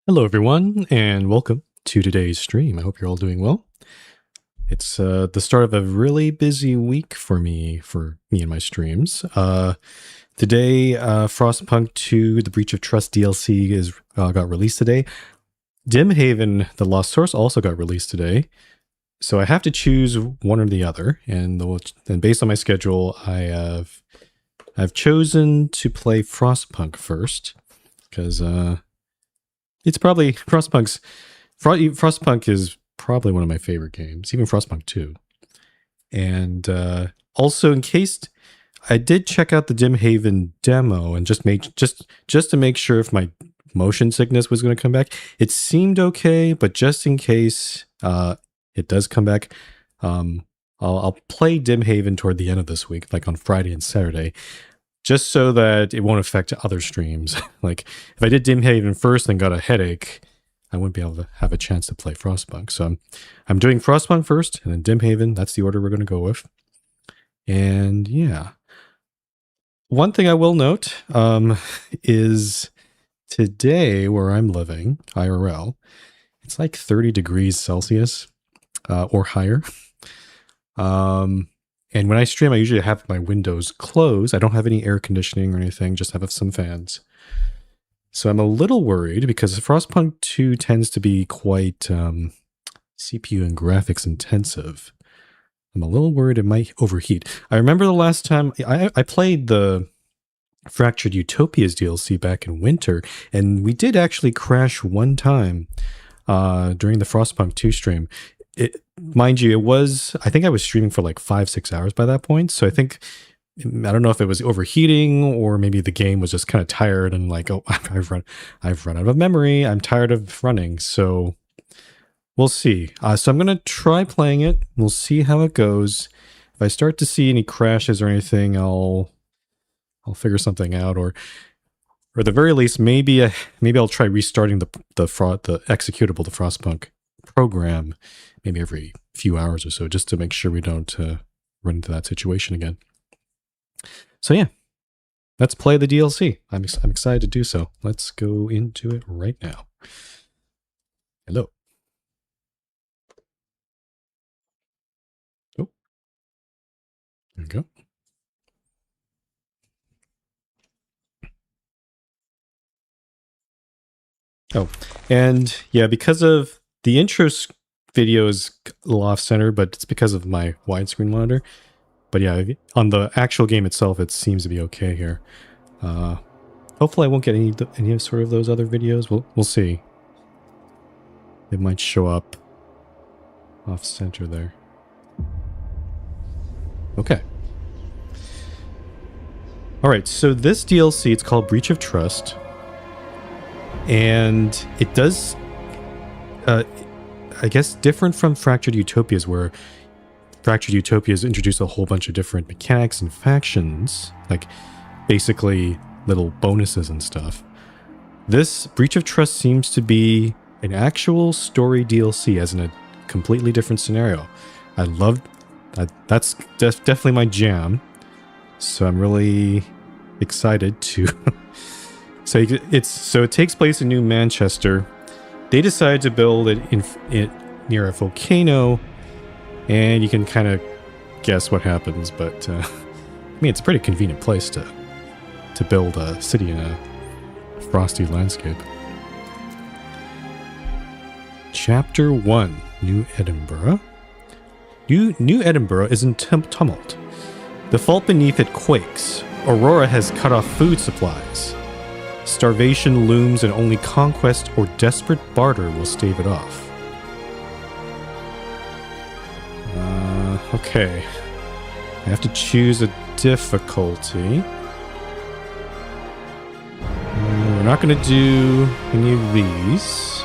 Hello, everyone, and welcome to today's stream. I hope you're all doing well. It's the start of a really busy week for me and my streams. Today, Frostpunk 2, The Breach of Trust DLC got released today. Dim Haven, The Lost Source also got released today. So I have to choose one or the other, and based on my schedule, I've chosen to play Frostpunk first because it's probably Frostpunk is probably one of my favorite games, even Frostpunk 2. And also, in case I did check out the Dim Haven demo and just to make sure if my motion sickness was going to come back, it seemed okay. But just in case it does come back, I'll play Dim Haven toward the end of this week, like on Friday and Saturday, just so that it won't affect other streams. Like, if I did Dim Haven first and got a headache, I wouldn't be able to have a chance to play Frostpunk. So I'm doing Frostpunk first, and then Dim Haven. That's the order we're going to go with. And yeah. One thing I will note is today, where I'm living, IRL, it's like 30 degrees Celsius or higher. And when I stream, I usually have my windows closed. I don't have any air conditioning or anything, just have some fans. So I'm a little worried because Frostpunk 2 tends to be quite CPU and graphics intensive. I'm a little worried it might overheat. I remember the last time I played the Fractured Utopias DLC back in winter, and we did actually crash one time during the Frostpunk 2 stream. Mind you, I think I was streaming for like 5-6 hours by that point. So I don't know if it was overheating or maybe the game was just kind of tired and like, oh, I've run out of memory. I'm tired of running. So we'll see. So I'm going to try playing it. We'll see how it goes. If I start to see any crashes or anything, I'll figure something out, or at the very least, maybe I'll try restarting the executable, the Frostpunk program, maybe every few hours or so, just to make sure we don't run into that situation again. So yeah, let's play the DLC. I'm excited to do so. Let's go into it right now. Hello. Oh, there we go. Oh, and yeah, because of the intro video is a little off-center, but it's because of my widescreen monitor. But yeah, on the actual game itself, it seems to be okay here. Hopefully I won't get any sort of those other videos. We'll see. It might show up off-center there. Okay. Alright, so this DLC, it's called Breach of Trust. And it does, I guess, different from Fractured Utopias, where Fractured Utopias introduce a whole bunch of different mechanics and factions, like basically little bonuses and stuff. This Breach of Trust seems to be an actual story DLC, as in a completely different scenario. I love that. That's definitely my jam. So I'm really excited to. So it takes place in New Manchester. They decided to build it near a volcano, and you can kind of guess what happens. But I mean, it's a pretty convenient place to build a city in a frosty landscape. Chapter 1: New Edinburgh. New Edinburgh is in tumult. The fault beneath it quakes. Aurora has cut off food supplies. Starvation looms, and only conquest or desperate barter will stave it off. Okay. I have to choose a difficulty. We're not going to do any of these.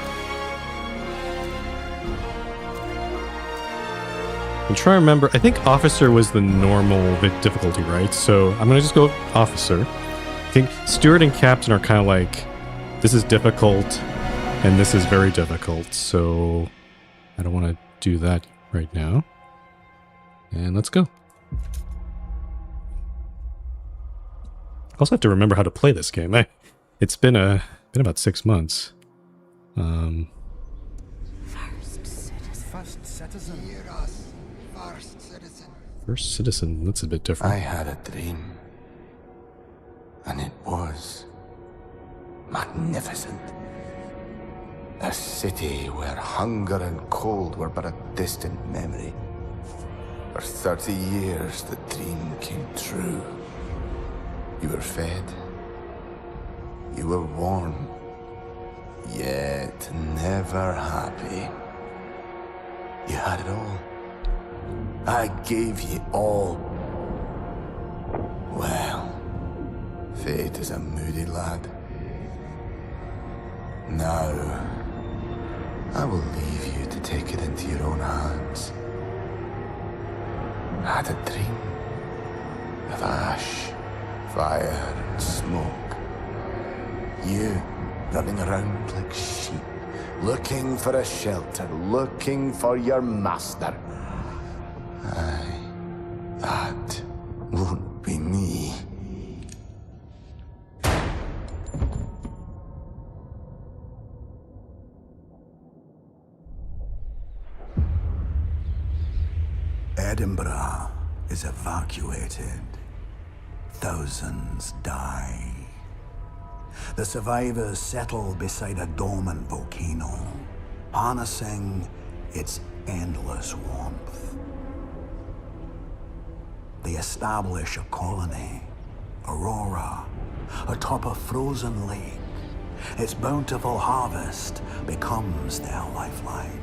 I'm trying to remember. I think Officer was the normal difficulty, right? So I'm going to just go with Officer. I think Steward and Captain are kind of like, this is difficult, and this is very difficult, so I don't want to do that right now. And let's go. I also have to remember how to play this game. It's been about 6 months. First citizen. First citizen. Hear us, first citizen. First citizen, that's a bit different. I had a dream, and it was magnificent. A city where hunger and cold were but a distant memory. For 30 years, the dream came true. You were fed. You were warm. Yet never happy. You had it all. I gave you all. Well, fate is a moody lad. Now, I will leave you to take it into your own hands. I had a dream of ash, fire, and smoke. You running around like sheep, looking for a shelter, looking for your master. Aye, that won't be me. Edinburgh is evacuated. Thousands die. The survivors settle beside a dormant volcano, harnessing its endless warmth. They establish a colony, Aurora, atop a frozen lake. Its bountiful harvest becomes their lifeline.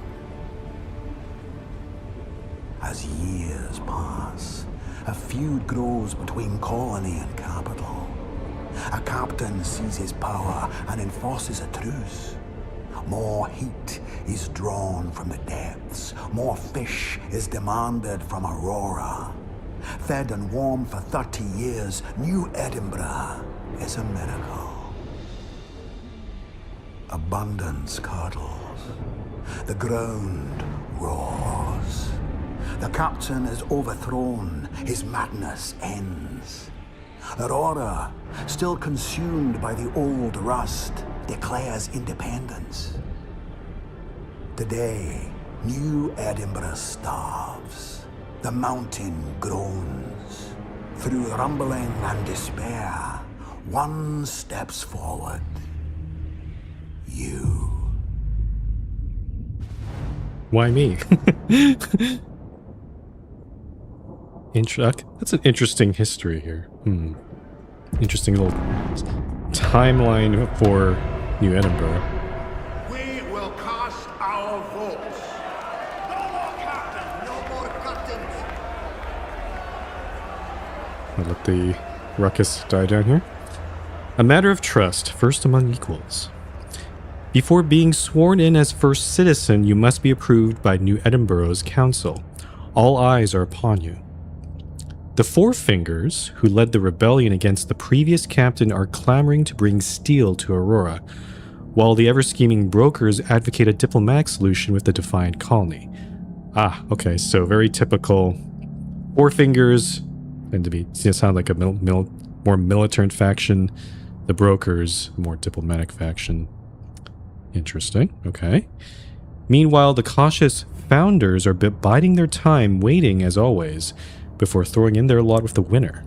As years pass, a feud grows between colony and capital. A captain seizes power and enforces a truce. More heat is drawn from the depths. More fish is demanded from Aurora. Fed and warm for 30 years, New Edinburgh is a miracle. Abundance curdles. The ground roars. The captain is overthrown. His madness ends. Aurora, still consumed by the old rust, declares independence. Today, New Edinburgh starves. The mountain groans. Through rumbling and despair, one steps forward. You. Why me? That's an interesting history here. Interesting little timeline for New Edinburgh. We will cast our votes. No more captain, no more captains. I'll let the ruckus die down here. A matter of trust, first among equals. Before being sworn in as first citizen, you must be approved by New Edinburgh's council. All eyes are upon you. The Four Fingers, who led the rebellion against the previous captain, are clamoring to bring steel to Aurora, while the ever-scheming brokers advocate a diplomatic solution with the Defiant Colony. Ah, okay, so very typical. Four Fingers tend to sound like a more militant faction. The brokers, a more diplomatic faction. Interesting, okay. Meanwhile, the cautious founders are biding their time, waiting as always, before throwing in their lot with the winner.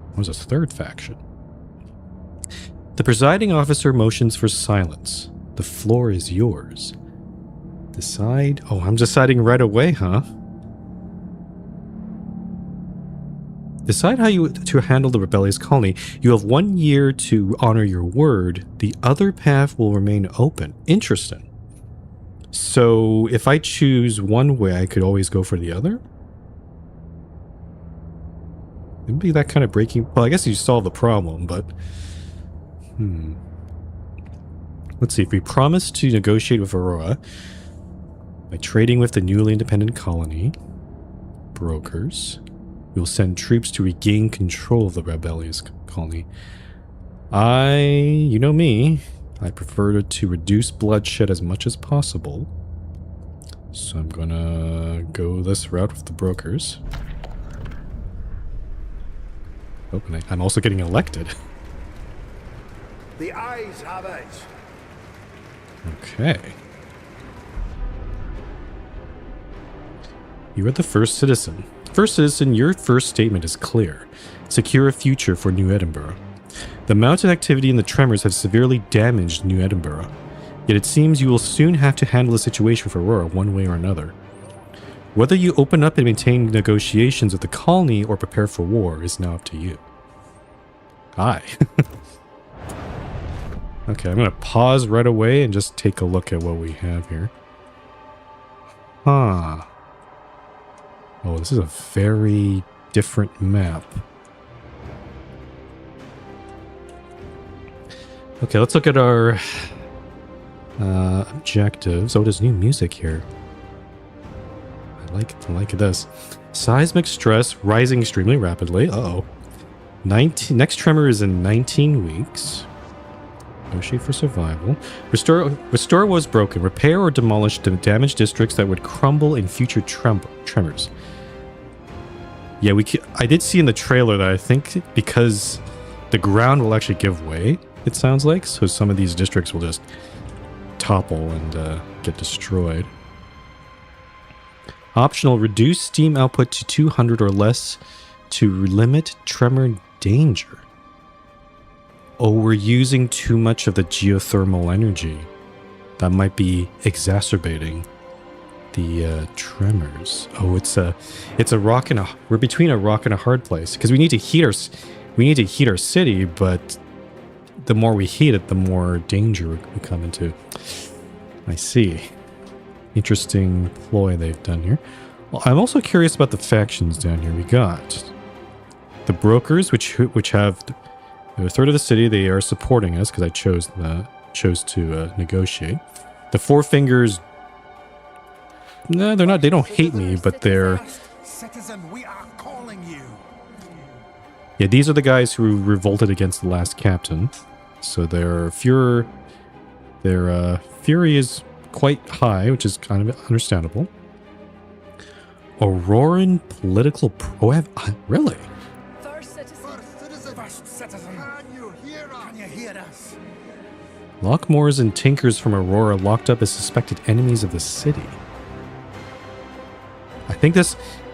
What was a third faction? The presiding officer motions for silence. The floor is yours. Decide? Oh, I'm deciding right away, huh? Decide how to handle the rebellious colony. You have 1 year to honor your word. The other path will remain open. Interesting. So if I choose one way, I could always go for the other? It'd be that kind of breaking... Well, I guess you solve the problem, but... Let's see. If we promise to negotiate with Aurora by trading with the newly independent colony, brokers, we will send troops to regain control of the rebellious colony. You know me, I prefer to reduce bloodshed as much as possible. So I'm gonna go this route with the brokers. Oh, and I'm also getting elected. The ayes have it. Okay. You are the first citizen. First citizen, your first statement is clear. Secure a future for New Edinburgh. The mountain activity and the tremors have severely damaged New Edinburgh. Yet it seems you will soon have to handle the situation for Aurora one way or another. Whether you open up and maintain negotiations with the colony or prepare for war is now up to you. Aye. Okay, I'm going to pause right away and just take a look at what we have here. Huh. Oh, this is a very different map. Okay, let's look at our objectives. Oh, there's new music here. I like this. Seismic stress rising extremely rapidly. Uh-oh. Next tremor is in 19 weeks. Negotiate for survival. Restore was broken. Repair or demolish the damaged districts that would crumble in future tremors. Yeah, I did see in the trailer that I think because the ground will actually give way, it sounds like, so some of these districts will just topple and get destroyed. Optional, reduce steam output to 200 or less to limit tremor danger. Oh, we're using too much of the geothermal energy. That might be exacerbating the tremors. Oh, it's a rock and we're between a rock and a hard place because we need to heat our city, but the more we heat it, the more danger we come into. I see. Interesting ploy they've done here. Well, I'm also curious about the factions down here. We got the brokers, which have a third of the city. They are supporting us because I chose to negotiate. The Four Fingers. No, they're not. They don't hate me, but they're. Citizen, we are calling you. Yeah, these are the guys who revolted against the last captain. So their fury is quite high, which is kind of understandable. Auroran political really? First citizen. Can you hear us? Lockmoors and Tinkers from Aurora locked up as suspected enemies of the city. I think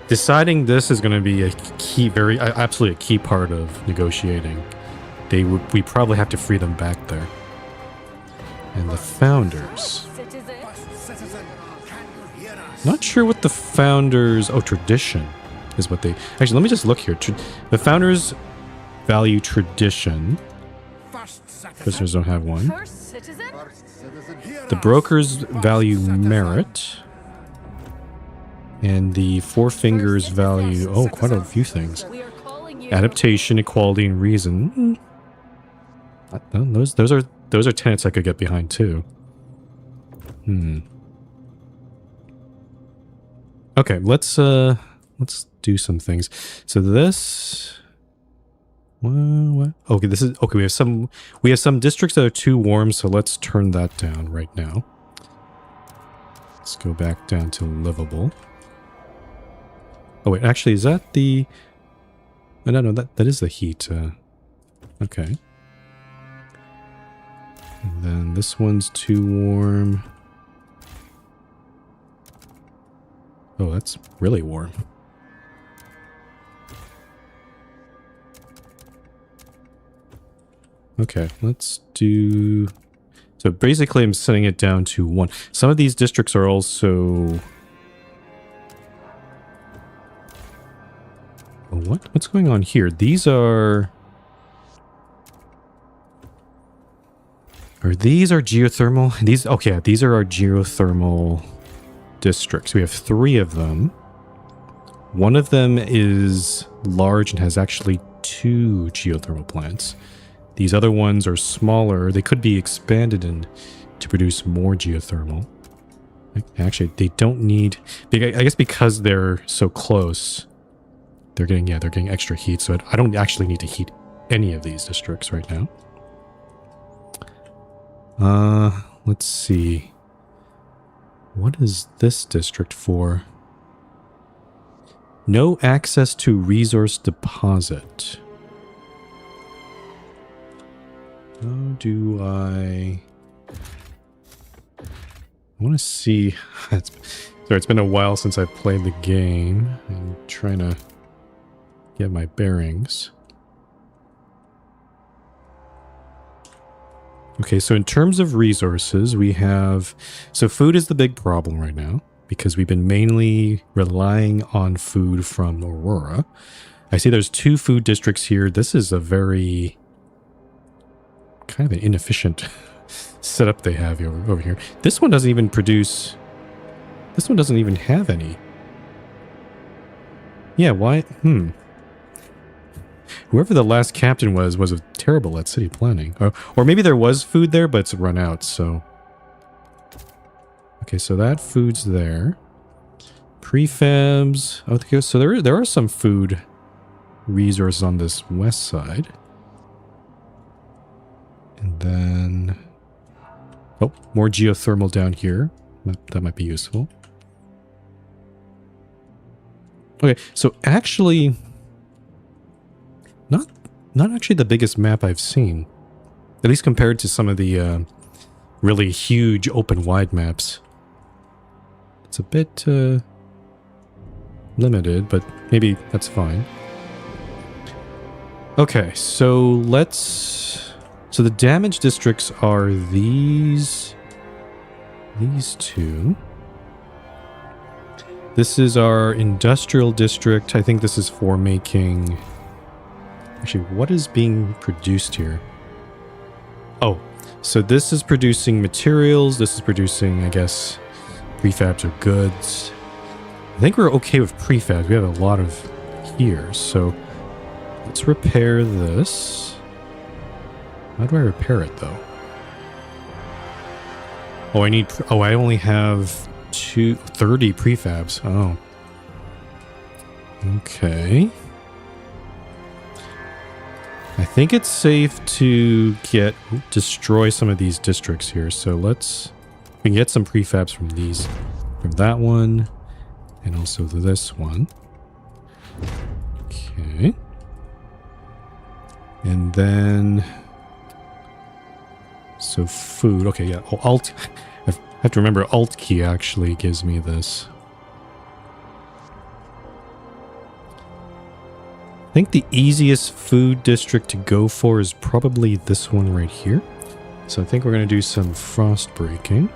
deciding this is going to be a key, absolutely a key part of negotiating. We probably have to free them back there. And the founders. Not sure what the founders... Oh, tradition is what they... Actually, let me just look here. The founders value tradition. Prisoners don't have one. The brokers value merit. And the Four Fingers value... Oh, quite a few things. Adaptation, equality, and reason. Those are tenets I could get behind, too. Okay, let's do some things. So this, what? Okay, this is okay. We have some districts that are too warm, so let's turn that down right now. Let's go back down to livable. Oh wait, actually, is that the? Oh, no, that is the heat. Okay. And then this one's too warm. Oh, that's really warm. Okay, let's do... So basically I'm setting it down to 1. Some of these districts are also... Oh, what's going on here? These are... These are geothermal? These... Okay, these are our geothermal... districts. We have 3 of them. One of them is large and has actually 2 geothermal plants. These other ones are smaller. They could be expanded to produce more geothermal. Actually, they don't need... I guess because they're so close, they're getting extra heat. So I don't actually need to heat any of these districts right now. Let's see. What is this district for? No access to resource deposit. How do I... I want to see. Sorry, it's been a while since I've played the game. I'm trying to get my bearings. Okay, so in terms of resources, we have... So food is the big problem right now, because we've been mainly relying on food from Aurora. I see there's 2 food districts here. This is a very... kind of an inefficient setup they have over here. This one doesn't even produce... This one doesn't even have any. Yeah, why? Whoever the last captain was terrible at city planning. Or maybe there was food there, but it's run out, so... Okay, so that food's there. Prefabs. Okay, so there are some food resources on this west side. And then... Oh, more geothermal down here. That might be useful. Okay, so actually... Not actually the biggest map I've seen. At least compared to some of the really huge open wide maps. It's a bit limited, but maybe that's fine. Okay, so let's... So the damage districts are these 2. This is our industrial district. I think this is for making... Actually, what is being produced here? Oh, so this is producing materials. This is producing, I guess, prefabs or goods. I think we're okay with prefabs. We have a lot of here, so let's repair this. How do I repair it, though? Oh, I only have 30 prefabs. Oh. Okay. I think it's safe to destroy some of these districts here. So we can get some prefabs from that one, and also this one. Okay. And then, so food. Okay, yeah. Oh, Alt. I have to remember Alt key actually gives me this. I think the easiest food district to go for is probably this one right here. So I think we're going to do some frost breaking.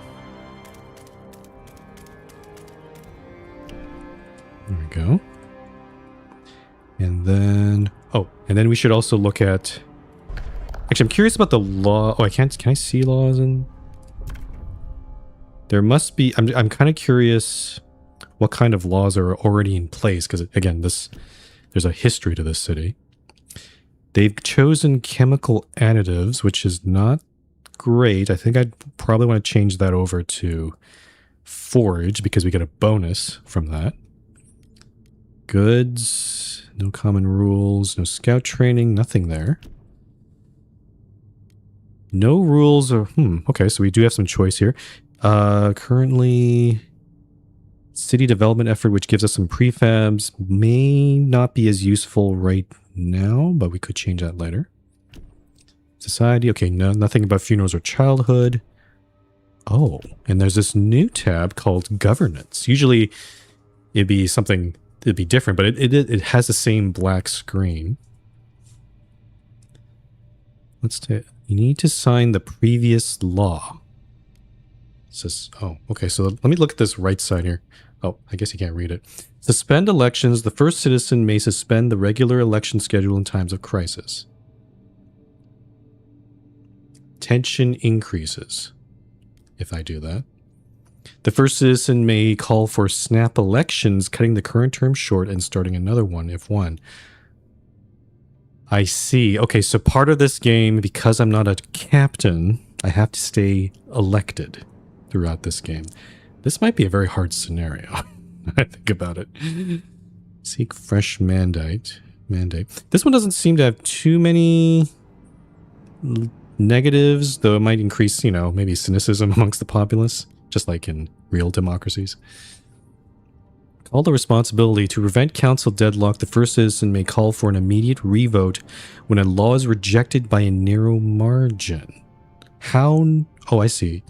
There we go. And then... Oh, and then we should also look at... Actually, I'm curious about the law... Oh, I can't... Can I see laws in... There must be... I'm kind of curious what kind of laws are already in place. Because, again, there's a history to this city. They've chosen chemical additives, which is not great. I think I'd probably want to change that over to forage because we get a bonus from that. Goods, no common rules, no scout training, nothing there. No rules or... okay, so we do have some choice here. Currently... City development effort, which gives us some prefabs, may not be as useful right now, but we could change that later. Society, okay, no, nothing about funerals or childhood. Oh, and there's this new tab called governance. Usually it'd be different, but it has the same black screen. You need to sign the previous law. It says, oh, okay, so let me look at this right side here. Oh, I guess you can't read it. Suspend elections. The first citizen may suspend the regular election schedule in times of crisis. Tension increases if I do that. The first citizen may call for snap elections, cutting the current term short and starting another one if won. I see. Okay, so part of this game, because I'm not a captain, I have to stay elected throughout this game. This might be a very hard scenario. I think about it. Seek fresh mandate. This one doesn't seem to have too many negatives, though it might increase, maybe cynicism amongst the populace, just like in real democracies. Call the responsibility. To prevent council deadlock, the first citizen may call for an immediate revote when a law is rejected by a narrow margin. How... Oh, I see.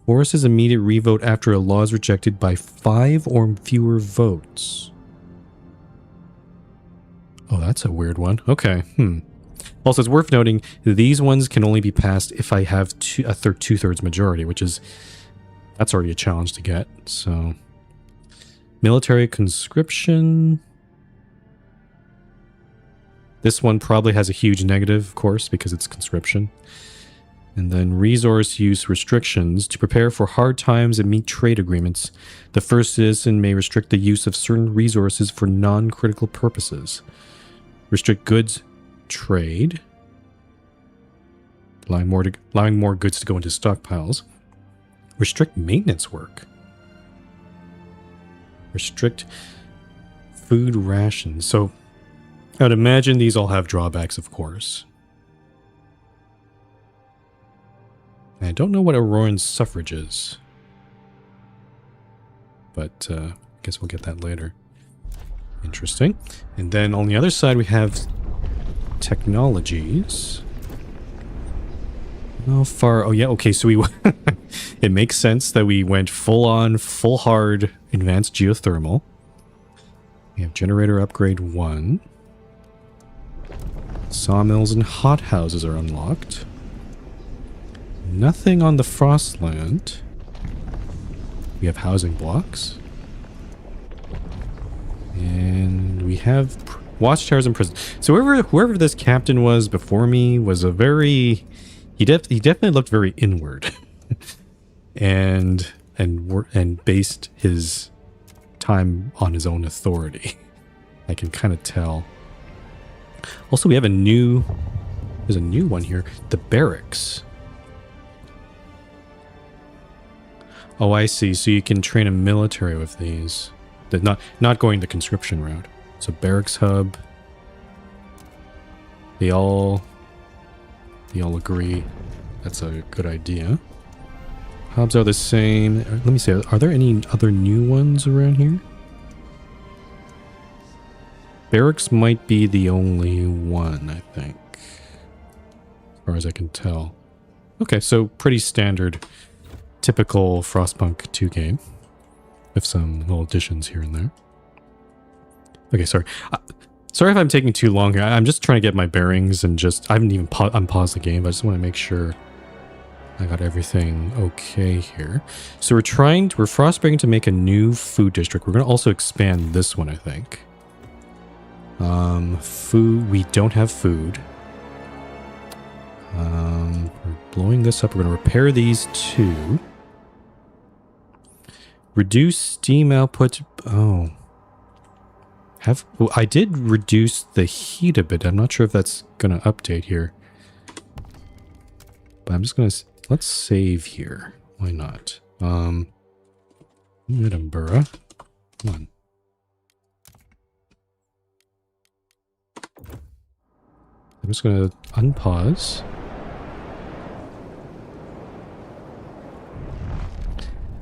Forces immediate revote after a law is rejected by 5 or fewer votes. Oh, that's a weird one. Okay. Also, it's worth noting these ones can only be passed if I have a two-thirds majority, which is that's already a challenge to get. So, military conscription. This one probably has a huge negative, of course, because it's conscription. And then resource use restrictions. To prepare for hard times and meet trade agreements, the first citizen may restrict the use of certain resources for non-critical purposes. Restrict goods trade. Allowing more goods to go into stockpiles. Restrict maintenance work. Restrict food rations. So I would imagine these all have drawbacks, of course. I don't know what Auroran suffrage is. But I guess we'll get that later. Interesting. And then on the other side we have technologies. How far? Oh yeah, okay, so we it makes sense that we went full hard advanced geothermal. We have generator upgrade 1. Sawmills and hothouses are unlocked. Nothing on the Frostland. We have housing blocks. And we have watchtowers and prisons. So whoever this captain was before me was a very... He definitely looked very inward. and based his time on his own authority. I can kind of tell. Also, we have there's a new one here. The barracks. Oh, I see. So you can train a military with these. Not going the conscription route. So barracks hub. They all agree that's a good idea. Hubs are the same. Let me see. Are there any other new ones around here? Barracks might be the only one, I think. As far as I can tell. Okay, so pretty standard, typical Frostpunk 2 game. With some little additions here and there. Okay, sorry. Sorry if I'm taking too long here. I'm just trying to get my bearings and I haven't even unpaused the game, but I just want to make sure I got everything okay here. So we're frostbreaking to make a new food district. We're going to also expand this one, I think. Food, we don't have food. We're blowing this up. We're going to repair these 2. Reduce steam output. Oh. Well, I did reduce the heat a bit. I'm not sure if that's going to update here. But I'm just going to... Let's save here. Why not? Edinburgh. Come on. I'm just going to unpause.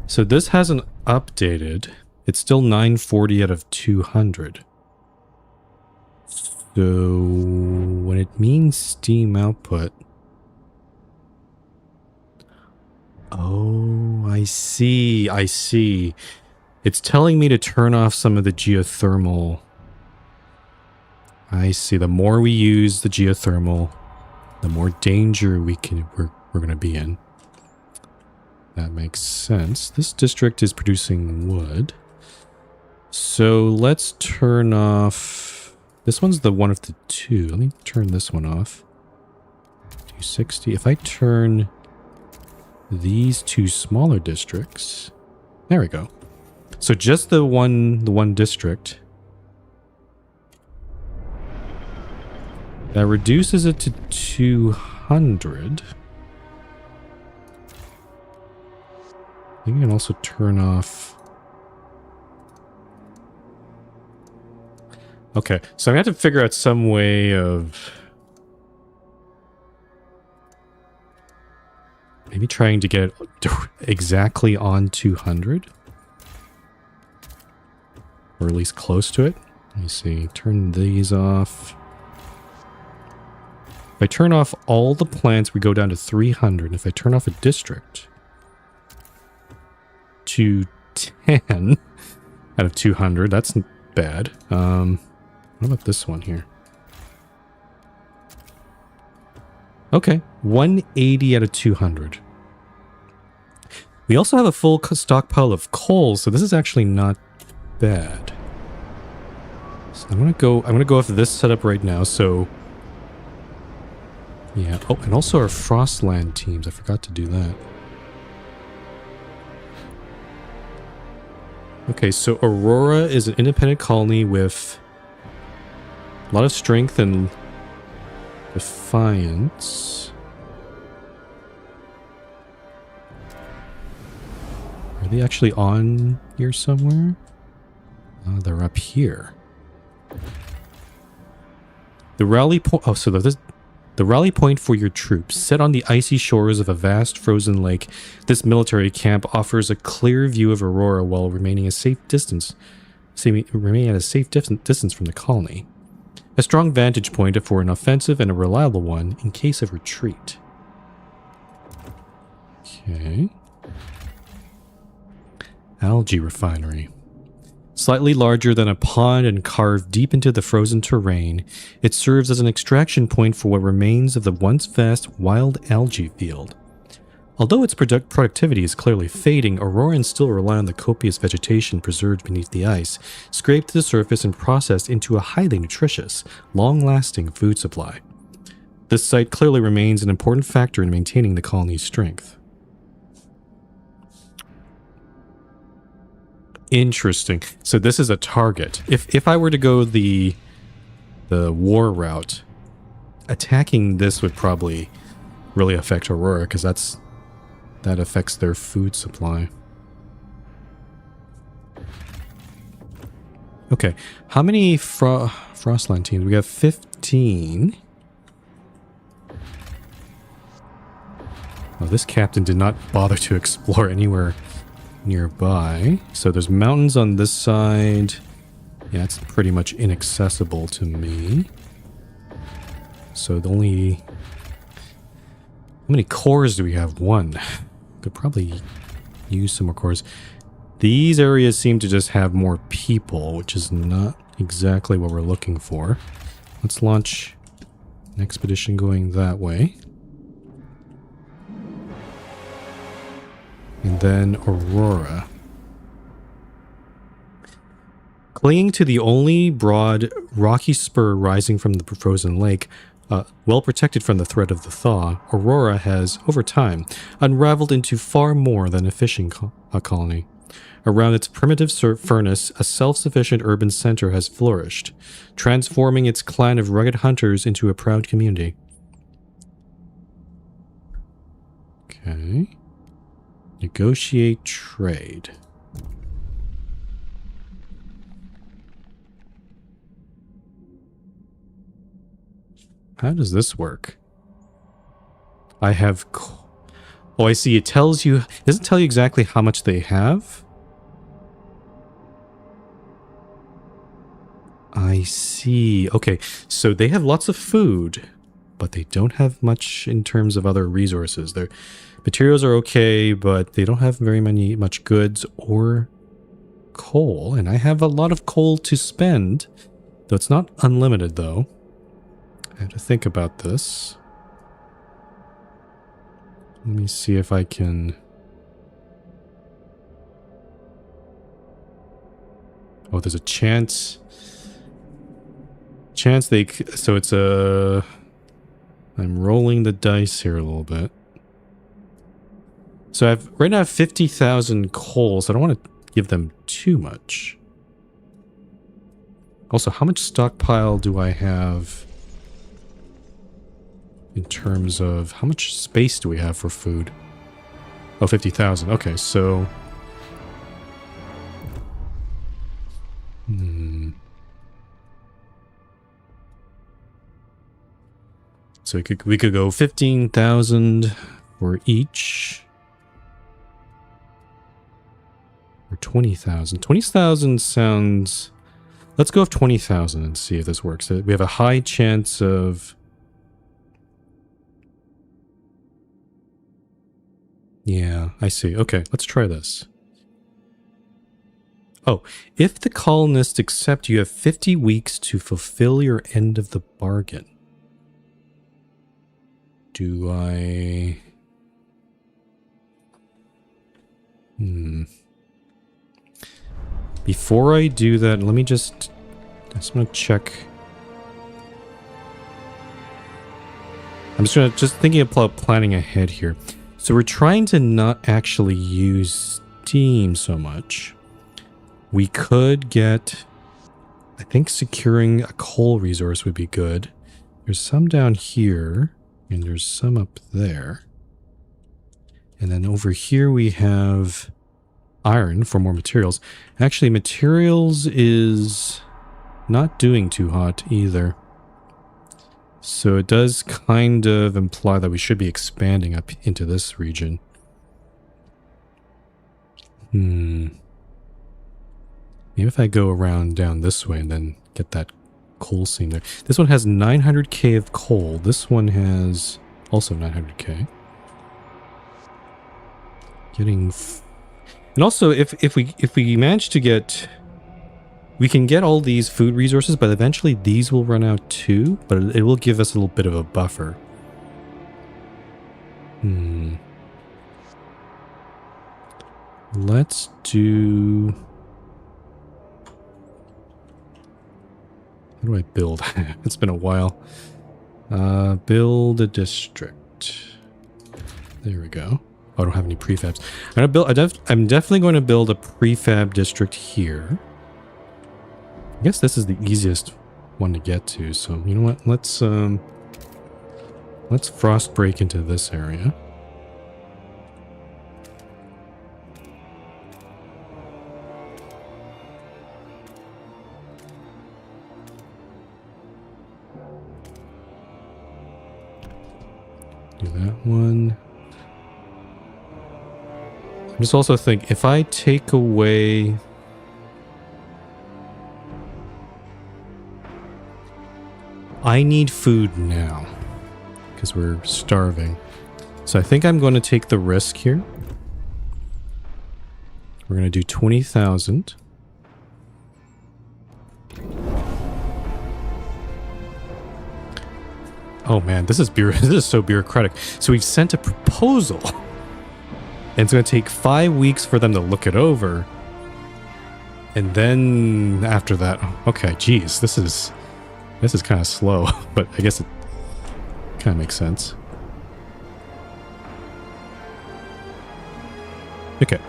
So this hasn't updated. It's still 940 out of 200. So when it means steam output... Oh, I see. It's telling me to turn off some of the geothermal. I see. The more we use the geothermal, the more danger we're going to be in. That makes sense. This district is producing wood. So let's turn off... This one's the one of the 2. Let me turn this one off. 260. If I turn these 2 smaller districts... There we go. So just the one district. That reduces it to 200. I think you can also turn off... Okay, so I'm going to have to figure out some way of... Maybe trying to get exactly on 200? Or at least close to it. Let me see, turn these off. If I turn off all the plants, we go down to 300. If I turn off a district... to 10 out of 200. That's bad. What about this one here? Okay, 180 out of 200. We also have a full stockpile of coal, so this is actually not bad. So I'm gonna go with this setup right now. So yeah. Oh, and also our Frostland teams. I forgot to do that. Okay, so Aurora is an independent colony with a lot of strength and defiance. Are they actually on here somewhere? They're up here. The rally point. Oh, so the rally point for your troops, set on the icy shores of a vast frozen lake. This military camp offers a clear view of Aurora while remaining a safe distance. Remaining at a safe distance from the colony. A strong vantage point for an offensive and a reliable one in case of retreat. Okay. Algae refinery. Slightly larger than a pond and carved deep into the frozen terrain, it serves as an extraction point for what remains of the once vast wild algae field. Although its productivity is clearly fading, Aurorans still rely on the copious vegetation preserved beneath the ice, scraped to the surface and processed into a highly nutritious, long-lasting food supply. This site clearly remains an important factor in maintaining the colony's strength. Interesting. So this is a target. If I were to go the war route, attacking this would probably really affect Aurora, because that affects their food supply. Okay, how many Frostland teams? We got 15. Oh, this captain did not bother to explore anywhere nearby. So there's mountains on this side. Yeah, it's pretty much inaccessible to me. So the only... How many cores do we have? One. Could probably use some more cores. These areas seem to just have more people, which is not exactly what we're looking for. Let's launch an expedition going that way. And then Aurora. Clinging to the only broad, rocky spur rising from the frozen lake, well protected from the threat of the thaw, Aurora has, over time, unraveled into far more than a fishing colony. Around its primitive furnace, a self-sufficient urban center has flourished, transforming its clan of rugged hunters into a proud community. Okay. Negotiate trade. How does this work? I have... Oh, I see. It tells you... It doesn't tell you exactly how much they have. I see. Okay, so they have lots of food, but they don't have much in terms of other resources. Their materials are okay, but they don't have much goods or coal. And I have a lot of coal to spend, though it's not unlimited, though. I have to think about this. Let me see if I can... Oh, there's a chance... So it's a... I'm rolling the dice here a little bit. So right now I have 50,000 coal, so I don't want to give them too much. Also, how much stockpile do I have in terms of... How much space do we have for food? Oh, 50,000. Okay, so... So we could go 15,000 for each. Or 20,000. 20,000 sounds... Let's go with 20,000 and see if this works. We have a high chance of... Yeah, I see. Okay, let's try this. Oh, if the colonists accept, you have 50 weeks to fulfill your end of the bargain. Do I... Before I do that, let me just want to check. I'm just thinking about planning ahead here. So we're trying to not actually use steam so much. We could get, I think securing a coal resource would be good. There's some down here and there's some up there. And then over here we have iron for more materials. Actually, materials is not doing too hot either. So it does kind of imply that we should be expanding up into this region. Maybe if I go around down this way and then get that coal seam there. This one has 900k of coal. This one has also 900k. And also, if we manage to get, we can get all these food resources, but eventually these will run out too. But it will give us a little bit of a buffer. Let's do. How do I build? It's been a while. Build a district. There we go. Oh, I don't have any prefabs. I'm definitely going to build a prefab district here. I guess this is the easiest one to get to. So you know what? Let's frost break into this area. Do that one. I just also think if I take away... I need food now because we're starving. So I think I'm going to take the risk here. We're going to do 20,000. Oh man, this is so bureaucratic. So we've sent a proposal. And it's going to take 5 weeks for them to look it over. And then after that, okay, geez, this is kind of slow, but I guess it kind of makes sense. Okay,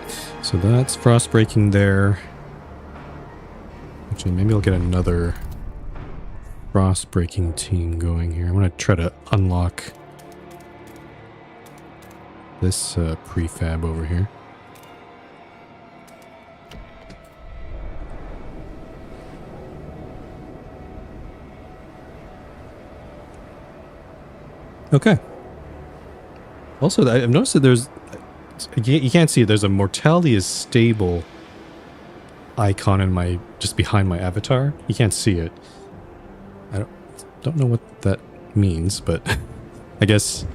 so that's frost breaking there. Actually, maybe I'll get another frost breaking team going here. I want to try to unlock this prefab over here. Okay. Also, I've noticed that there's... You can't see it. There's a mortality is stable icon in my... just behind my avatar. You can't see it. I don't know what that means, but I guess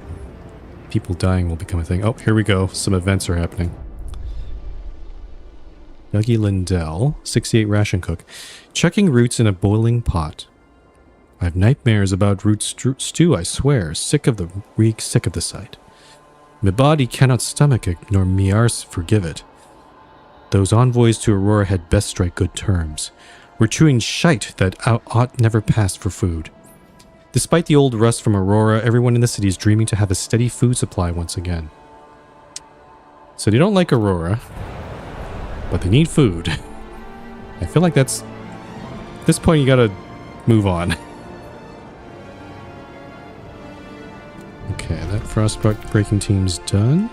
people dying will become a thing. Oh, here we go. Some events are happening. Dougie Lindell, 68 ration cook. Checking roots in a boiling pot. I have nightmares about root stew, I swear. Sick of the reek, sick of the sight. My body cannot stomach it, nor me arse forgive it. Those envoys to Aurora had best strike good terms. We're chewing shite that ought never pass for food. Despite the old rust from Aurora, everyone in the city is dreaming to have a steady food supply once again. So they don't like Aurora, but they need food. I feel like that's... At this point, you gotta move on. Okay, that frost breaking team's done.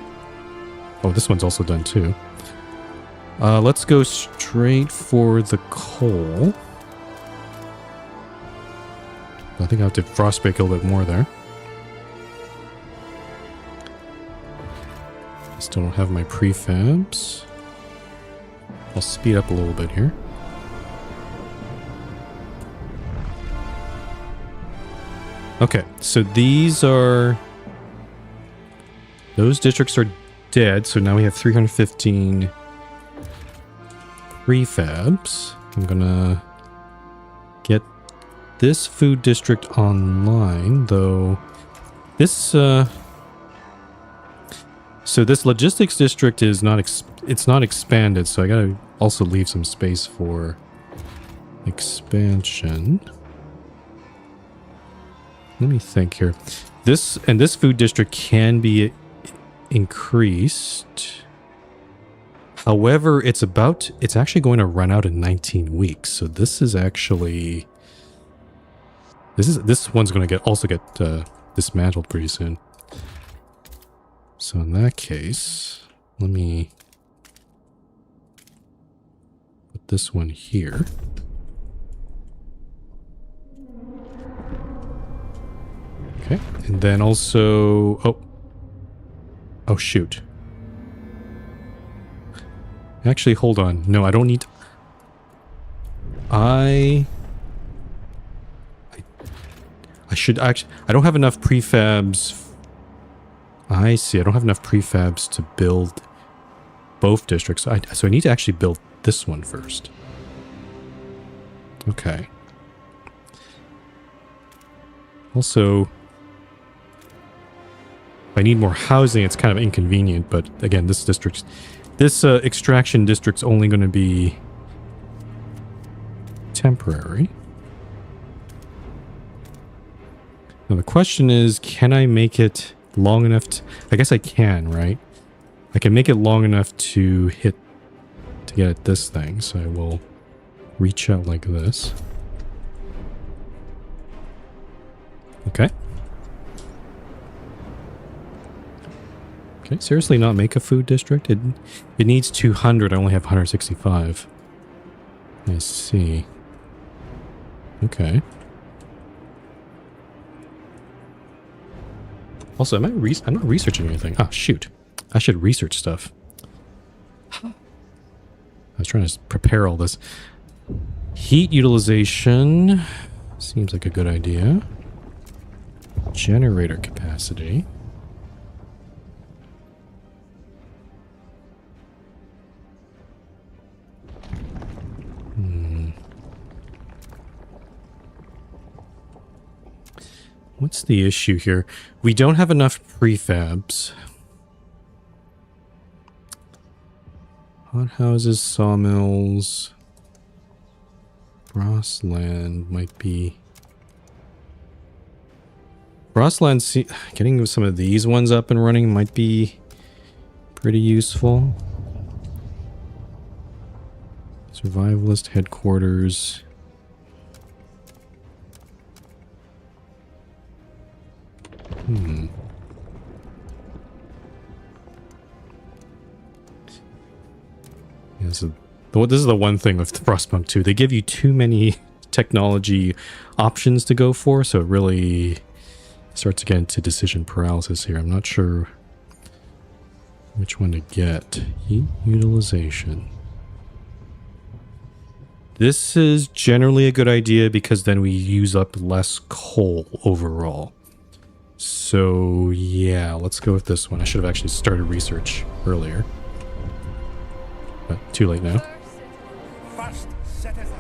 Oh, this one's also done too. Let's go straight for the coal. I think I have to frost break a little bit more there. I still don't have my prefabs. I'll speed up a little bit here. Okay, so these are... Those districts are dead, so now we have 315 prefabs. I'm gonna get this food district online, though. This so this logistics district is not it's not expanded, so I gotta also leave some space for expansion. Let me think here. This food district can be increased. However, it's actually going to run out in 19 weeks. So this is actually this one's going to also get dismantled pretty soon. So in that case, let me put this one here. Okay, and then also, oh shoot. Actually, hold on. No, I don't need to, I should actually, I don't have enough prefabs. I see, I don't have enough prefabs to build both districts. So I need to actually build this one first. Okay. Also, if I need more housing, it's kind of inconvenient, but again, this extraction district's only going to be temporary. Now the question is, can I make it long enough to, I guess I can, right? I can make it long enough to get at this thing, so I will reach out like this. Okay. Okay, seriously not make a food district? It needs 200, I only have 165. I see. Okay. Also, I'm not researching anything. Ah, shoot. I should research stuff. I was trying to prepare all this. Heat utilization seems like a good idea. Generator capacity. What's the issue here? We don't have enough prefabs. Hothouses, sawmills. Grassland might be... Grassland, getting some of these ones up and running might be pretty useful. Survivalist headquarters. Yeah, so this is the one thing with Frostpunk 2. They give you too many technology options to go for, so it really starts to get into decision paralysis here. I'm not sure which one to get. Heat utilization. This is generally a good idea because then we use up less coal overall. So yeah, let's go with this one. I should have actually started research earlier. But too late now. First citizen.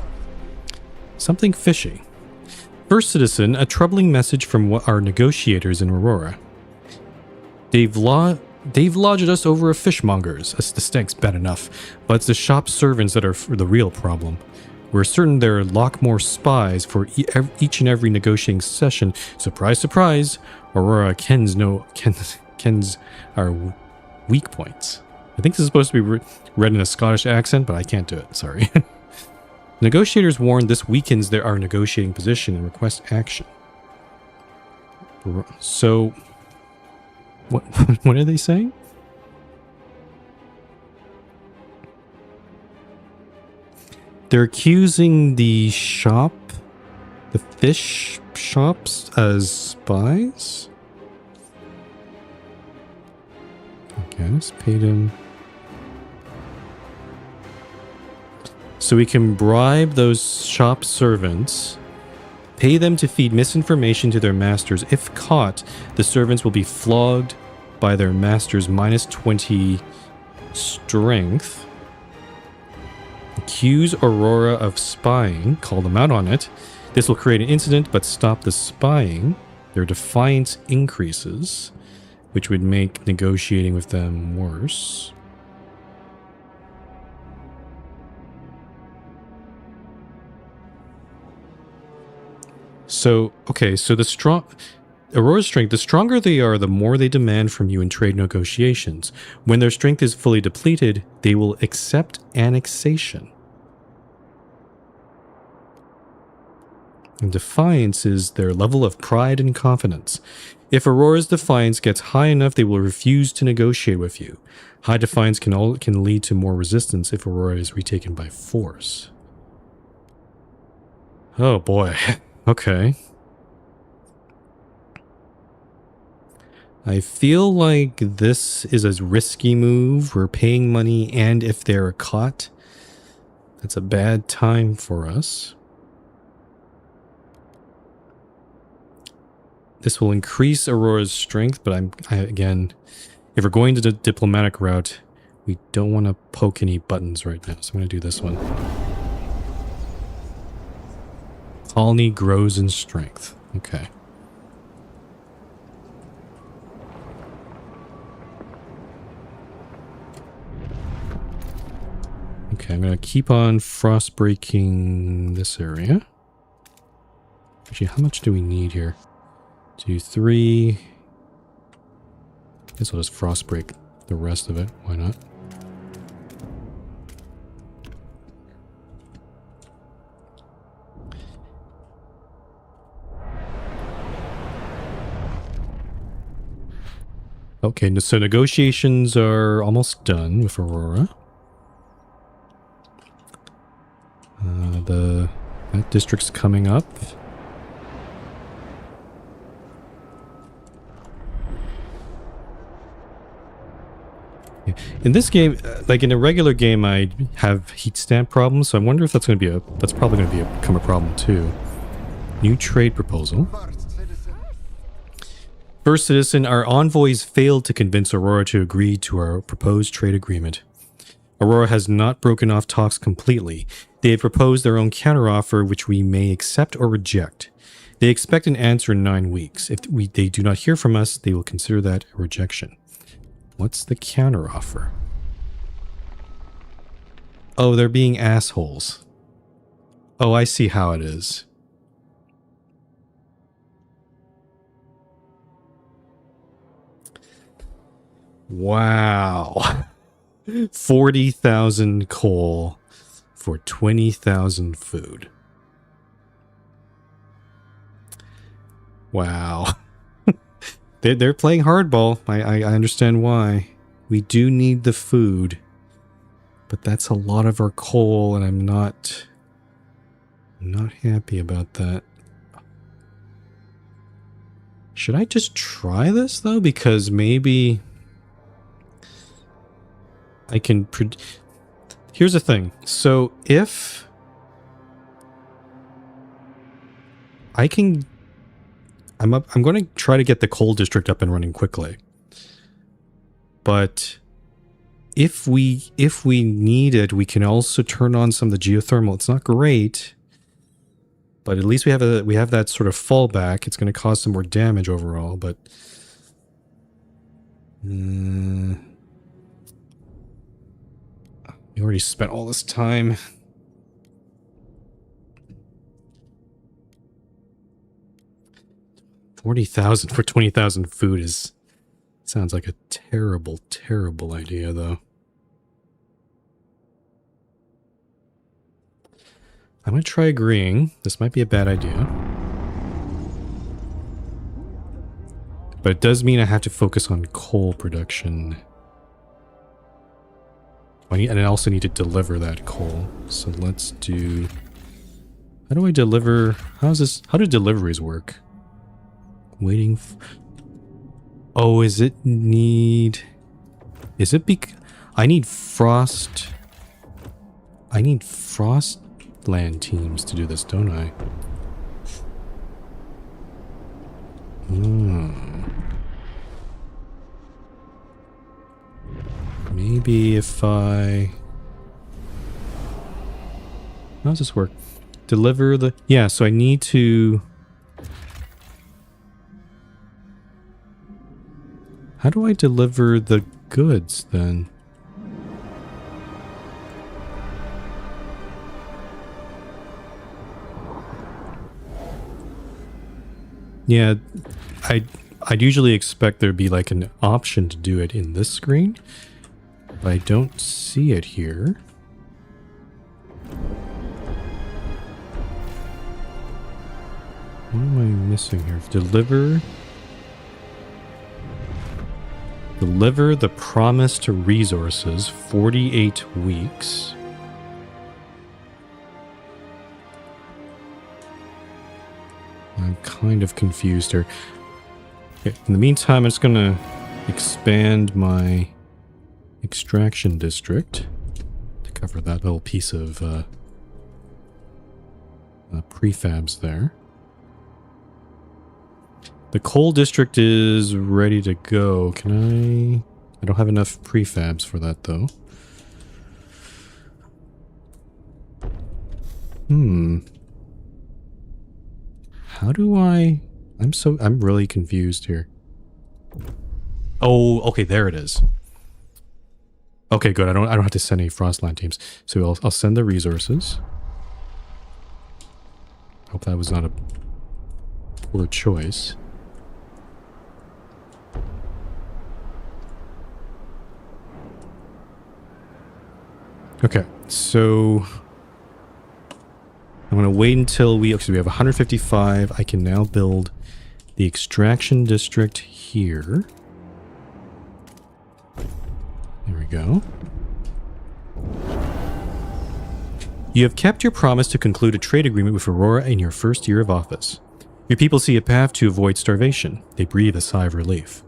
Something fishy. First citizen, a troubling message from our negotiators in Aurora. They've lodged us over a fishmonger's. The stank's bad enough, but it's the shop servants that are the real problem. We're certain there are Lockmore spies for each and every negotiating session. Surprise, surprise! Aurora kens our weak points. I think this is supposed to be read in a Scottish accent, but I can't do it. Sorry. Negotiators warn this weakens our negotiating position and request action. So, what are they saying? They're accusing the fish shops as spies? I guess, paid him. So we can bribe those shop servants, pay them to feed misinformation to their masters. If caught, the servants will be flogged by their masters minus 20 strength. accuse Aurora of spying, call them out on it. This will create an incident but stop the spying. Their defiance increases, which would make negotiating with them worse. So, okay, so Aurora's strength, the stronger they are, the more they demand from you in trade negotiations. When their strength is fully depleted, they will accept annexation. And defiance is their level of pride and confidence. If Aurora's defiance gets high enough, they will refuse to negotiate with you. High defiance can lead to more resistance if Aurora is retaken by force. Oh boy. Okay. I feel like this is a risky move. We're paying money, and if they're caught, that's a bad time for us. This will increase Aurora's strength, but again, if we're going to the diplomatic route, we don't want to poke any buttons right now, so I'm going to do this one. Colony grows in strength. Okay. Okay, I'm going to keep on frost breaking this area. Actually, how much do we need here? 2, 3. I guess I'll just frost break the rest of it. Why not? Okay, so negotiations are almost done with Aurora. That district's coming up. In this game, like in a regular game, I have heat stamp problems, so I wonder if that's going to be that's probably going to become a problem too. New trade proposal. First citizen, our envoys failed to convince Aurora to agree to our proposed trade agreement. Aurora has not broken off talks completely. They have proposed their own counteroffer, which we may accept or reject. They expect an answer in 9 weeks. If they do not hear from us, they will consider that a rejection. What's the counteroffer? Oh, they're being assholes. Oh, I see how it is. Wow. 40,000 coal for 20,000 food. Wow. They're playing hardball. I understand why. We do need the food. But that's a lot of our coal, and I'm not happy about that. Should I just try this, though? Because maybe I can... Here's the thing. So if I can... I'm going to try to get the coal district up and running quickly. But if we need it, we can also turn on some of the geothermal. It's not great, but at least we have that sort of fallback. It's going to cause some more damage overall, but we already spent all this time. $40,000 for 20,000 food sounds like a terrible, terrible idea, though. I'm going to try agreeing. This might be a bad idea. But it does mean I have to focus on coal production. And I also need to deliver that coal. So let's do... How do I deliver... How do deliveries work? Waiting... Oh, is it need... Is it I need frost... I need frost land teams to do this, don't I? Maybe if I... How does this work? Deliver the... Yeah, so I need to... How do I deliver the goods, then? Yeah, I'd usually expect there'd be like an option to do it in this screen, but I don't see it here. What am I missing here? Deliver the promised resources, 48 weeks. I'm kind of confused here. Okay, in the meantime, I'm just going to expand my extraction district to cover that little piece of prefabs there. The coal district is ready to go. Can I don't have enough prefabs for that, though. How do I'm really confused here. Oh, okay, there it is. Okay, good. I don't have to send any Frostland teams. So I'll send the resources. Hope that was not a poor choice. Okay, so I'm going to wait until we have 155. I can now build the extraction district here. There we go. You have kept your promise to conclude a trade agreement with Aurora in your first year of office. Your people see a path to avoid starvation. They breathe a sigh of relief.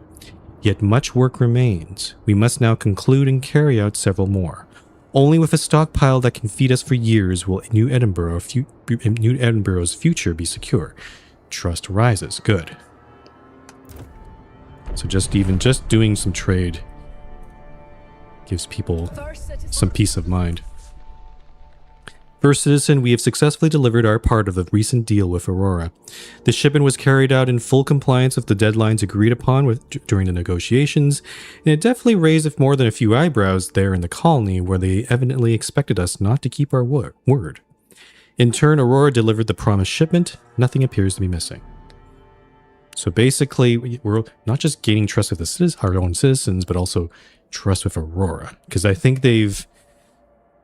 Yet much work remains. We must now conclude and carry out several more. Only with a stockpile that can feed us for years will New Edinburgh's future be secure. Trust rises. Good. So just doing some trade gives people some peace of mind. First citizen, we have successfully delivered our part of the recent deal with Aurora. The shipment was carried out in full compliance with the deadlines agreed upon during the negotiations, and it definitely raised more than a few eyebrows there in the colony where they evidently expected us not to keep our word. In turn, Aurora delivered the promised shipment. Nothing appears to be missing. So basically, we're not just gaining trust with our own citizens, but also trust with Aurora. Because I think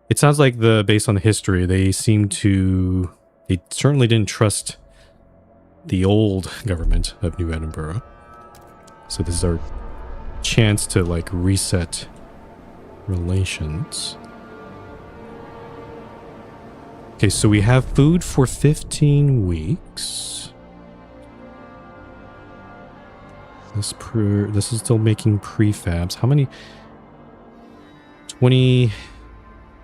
it sounds like based on the history, they certainly didn't trust the old government of New Edinburgh. So this is our chance to like reset relations. Okay, so we have food for 15 weeks. This is still making prefabs. How many? 20...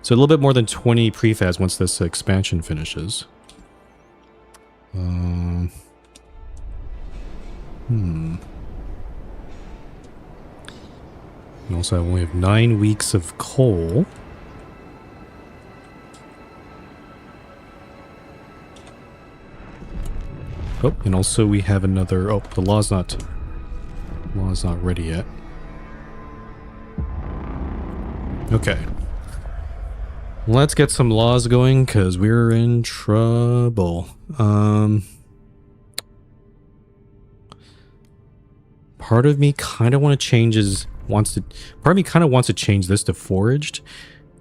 So a little bit more than 20 prefabs once this expansion finishes. And also I only have 9 weeks of coal. Oh, and also we have another... Oh, the law's not ready yet. Okay. Let's get some laws going, because we're in trouble. Part of me kind of wants to change this to foraged.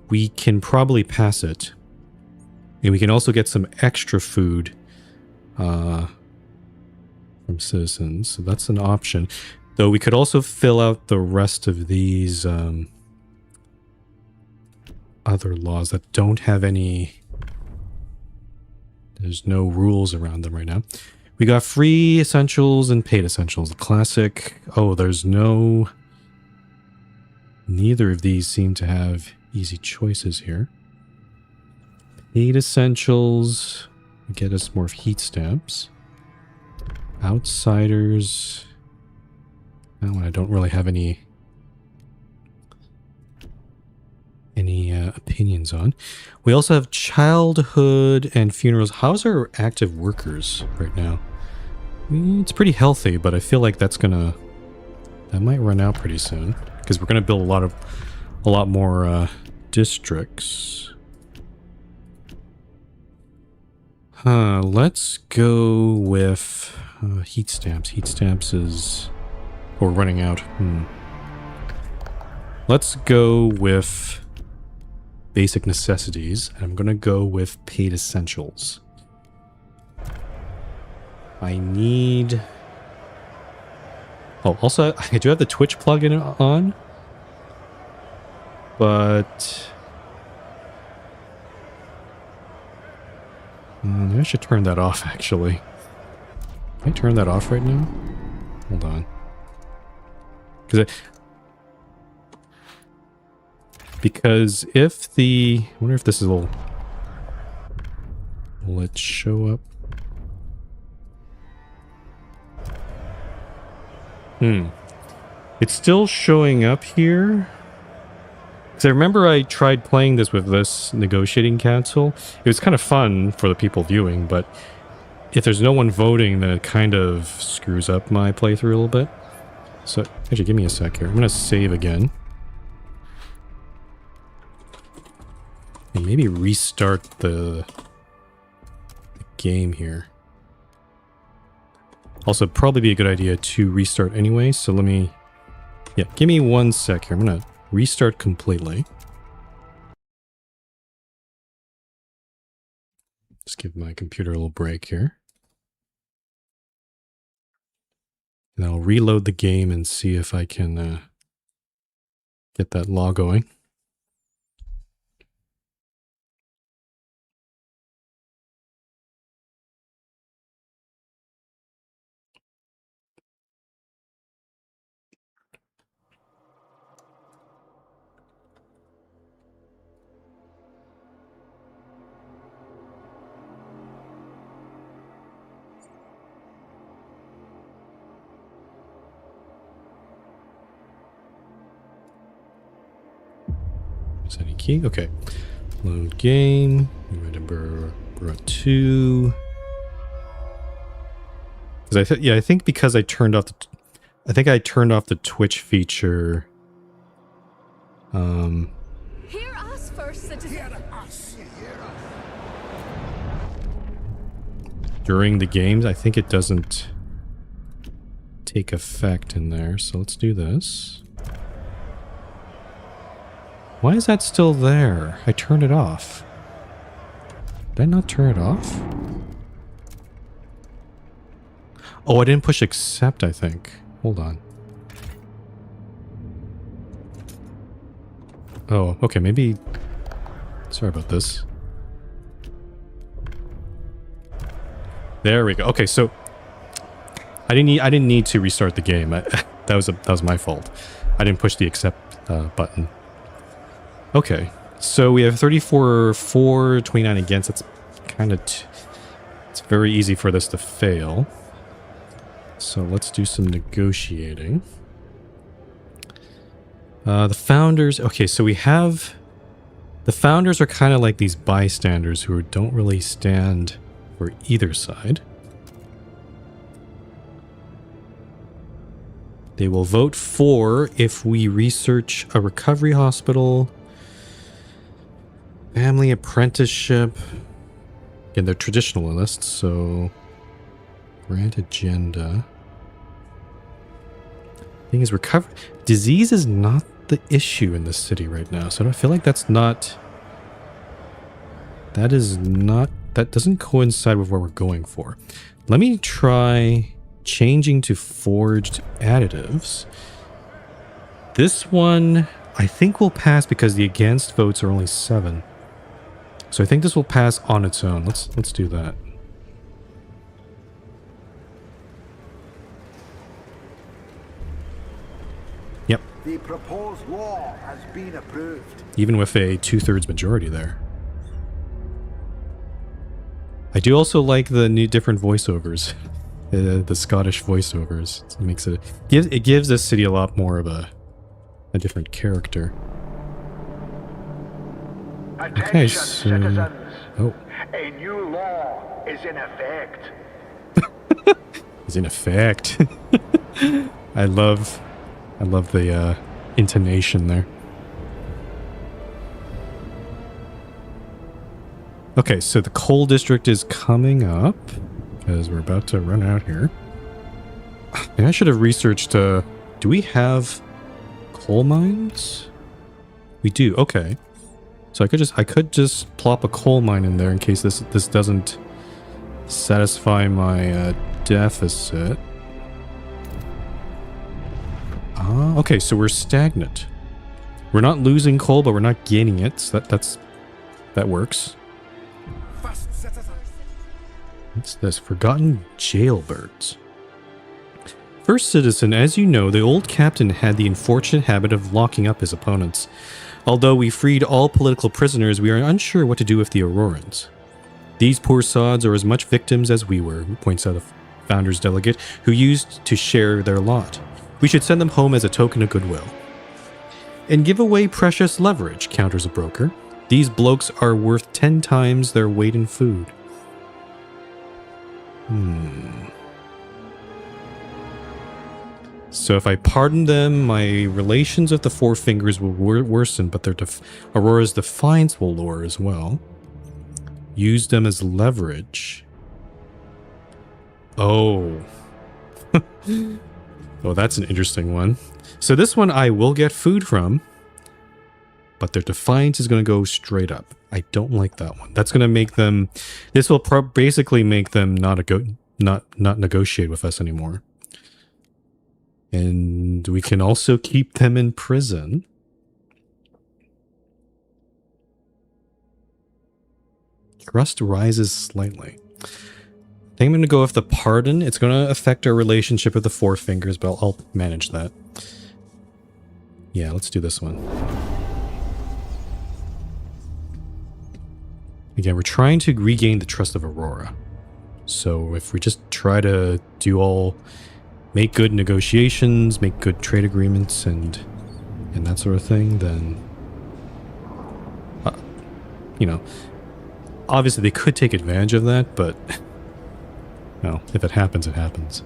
We can probably pass it. And we can also get some extra food from citizens. So that's an option. Though we could also fill out the rest of these other laws that don't have any... There's no rules around them right now. We got free essentials and paid essentials. The classic... Oh, there's no... Neither of these seem to have easy choices here. Paid essentials get us more heat stamps. Outsiders... That one I don't really have any... any opinions on. We also have childhood and funerals. How's our active workers right now? It's pretty healthy, but I feel like that might run out pretty soon because we're gonna build a lot more districts. Let's go with heat stamps. Heat stamps is... we're running out. Let's go with basic necessities, and I'm gonna go with paid essentials. I need... oh, also, I do have the Twitch plugin on, but... maybe I should turn that off, actually. Can I turn that off right now? Hold on. Because if the... I wonder if this will it show up? It's still showing up here. Because I remember I tried playing this with this negotiating council. It was kind of fun for the people viewing, but if there's no one voting, then it kind of screws up my playthrough a little bit. So, actually, give me a sec here. I'm going to save again. And maybe restart the game here. Also, probably be a good idea to restart anyway, so let me... yeah, give me 1 sec here. I'm going to restart completely. Just give my computer a little break here. And I'll reload the game and see if I can get that law going. Any key? Okay. Load game. Remember 2. Because I think because I turned off I turned off the Twitch feature. Hear us first, citizen. During the games, I think it doesn't take effect in there. So let's do this. Why is that still there? I turned it off. Did I not turn it off? Oh, I didn't push accept, I think. Hold on. Oh, okay, maybe... sorry about this. There we go. Okay, so... I didn't need to restart the game. That was my fault. I didn't push the accept button. Okay, so we have 34 for, 29 against. It's kind of... it's very easy for this to fail. So let's do some negotiating. The founders... okay, so we have... the founders are kind of like these bystanders who don't really stand for either side. They will vote for if we research a recovery hospital... family apprenticeship. Again, they're traditionalists, so... grant agenda. Thing is, disease is not the issue in this city right now, so I feel like that's not... that doesn't coincide with what we're going for. Let me try changing to forged additives. This one, I think will pass because the against votes are only 7. So I think this will pass on its own. Let's do that. Yep. The proposed law has been approved. Even with a 2/3 majority there. I do also like the new different voiceovers. The Scottish voiceovers. It makes it gives this city a lot more of a different character. Okay, Attention, so... citizens. Oh, A new law is in effect. it's in effect. I love the intonation there. Okay, so the coal district is coming up because we're about to run out here. And I should have researched, do we have coal mines? We do, okay. So I could just plop a coal mine in there in case this doesn't satisfy my deficit. Ah, okay, so we're stagnant. We're not losing coal, but we're not gaining it. So that works. What's this? Forgotten jailbirds. First citizen, as you know, the old captain had the unfortunate habit of locking up his opponents. Although we freed all political prisoners, we are unsure what to do with the Aurorans. These poor sods are as much victims as we were, points out the founder's delegate, who used to share their lot. We should send them home as a token of goodwill. And give away precious leverage, counters a broker. These blokes are worth 10 times their weight in food. So if I pardon them, my relations with the Four Fingers will worsen, but their Aurora's defiance will lower as well. Use them as leverage. Oh. Oh, that's an interesting one. So this one I will get food from, but their defiance is going to go straight up. I don't like that one. That's going to make them... This will basically make them not negotiate with us anymore. And we can also keep them in prison. Trust rises slightly. I think I'm going to go with the pardon. It's going to affect our relationship with the Four Fingers, but I'll manage that. Yeah, let's do this one. Again, we're trying to regain the trust of Aurora. So if we just try to make good negotiations, make good trade agreements, and that sort of thing, then, you know, obviously they could take advantage of that, but, well, if it happens, it happens.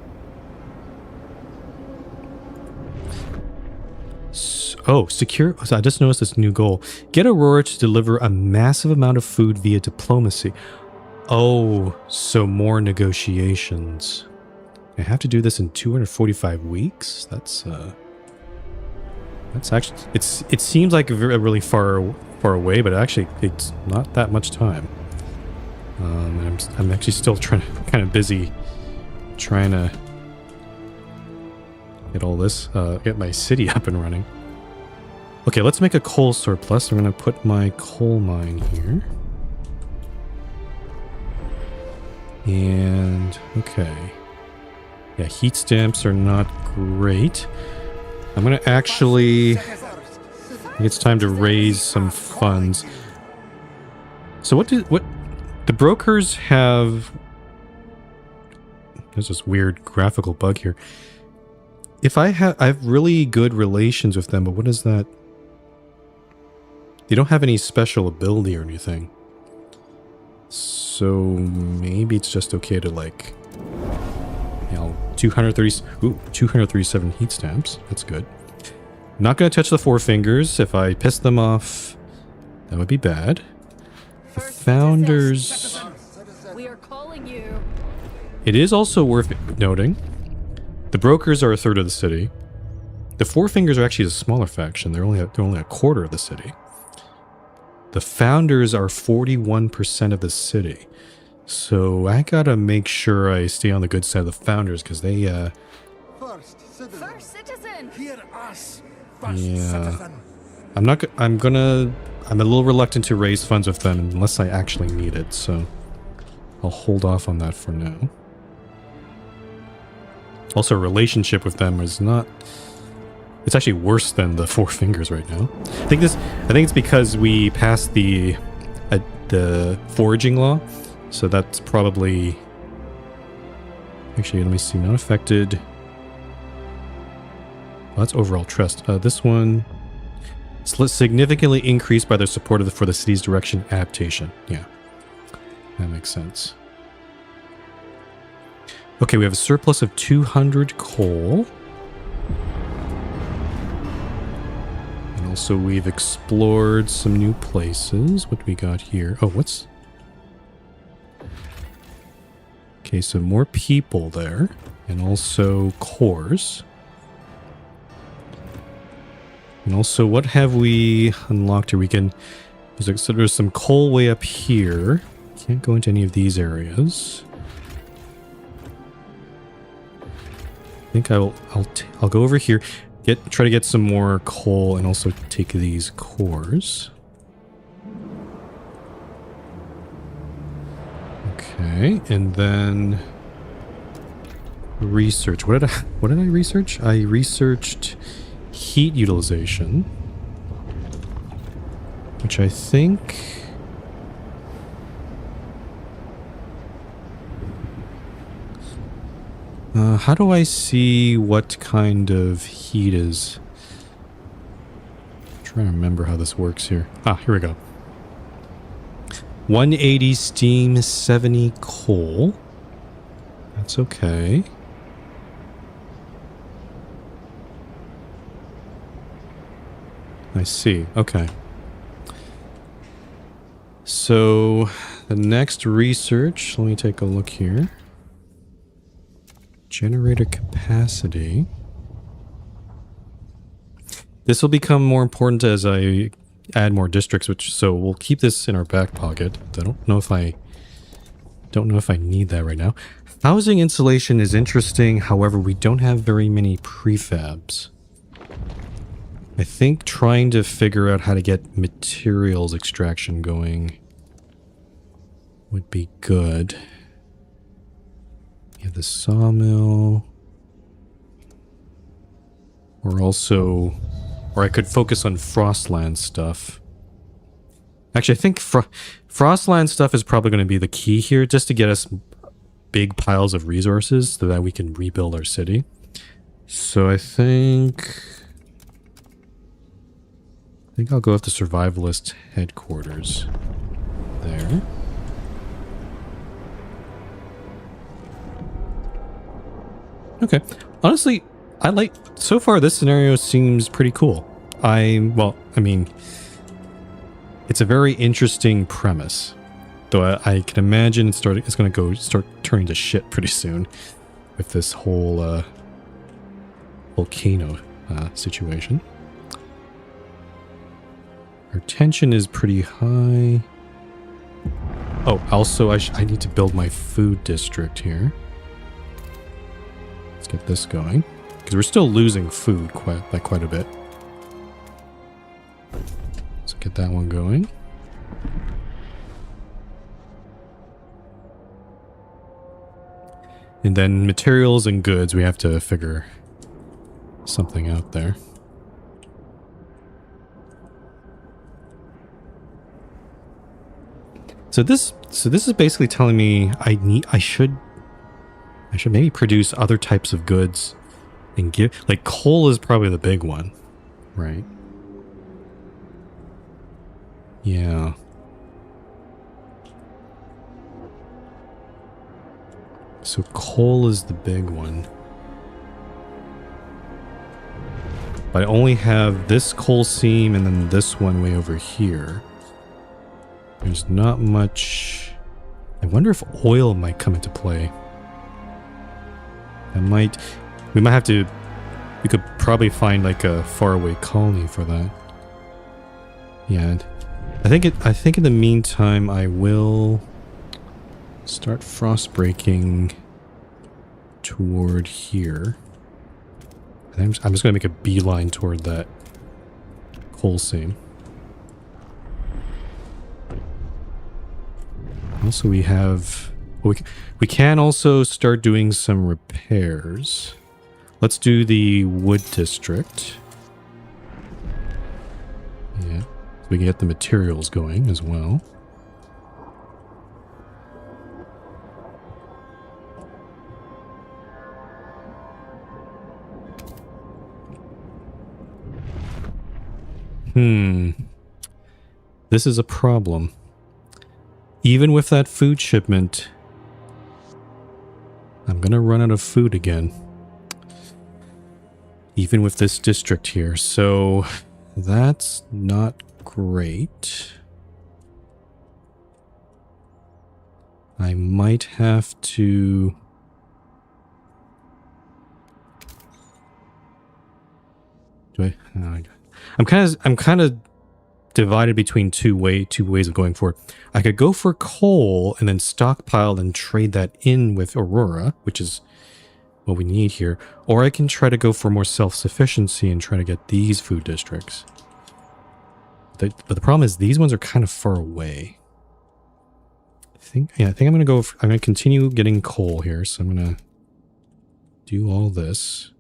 Oh, secure. So I just noticed this new goal. Get Aurora to deliver a massive amount of food via diplomacy. Oh, so more negotiations. I have to do this in 245 weeks? That's actually... It seems like really far away, but actually it's not that much time. I'm actually still kind of busy trying to get all this, get my city up and running. Okay, let's make a coal surplus. I'm going to put my coal mine here. And, okay. Yeah, heat stamps are not great. I'm going to actually... I think it's time to raise some funds. So what the brokers have... There's this weird graphical bug here. If I have really good relations with them, but what is that? They don't have any special ability or anything. So maybe it's just okay to, like, you know, 237 heat stamps. That's good. Not going to touch the Four Fingers. If I piss them off, that would be bad. The founders... We are calling you. It is also worth noting, the brokers are a third of the city. The Four Fingers are actually a smaller faction. They're only a quarter of the city. The founders are 41% of the city. So I gotta make sure I stay on the good side of the founders, because they, First citizen. Hear us, yeah. I'm a little reluctant to raise funds with them unless I actually need it, so I'll hold off on that for now. Also, relationship with them is not... It's actually worse than the Four Fingers right now. I think it's because we passed the foraging law, so that's probably... Actually, let me see. Not affected. Well, that's overall trust. This one... significantly increased by their support for the city's direction adaptation. Yeah, that makes sense. Okay, we have a surplus of 200 coal. And also we've explored some new places. What do we got here? Oh, what's... Okay, so more people there. And also cores. And also, what have we unlocked here? We can... So there's some coal way up here. Can't go into any of these areas. I think I'll go over here, try to get some more coal, and also take these cores. Okay, and then research. What did I research? I researched heat utilization, which I think... how do I see what kind of heat is? I'm trying to remember how this works here. Ah, here we go. 180 steam, 70 coal. That's okay. I see. Okay. So, the next research, let me take a look here. Generator capacity. This will become more important as I add more districts, so we'll keep this in our back pocket. I don't know if I need that right now. Housing insulation is interesting, however, we don't have very many prefabs. I think trying to figure out how to get materials extraction going would be good. Yeah, the sawmill. Or I could focus on Frostland stuff. Actually, I think Frostland stuff is probably going to be the key here, just to get us big piles of resources so that we can rebuild our city. So I think I'll go with the survivalist headquarters there. Okay. Honestly, so far this scenario seems pretty cool. I mean, it's a very interesting premise. Though I can imagine it's going to start turning to shit pretty soon with this whole volcano situation. Our tension is pretty high. Oh, also I need to build my food district here. Let's get this going, because we're still losing food by quite a bit. Let's get that one going. And then materials and goods, we have to figure something out there. So this is basically telling me I should maybe produce other types of goods and give, like, coal is probably the big one, right? Yeah. So coal is the big one. But I only have this coal seam and then this one way over here. There's not much... I wonder if oil might come into play. We might have to... We could probably find like a faraway colony for that. Yeah. I think in the meantime I will start frost breaking toward here. I'm just going to make a beeline toward that coal seam. Also, we have... We can also start doing some repairs. Let's do the wood district. Yeah, so we can get the materials going as well. This is a problem. Even with that food shipment, I'm gonna run out of food again. Even with this district here. So that's not great. I might have to... Do I? I'm kind of divided between two ways of going forward. I could go for coal and then stockpile and trade that in with Aurora, which is what we need here, or I can try to go for more self-sufficiency and try to get these food districts. But the problem is these ones are kind of far away. I think I'm gonna go. I'm gonna continue getting coal here, so I'm gonna do all this.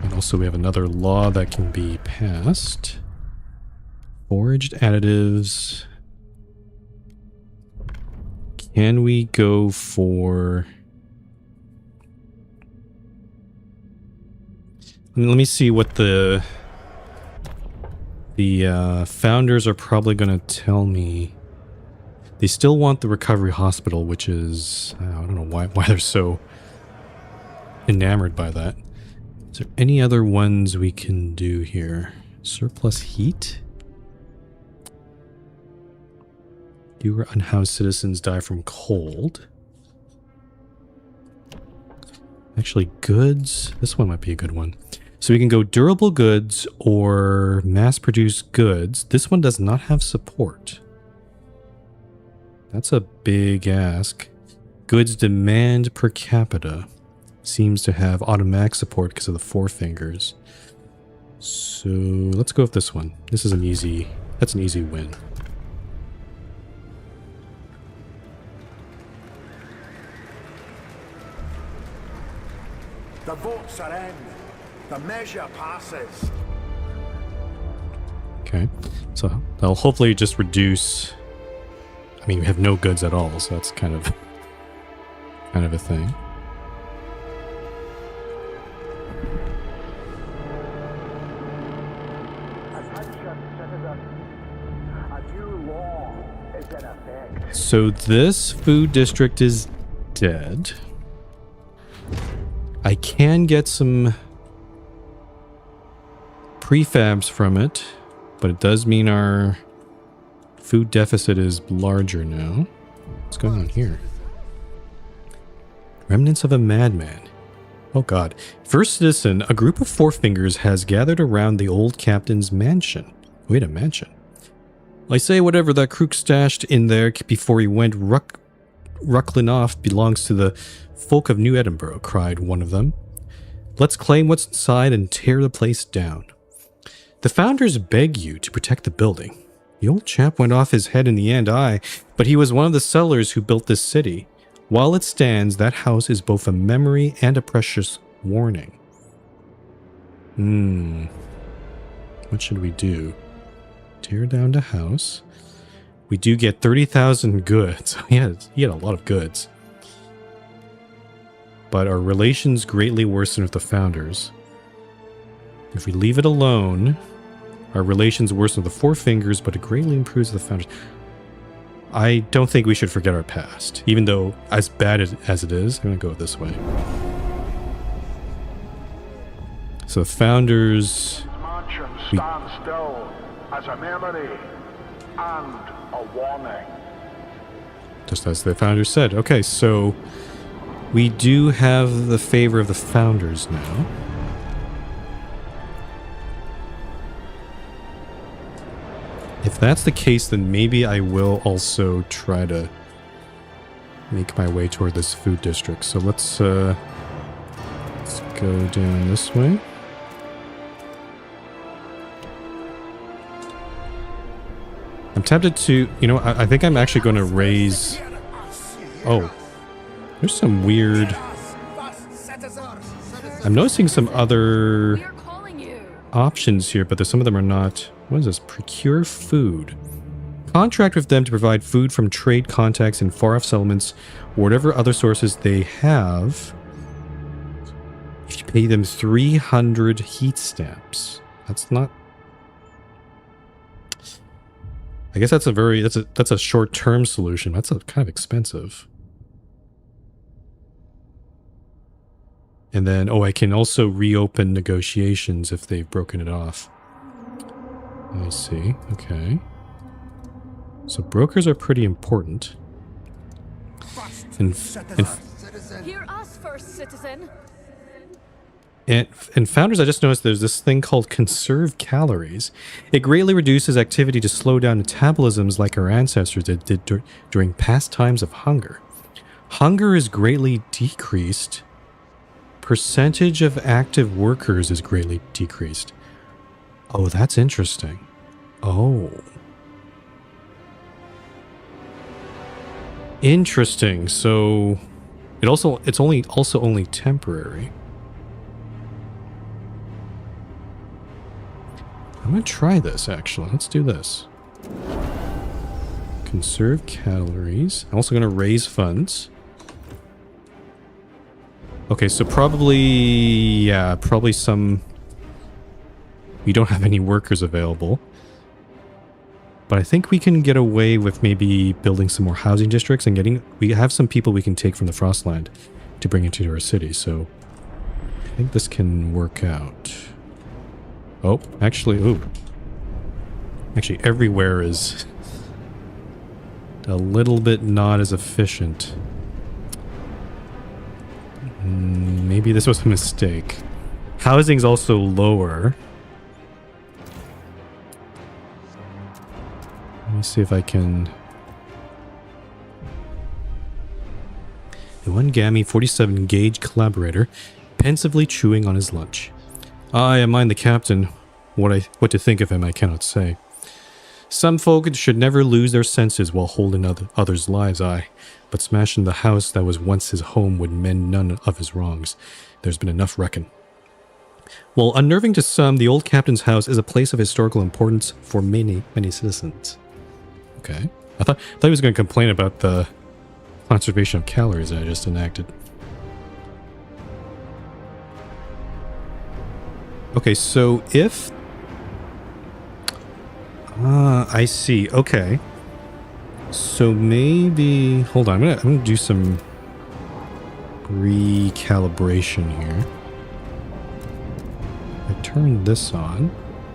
And also we have another law that can be passed. Foraged additives. Can we go for... Let me see what the founders are probably going to tell me. They still want the recovery hospital, which is... I don't know why they're so enamored by that. Is there any other ones we can do here? Surplus heat? Fewer unhoused citizens die from cold. Actually, goods. This one might be a good one. So we can go durable goods or mass-produced goods. This one does not have support. That's a big ask. Goods demand per capita seems to have automatic support because of the four fingers. So let's go with this one. This is an easy... That's an easy win. The votes are in. The measure passes. Okay, so that'll hopefully just reduce... I mean, we have no goods at all, so that's kind of a thing. So this food district is dead. I can get some prefabs from it, but it does mean our food deficit is larger now. What's going on here? Remnants of a madman. Oh god. First citizen, a group of four fingers has gathered around the old captain's mansion. Wait, a mansion? I say whatever that crook stashed in there before he went ruckling off belongs to the folk of New Edinburgh, cried one of them. Let's claim what's inside and tear the place down. The founders beg you to protect the building. The old chap went off his head in the end, aye, but he was one of the settlers who built this city. While it stands, that house is both a memory and a precious warning. What should we do? Tear down the house. We do get 30,000 goods. He had a lot of goods. But our relations greatly worsen with the founders. If we leave it alone, our relations worsen with the four fingers, but it greatly improves the founders. I don't think we should forget our past. Even though, as bad as it is, I'm going to go this way. So founders... Mansion stands still as a memory and a warning. Just as the founders said. Okay, so we do have the favor of the founders now. If that's the case, then maybe I will also try to make my way toward this food district. So let's go down this way. I'm tempted to, I think I'm actually going to raise... Oh, there's some weird... I'm noticing some other We are calling you. options here, but some of them are not... What is this? Procure food. Contract with them to provide food from trade contacts in far-off settlements or whatever other sources they have. Pay them 300 heat stamps. That's not... I guess that's a short-term solution. That's kind of expensive. And then, oh, I can also reopen negotiations if they've broken it off. I see. Okay. So brokers are pretty important. And Hear us first, citizen. And founders, I just noticed there's this thing called conserve calories. It greatly reduces activity to slow down metabolisms like our ancestors did during past times of hunger. Hunger is greatly decreased. Percentage of active workers is greatly decreased. Oh, that's interesting. Oh. Interesting. So it's only temporary. I'm gonna try this actually. Let's do this. Conserve calories. I'm also gonna raise funds. Okay, so probably some... We don't have any workers available. But I think we can get away with maybe building some more housing districts and getting... We have some people we can take from the Frostland to bring into our city, so... I think this can work out. Oh, actually, ooh. Actually, everywhere is a little bit not as efficient. Maybe this was a mistake. Housing's also lower. Let me see if I can... The one Gammy 47 gauge collaborator pensively chewing on his lunch. I am the captain. What to think of him I cannot say. Some folk should never lose their senses while holding others' lives, but smashing the house that was once his home would mend none of his wrongs. There's been enough reckon. While unnerving to some, the old captain's house is a place of historical importance for many, many citizens. Okay. I thought he was going to complain about the conservation of calories that I just enacted. Okay, so if... I see. Okay. So maybe... Hold on, I'm gonna do some recalibration here. I turn this on.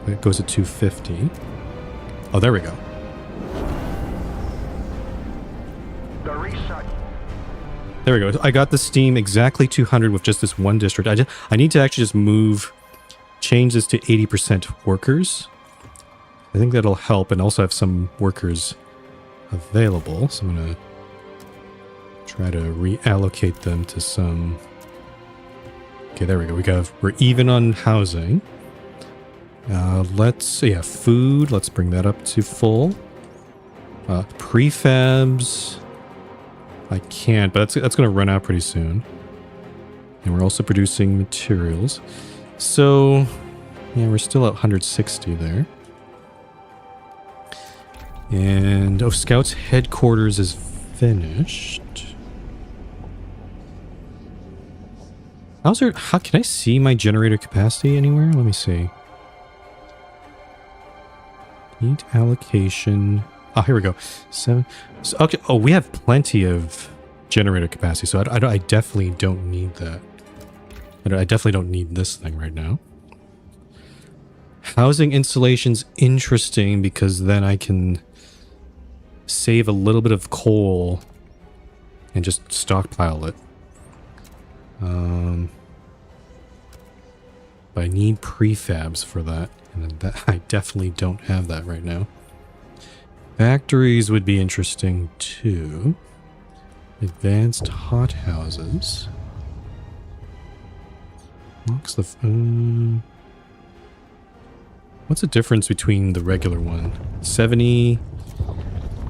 It goes to 250. Oh, there we go. There we go. I got the steam exactly 200 with just this one district. I need to actually just change this to 80% workers. I think that'll help, and also have some workers available. So I'm going to try to reallocate them to some... Okay, there we go. We're even on housing. Food. Let's bring that up to full. Prefabs. I can't, but that's going to run out pretty soon. And we're also producing materials. So, yeah, we're still at 160 there. And, oh, Scout's headquarters is finished. How can I see my generator capacity anywhere? Let me see. Heat allocation. Oh, here we go. 7. So, okay. Oh, we have plenty of generator capacity, so I definitely don't need that. I definitely don't need this thing right now. Housing installation's interesting because then I can save a little bit of coal and just stockpile it. But I need prefabs for that, and I definitely don't have that right now. Factories would be interesting too. Advanced hothouses. What's the difference between the regular one? 70.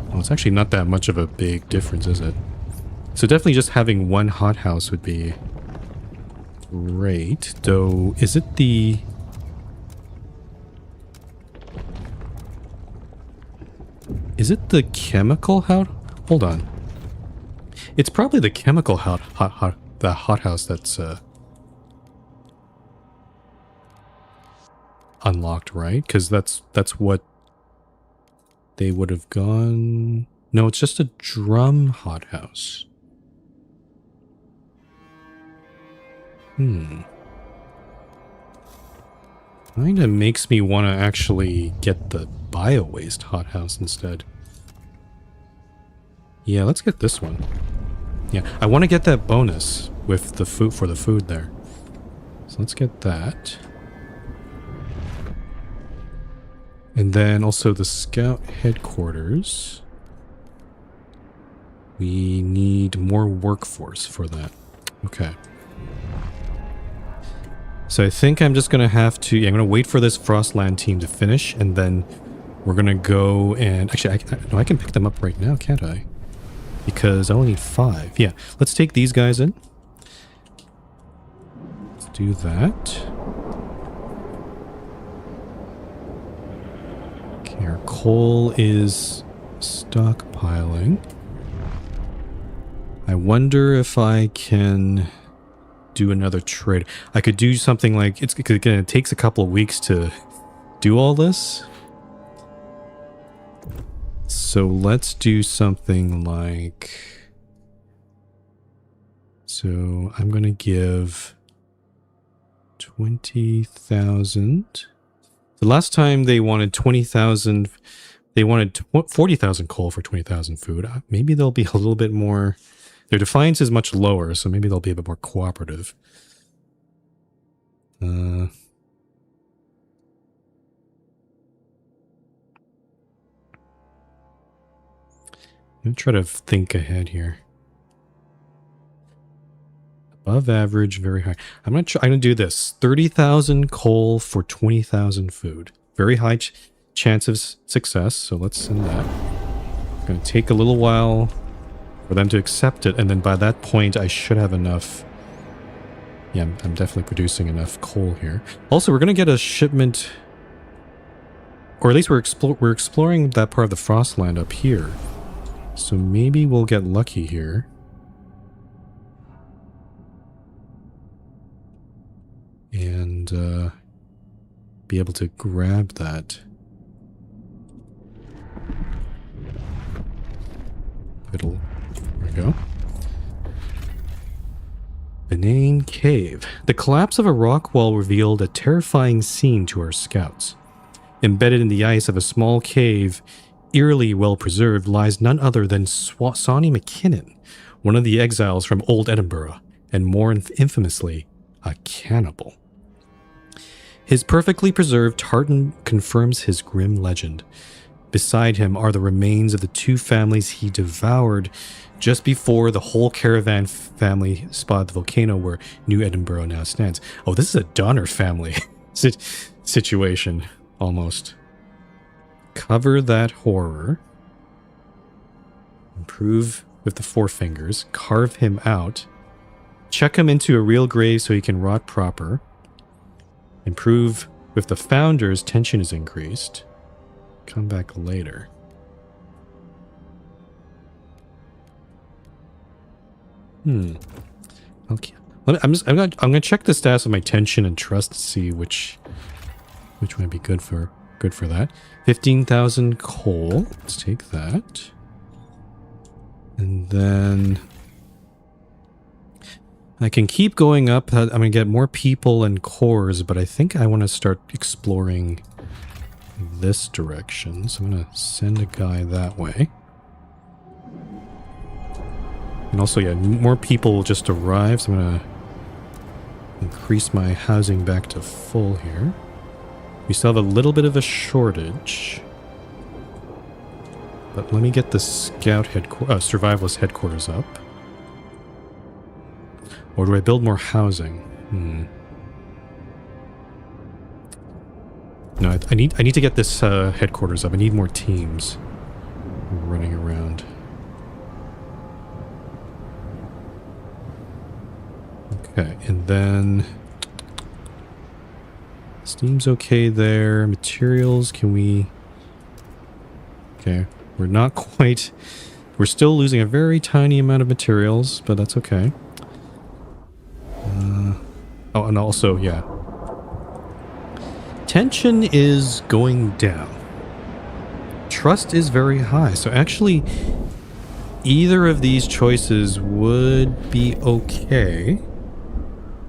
Well, it's actually not that much of a big difference, is it? So definitely just having one hothouse would be great. Though, is it the... Is it the chemical Hold on. It's probably the chemical hothouse that's unlocked, right? Because that's what they would have gone. No, it's just a drum hothouse. Kinda makes me want to actually get the bio-waste hothouse instead. Yeah, let's get this one. Yeah, I want to get that bonus with the food for the food there. So let's get that. And then also the scout headquarters. We need more workforce for that. Okay. So I think I'm just going to have to... Yeah, I'm going to wait for this Frostland team to finish, and then we're going to go and... Actually, I can pick them up right now, can't I? Because I only need 5. Yeah, let's take these guys in. Let's do that. Okay, our coal is stockpiling. I wonder if I can do another trade. I could do something like... Again, it takes a couple of weeks to do all this. So let's do something like... So I'm going to give 20,000... The last time they wanted 20,000, they wanted 40,000 coal for 20,000 food. Maybe they'll be a little bit more... Their defiance is much lower, so maybe they'll be a bit more cooperative. Let me try to think ahead here. Above average, very high. I'm gonna do this. 30,000 coal for 20,000 food. Very high chance of success, so let's send that. It's gonna take a little while for them to accept it, and then by that point I should have enough. Yeah, I'm definitely producing enough coal here. Also, we're gonna get a shipment, or at least we're exploring that part of the Frostland up here. So maybe we'll get lucky here. And be able to grab that. There we go. Benign Cave. The collapse of a rock wall revealed a terrifying scene to our scouts. Embedded in the ice of a small cave, eerily well preserved, lies none other than Sawney McKinnon, one of the exiles from Old Edinburgh, and more infamously, a cannibal. His perfectly preserved tartan confirms his grim legend. Beside him are the remains of the 2 families he devoured just before the whole caravan family spotted the volcano where New Edinburgh now stands. Oh, this is a Donner family situation, almost. Cover that horror. Improve with the 4 fingers. Carve him out. Check him into a real grave so he can rot proper. Improve with the founders. Tension is increased. Come back later. Okay. I'm gonna check the status of my tension and trust to see which might be good for that. 15,000 coal. Let's take that. And then I can keep going up. I'm gonna get more people and cores, but I think I want to start exploring this direction. So I'm gonna send a guy that way. And also, yeah, more people just arrived, so I'm gonna increase my housing back to full here. We still have a little bit of a shortage. But let me get the scout survivalist headquarters up. Or do I build more housing? No, I need to get this headquarters up. I need more teams running around. Okay, and then steam's okay there. Materials, can we... Okay, we're not quite... We're still losing a very tiny amount of materials, but that's okay. Oh, and also, yeah. Tension is going down. Trust is very high. So actually, either of these choices would be okay.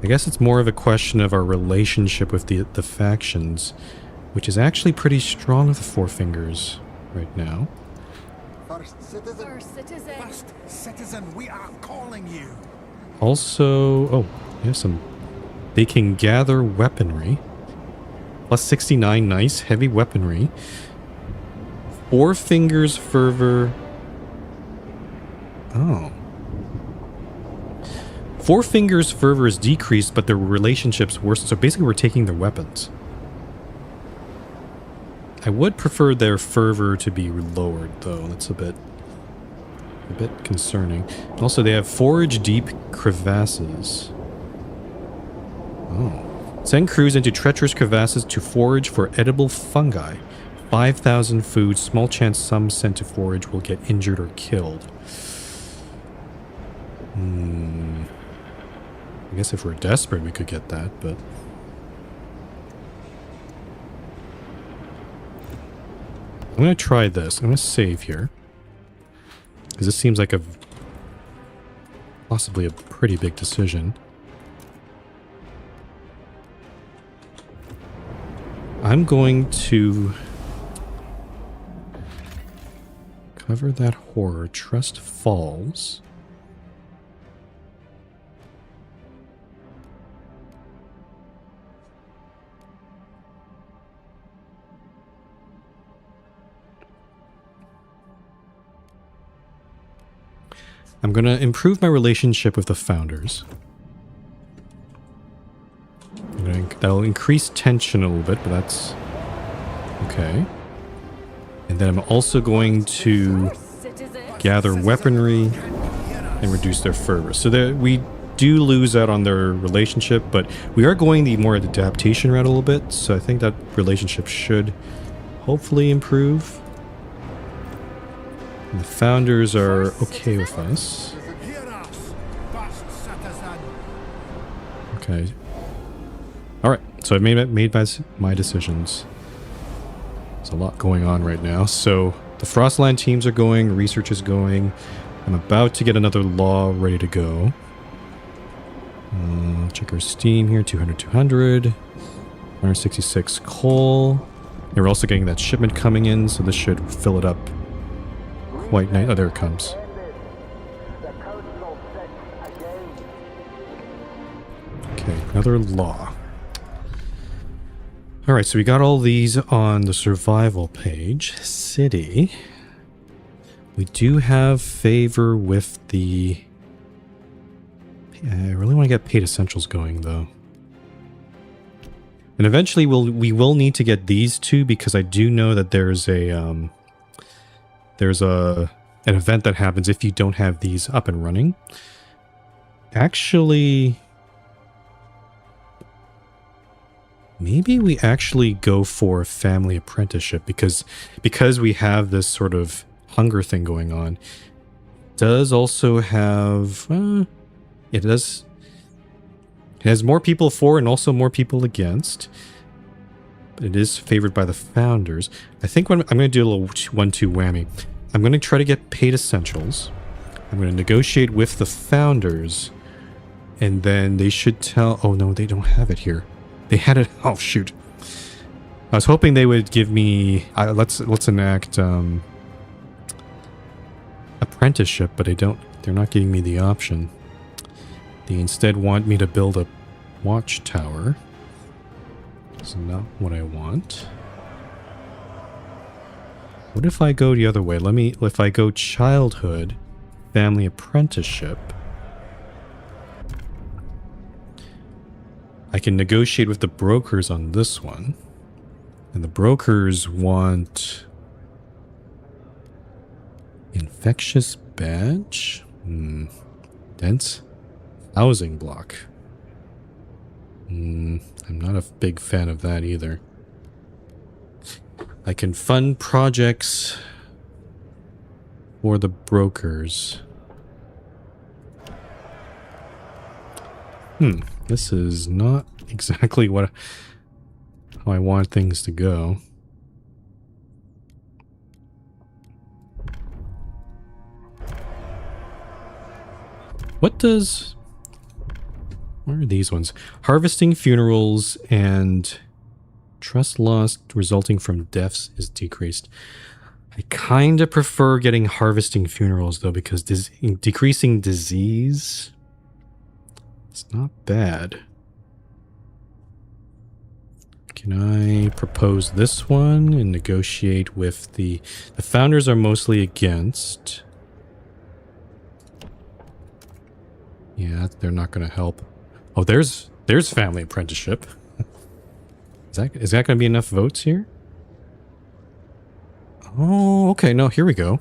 I guess it's more of a question of our relationship with the factions, which is actually pretty strong with the Four Fingers right now. First citizen. First citizen. First citizen, we are calling you. Also, oh, we have some. They can gather weaponry. Plus 69, nice. Heavy weaponry. Four Fingers fervor. Oh. Four Fingers fervor is decreased, but their relationship's worse. So basically we're taking their weapons. I would prefer their fervor to be lowered, though. That's a bit concerning. Also, they have forage deep crevasses. Oh. Send crews into treacherous crevasses to forage for edible fungi. 5,000 food. Small chance some sent to forage will get injured or killed. I guess if we're desperate, we could get that, but... I'm going to try this. I'm going to save here. Because this seems like possibly a pretty big decision. I'm going to cover that horror. Trust falls. I'm going to improve my relationship with the founders. That'll increase tension a little bit, but that's okay. And then I'm also going to gather weaponry and reduce their fervor. So we do lose out on their relationship, but we are going the more adaptation route a little bit. So I think that relationship should hopefully improve. And the founders are okay with us. Hear us, first citizen. Okay. Alright, so I've made my decisions. There's a lot going on right now. So the Frostland teams are going, research is going. I'm about to get another law ready to go. Check our Steam here, 200, 200. 166 coal. And we're also getting that shipment coming in, so this should fill it up quite nice. Oh, there it comes. The council sits again. Okay, another law. Alright, so we got all these on the survival page. City. We do have favor with the... I really want to get paid essentials going, though. And eventually we will need to get these two, because I do know that there's an event that happens if you don't have these up and running. Actually... maybe we actually go for a family apprenticeship because we have this sort of hunger thing going on. It does also have it has more people for and also more people against. But it is favored by the founders. I think I'm going to do a little 1-2 whammy. I'm going to try to get paid essentials. I'm going to negotiate with the founders, and then they should tell... oh no, they don't have it here. They had it... oh, shoot. I was hoping they would give me... let's enact apprenticeship, but they're not giving me the option. They instead want me to build a watchtower. That's not what I want. What if I go the other way? If I go childhood, family apprenticeship... I can negotiate with the brokers on this one. And the brokers want... infectious badge? Dense housing block. I'm not a big fan of that either. I can fund projects for the brokers. This is not exactly what... how I want things to go. What does... Where are these ones? Harvesting funerals and trust lost resulting from deaths is decreased. I kind of prefer getting harvesting funerals, though, because decreasing disease... It's not bad. Can I propose this one and negotiate with the founders are mostly against. Yeah, they're not going to help. Oh, there's family apprenticeship. Is that going to be enough votes here? Oh, okay. No, here we go.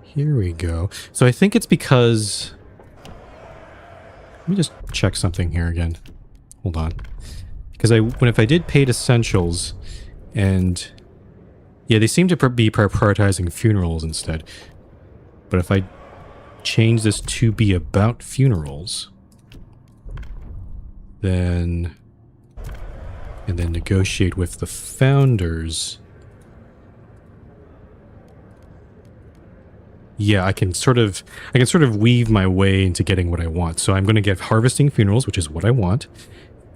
Here we go. So I think it's because... Let me just check something here again. Hold on. Because if I did paid essentials, and... Yeah, they seem to be prioritizing funerals instead. But if I change this to be about funerals, then... And then negotiate with the founders... Yeah, I can sort of weave my way into getting what I want. So I'm going to get harvesting funerals, which is what I want.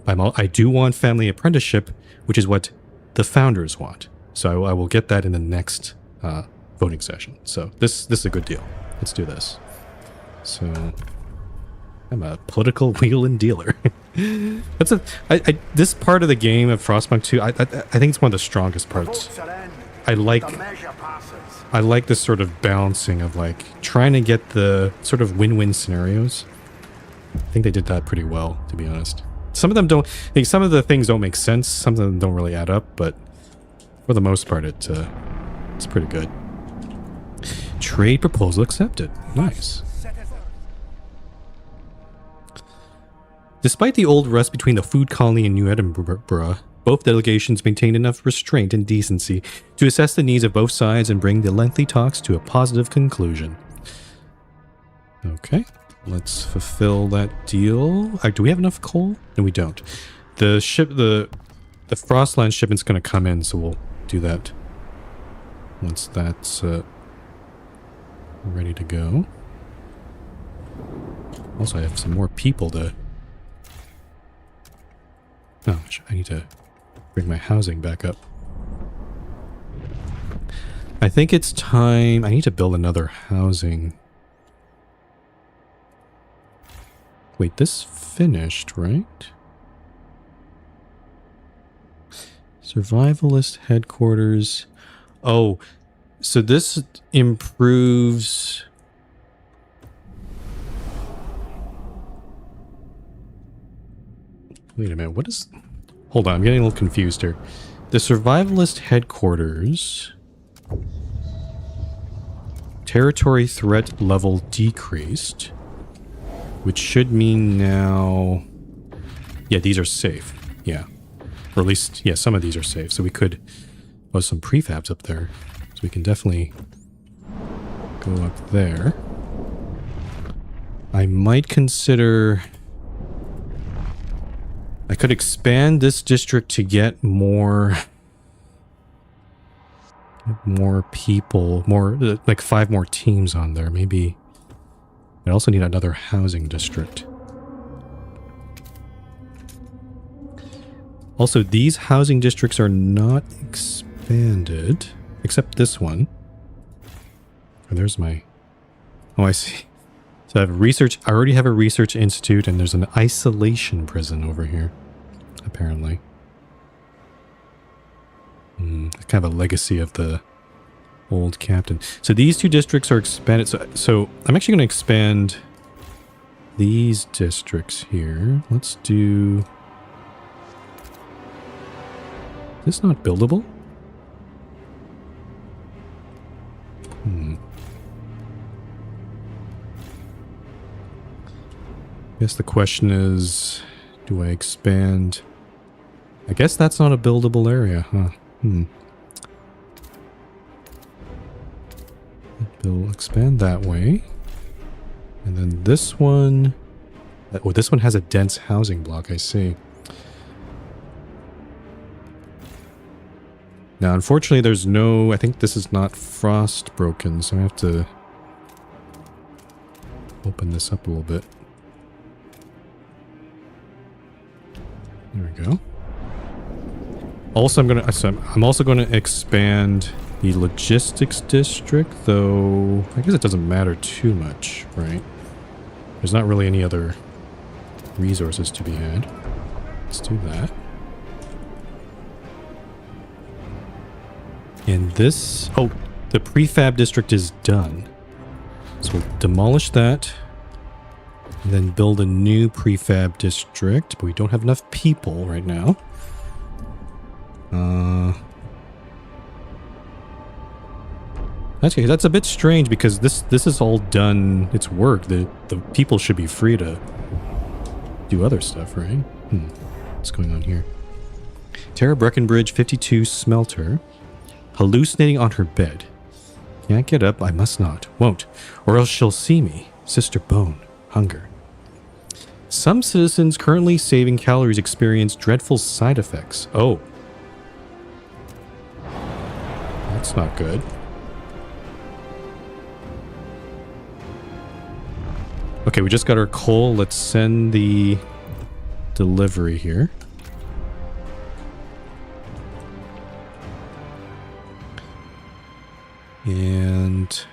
I do want family apprenticeship, which is what the founders want. So I will get that in the next voting session. So this is a good deal. Let's do this. So I'm a political wheel and dealer. This part of the game of Frostpunk 2, I think it's one of the strongest parts. I like this sort of balancing of like trying to get the sort of win-win scenarios. I think they did that pretty well, to be honest. Some of them don't. Some of the things don't make sense. Some of them don't really add up, but for the most part, it's pretty good. Trade proposal accepted. Nice. Despite the old rust between the food colony and New Edinburgh, both delegations maintained enough restraint and decency to assess the needs of both sides and bring the lengthy talks to a positive conclusion. Okay, let's fulfill that deal. Do we have enough coal? No, we don't. The Frostland shipment's going to come in, so we'll do that once that's ready to go. Also, I have some more people to... Oh, I need to bring my housing back up. I think it's time... I need to build another housing. Wait, this finished, right? Survivalist headquarters. Oh, so this improves... Wait a minute, what is... Hold on, I'm getting a little confused here. The survivalist headquarters... Territory threat level decreased. Which should mean now... Yeah, these are safe. Yeah. Or at least, yeah, some of these are safe. So we could... Oh, some prefabs up there. So we can definitely go up there. I might consider... I could expand this district to get more people, like 5 more teams on there. Maybe I also need another housing district. Also, these housing districts are not expanded, except this one. Oh, there's my... Oh, I see. So I have research. I already have a research institute, and there's an isolation prison over here, apparently. Kind of a legacy of the old captain. So these 2 districts are expanded. So I'm actually going to expand these districts here. Let's do... Is this not buildable? I guess the question is, do I expand? I guess that's not a buildable area, huh? We'll expand that way. And then this one... Oh, this one has a dense housing block, I see. Now, unfortunately, there's no... I think this is not frost broken, so I have to open this up a little bit. There we go. Also, I'm also going to expand the logistics district, though I guess it doesn't matter too much, right? There's not really any other resources to be had. Let's do that. And this... Oh, the prefab district is done. So we'll demolish that. And then build a new prefab district. But we don't have enough people right now. That's a bit strange because this is all done. It's work. The people should be free to do other stuff, right? What's going on here? Tara Breckenbridge, 52, smelter. Hallucinating on her bed. Can't get up, I must not. Won't. Or else she'll see me. Sister Bone. Hunger. Some citizens currently saving calories experience dreadful side effects. Oh. That's not good. Okay, we just got our coal. Let's send the delivery here. And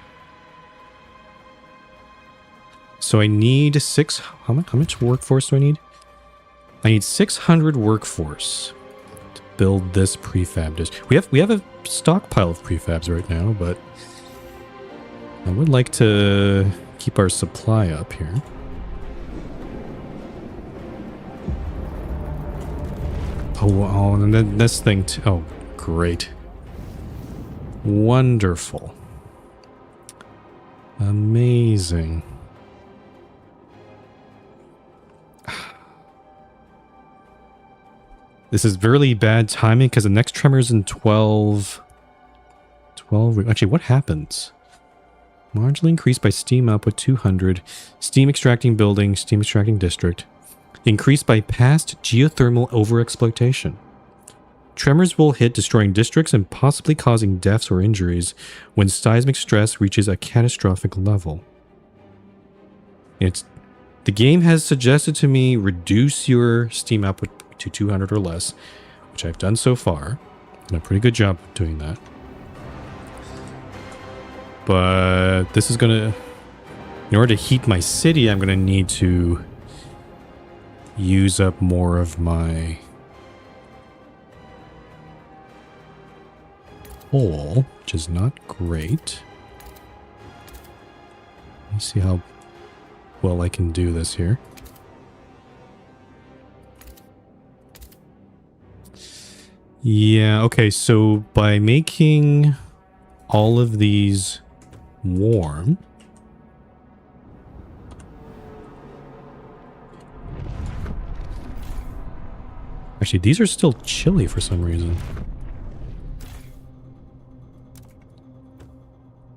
so I need how much workforce do I need? I need 600 workforce to build this prefab district. We have a stockpile of prefabs right now, but I would like to keep our supply up here. Oh, and then this thing too. Oh, great. Wonderful. Amazing. This is really bad timing because the next tremor's in 12... Actually, what happens? Marginally increased by steam output 200. Steam extracting building, steam extracting district. Increased by past geothermal overexploitation. Tremors will hit, destroying districts and possibly causing deaths or injuries when seismic stress reaches a catastrophic level. The game has suggested to me reduce your steam output to 200 or less, which I've done so far. Done a pretty good job doing that. But this is gonna... In order to heat my city, I'm gonna need to use up more of my coal, which is not great. Let me see how well I can do this here. Yeah, okay, so by making all of these warm, actually these are still chilly for some reason.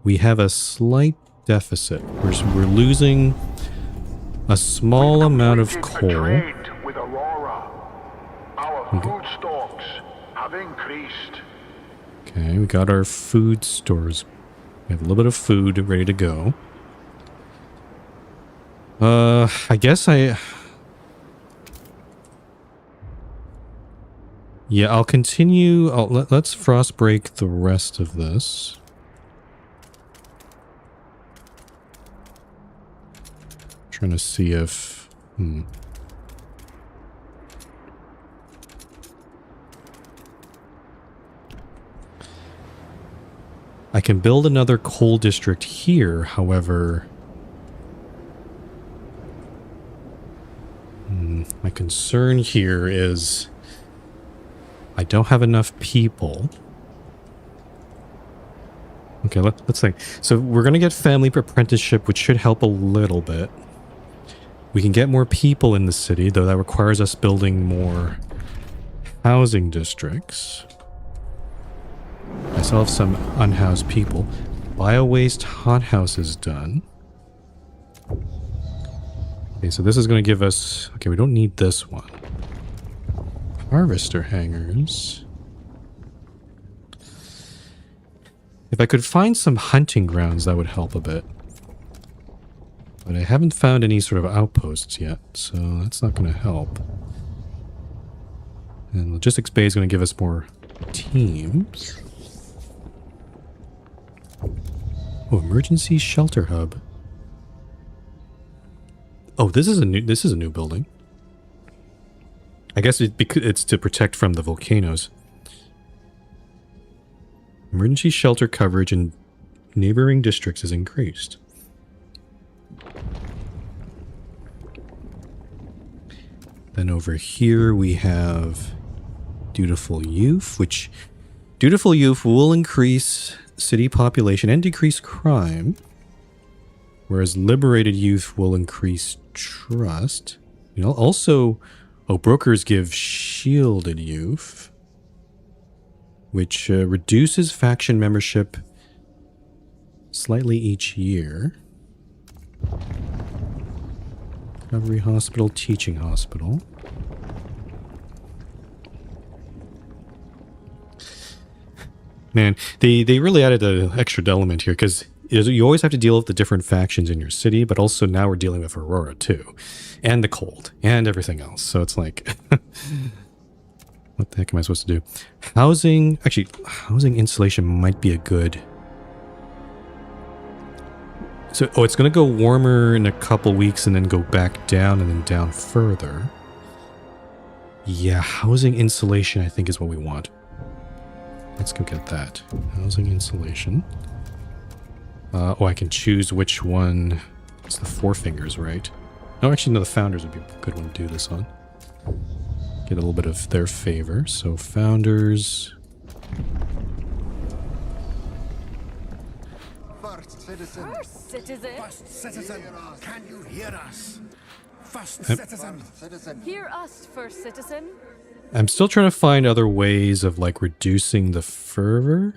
We have a slight deficit. We're losing a small amount of coal. With Aurora. Our food stocks have increased. Okay, we got our food stores. We have a little bit of food ready to go. I guess yeah, I'll continue. Let's frost break the rest of this. Trying to see if... I can build another coal district here, however... my concern here is... I don't have enough people. Okay, let's think. So we're going to get family apprenticeship, which should help a little bit. We can get more people in the city, though that requires us building more housing districts. I still have some unhoused people. Bio-waste hothouse is done. Okay, so this is going to give us... Okay, we don't need this one. Harvester hangars. If I could find some hunting grounds, that would help a bit. But I haven't found any sort of outposts yet, so that's not going to help. And Logistics Bay is going to give us more teams. Oh, emergency shelter hub. Oh, this is a new building. I guess it's to protect from the volcanoes. Emergency shelter coverage in neighboring districts has increased. Then over here we have Dutiful Youth, which Dutiful Youth will increase city population and decrease crime, whereas Liberated Youth will increase trust. You know, also, brokers give Shielded Youth, which reduces faction membership slightly each year. Recovery Hospital, Teaching Hospital. Man, they really added an extra element here, because you always have to deal with the different factions in your city, but also now we're dealing with Aurora too. And the cold, and everything else. So it's like, what the heck am I supposed to do? Housing insulation might be a good... So, it's going to go warmer in a couple weeks and then go back down and then down further. Yeah, housing insulation I think is what we want. Let's go get that. Housing insulation. I can choose which one. It's the Four Fingers, right? No, actually, no, the Founders would be a good one to do this on. Get a little bit of their favor. So, Founders. First citizen. First citizen. First citizen. Can you hear us? First citizen. Hear us, first citizen. I'm still trying to find other ways of, like, reducing the fervor.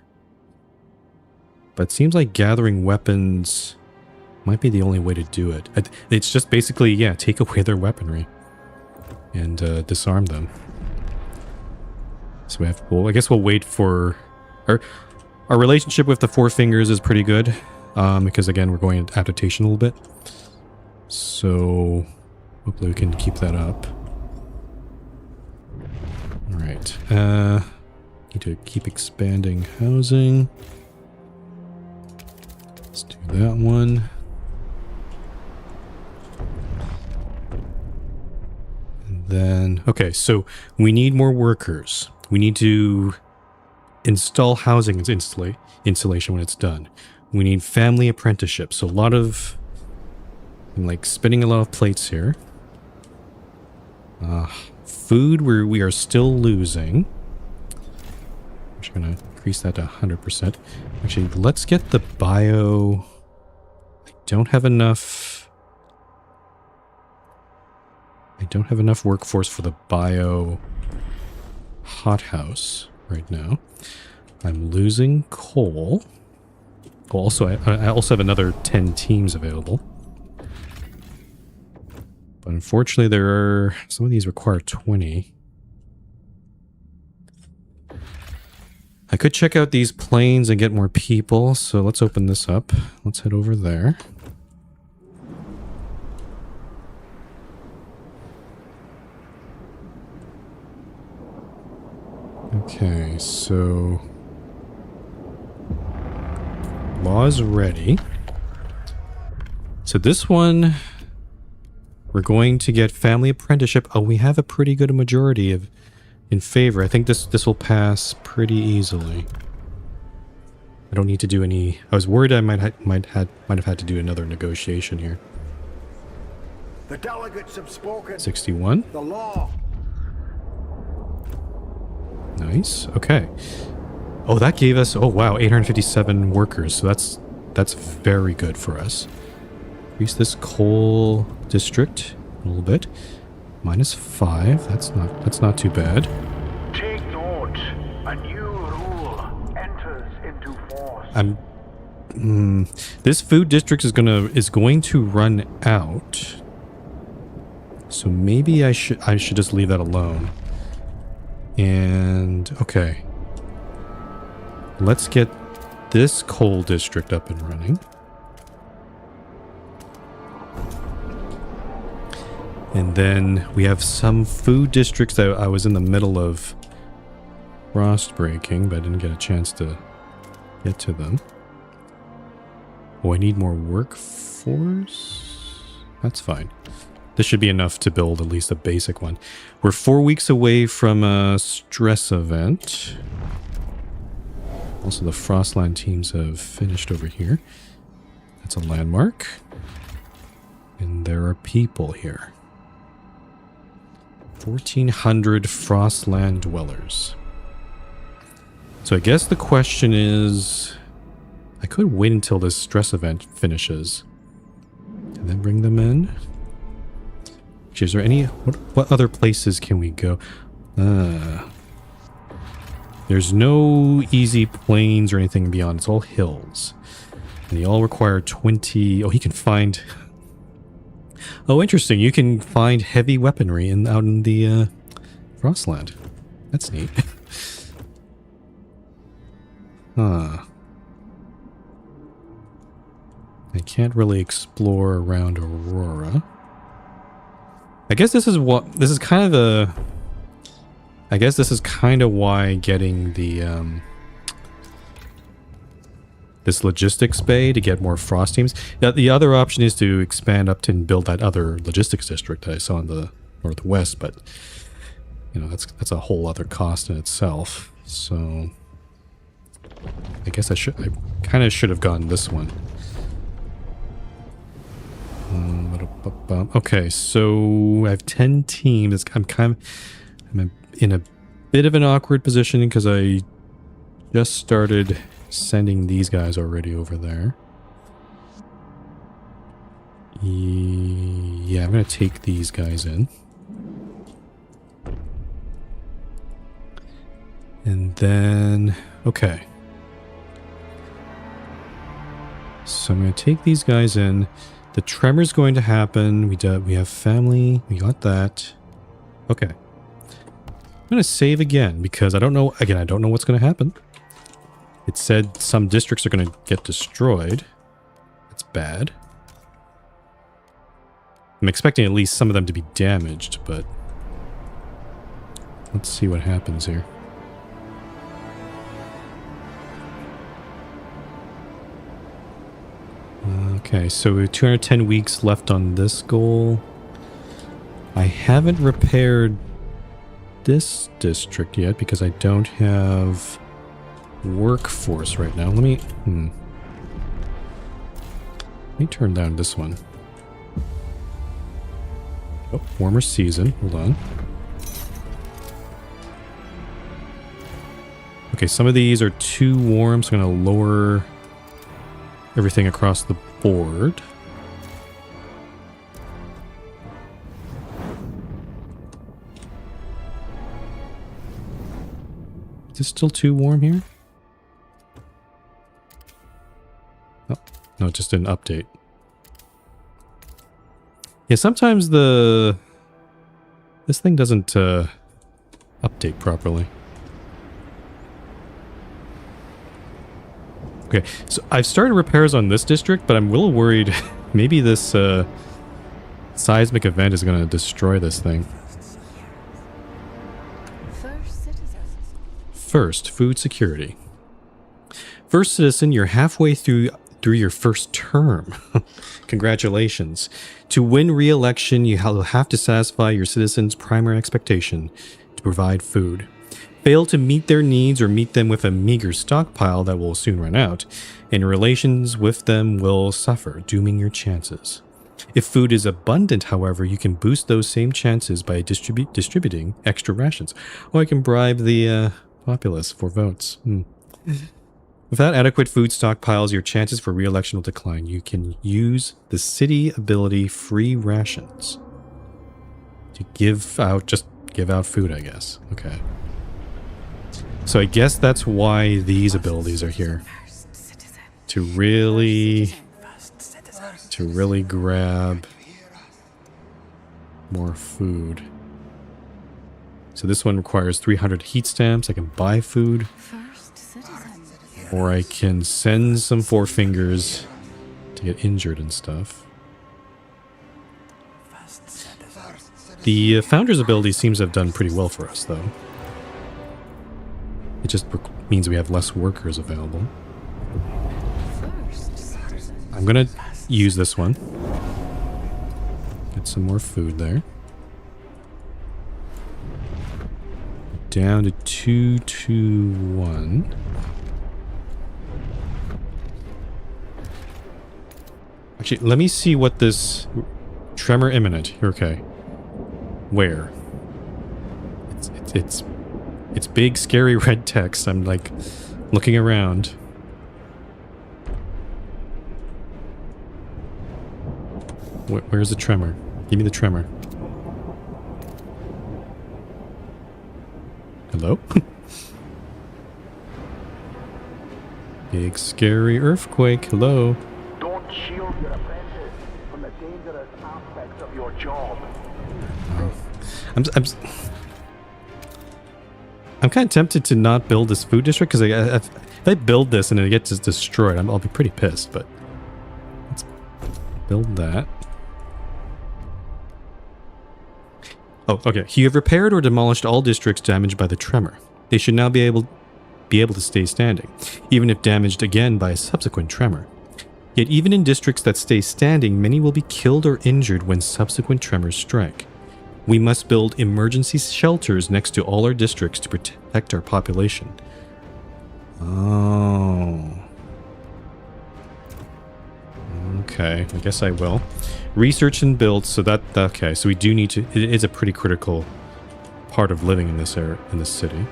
But it seems like gathering weapons might be the only way to do it. It's just basically, yeah, take away their weaponry. And disarm them. So we have, well, I guess we'll wait for... Our relationship with the Four Fingers is pretty good. Because, again, we're going into adaptation a little bit. So, hopefully we can keep that up. Alright. Need to keep expanding housing. Let's do that one. And then, okay, so we need more workers. We need to install housing insulation when it's done. We need family apprenticeship. So a lot of, I'm like spinning a lot of plates here. Food, we are still losing. I'm just gonna increase that to 100%. Actually, let's get the bio. I don't have enough workforce for the bio hothouse right now. I'm losing coal. Oh, also, I also have another 10 teams available. But unfortunately, some of these require 20. I could check out these planes and get more people, so let's open this up. Let's head over there. Okay, so... Law's ready. So this one... We're going to get family apprenticeship. Oh, we have a pretty good majority in favor. I think this will pass pretty easily. I don't need to do any... I was worried I might have had to do another negotiation here. The delegates have spoken. 61. The law. Nice. Okay. Oh, that gave us... Oh, wow. 857 workers. So that's very good for us. Increase this coal district a little bit. -5. That's not too bad. Take note. A new rule enters into force. This food district is going to run out. So maybe I should just leave that alone. And okay. Let's get this coal district up and running. And then we have some food districts that I was in the middle of frost breaking, but I didn't get a chance to get to them. Oh, I need more workforce? That's fine. This should be enough to build at least a basic one. We're 4 weeks away from a stress event. Also, the Frostland teams have finished over here. That's a landmark. And there are people here. 1,400 Frostland dwellers. So I guess the question is, I could wait until this stress event finishes and then bring them in. Is there any, what other places can we go? There's no easy plains or anything beyond. It's all hills. And they all require 20, oh, he can find, oh, interesting. You can find heavy weaponry out in the Frostland. That's neat. Huh. I can't really explore around Aurora. I guess this is kind of why getting the this logistics bay to get more frost teams. The other option is to expand up to and build that other logistics district that I saw in the northwest, but you know, that's a whole other cost in itself. So I guess I kind of should have gotten this one. Okay, so I have 10 teams. I'm in a bit of an awkward position because I just started sending these guys already over there. Yeah, I'm going to take these guys in. And then, okay. So I'm going to take these guys in. The tremor's going to happen. We have family. We got that. Okay. I'm going to save again because I don't know. Again, I don't know what's going to happen. It said some districts are going to get destroyed. That's bad. I'm expecting at least some of them to be damaged, but let's see what happens here. Okay, so we have 210 weeks left on this goal. I haven't repaired this district yet because I don't have workforce right now. Let me turn down this one. Oh, warmer season. Hold on. Okay, some of these are too warm, so I'm going to lower everything across the board. Is this still too warm here? Oh, no, it just didn't update. Yeah, sometimes this thing doesn't update properly. Okay, so I've started repairs on this district, but I'm a little worried maybe this seismic event is going to destroy this thing. First citizen. First, food security. First citizen, you're halfway through your first term. Congratulations. To win re-election, you'll have to satisfy your citizens' primary expectation to provide food. Fail to meet their needs or meet them with a meager stockpile that will soon run out, and your relations with them will suffer, dooming your chances. If food is abundant, however, you can boost those same chances by distributing extra rations. Or I can bribe the populace for votes. Without adequate food stockpiles, your chances for re-election will decline. You can use the city ability free rations to give out food, I guess. Okay. So I guess that's why these abilities are here. To really grab more food. So this one requires 300 heat stamps. I can buy food. First citizen. Or I can send some Four Fingers to get injured and stuff. The Founder's ability seems to have done pretty well for us, though. It just means we have less workers available. I'm gonna use this one. Get some more food there. Down to 221. Actually, let me see what this... Tremor imminent. Okay. Where? It's big, scary red text. I'm like looking around. Where's the tremor? Give me the tremor. Hello? Big, scary earthquake. Hello? Don't shield your apprentice from the dangerous aspects of your job. I'm kind of tempted to not build this food district because if I build this and it gets destroyed, I'll be pretty pissed. But let's build that. Oh, okay. You have repaired or demolished all districts damaged by the tremor. They should now be able to stay standing, even if damaged again by a subsequent tremor. Yet even in districts that stay standing, many will be killed or injured when subsequent tremors strike. We must build emergency shelters next to all our districts to protect our population. Oh. Okay, I guess I will. Research and build, so okay, so we do need to... It is a pretty critical part of living in this area, in this city.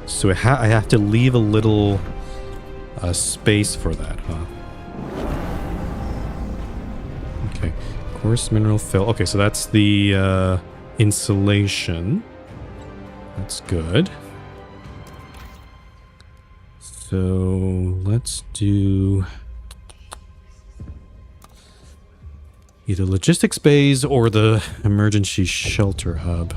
So I have to leave a little space for that, huh? Okay. Coarse mineral fill. Okay, so that's the insulation. That's good. So let's do either logistics bays or the emergency shelter hub.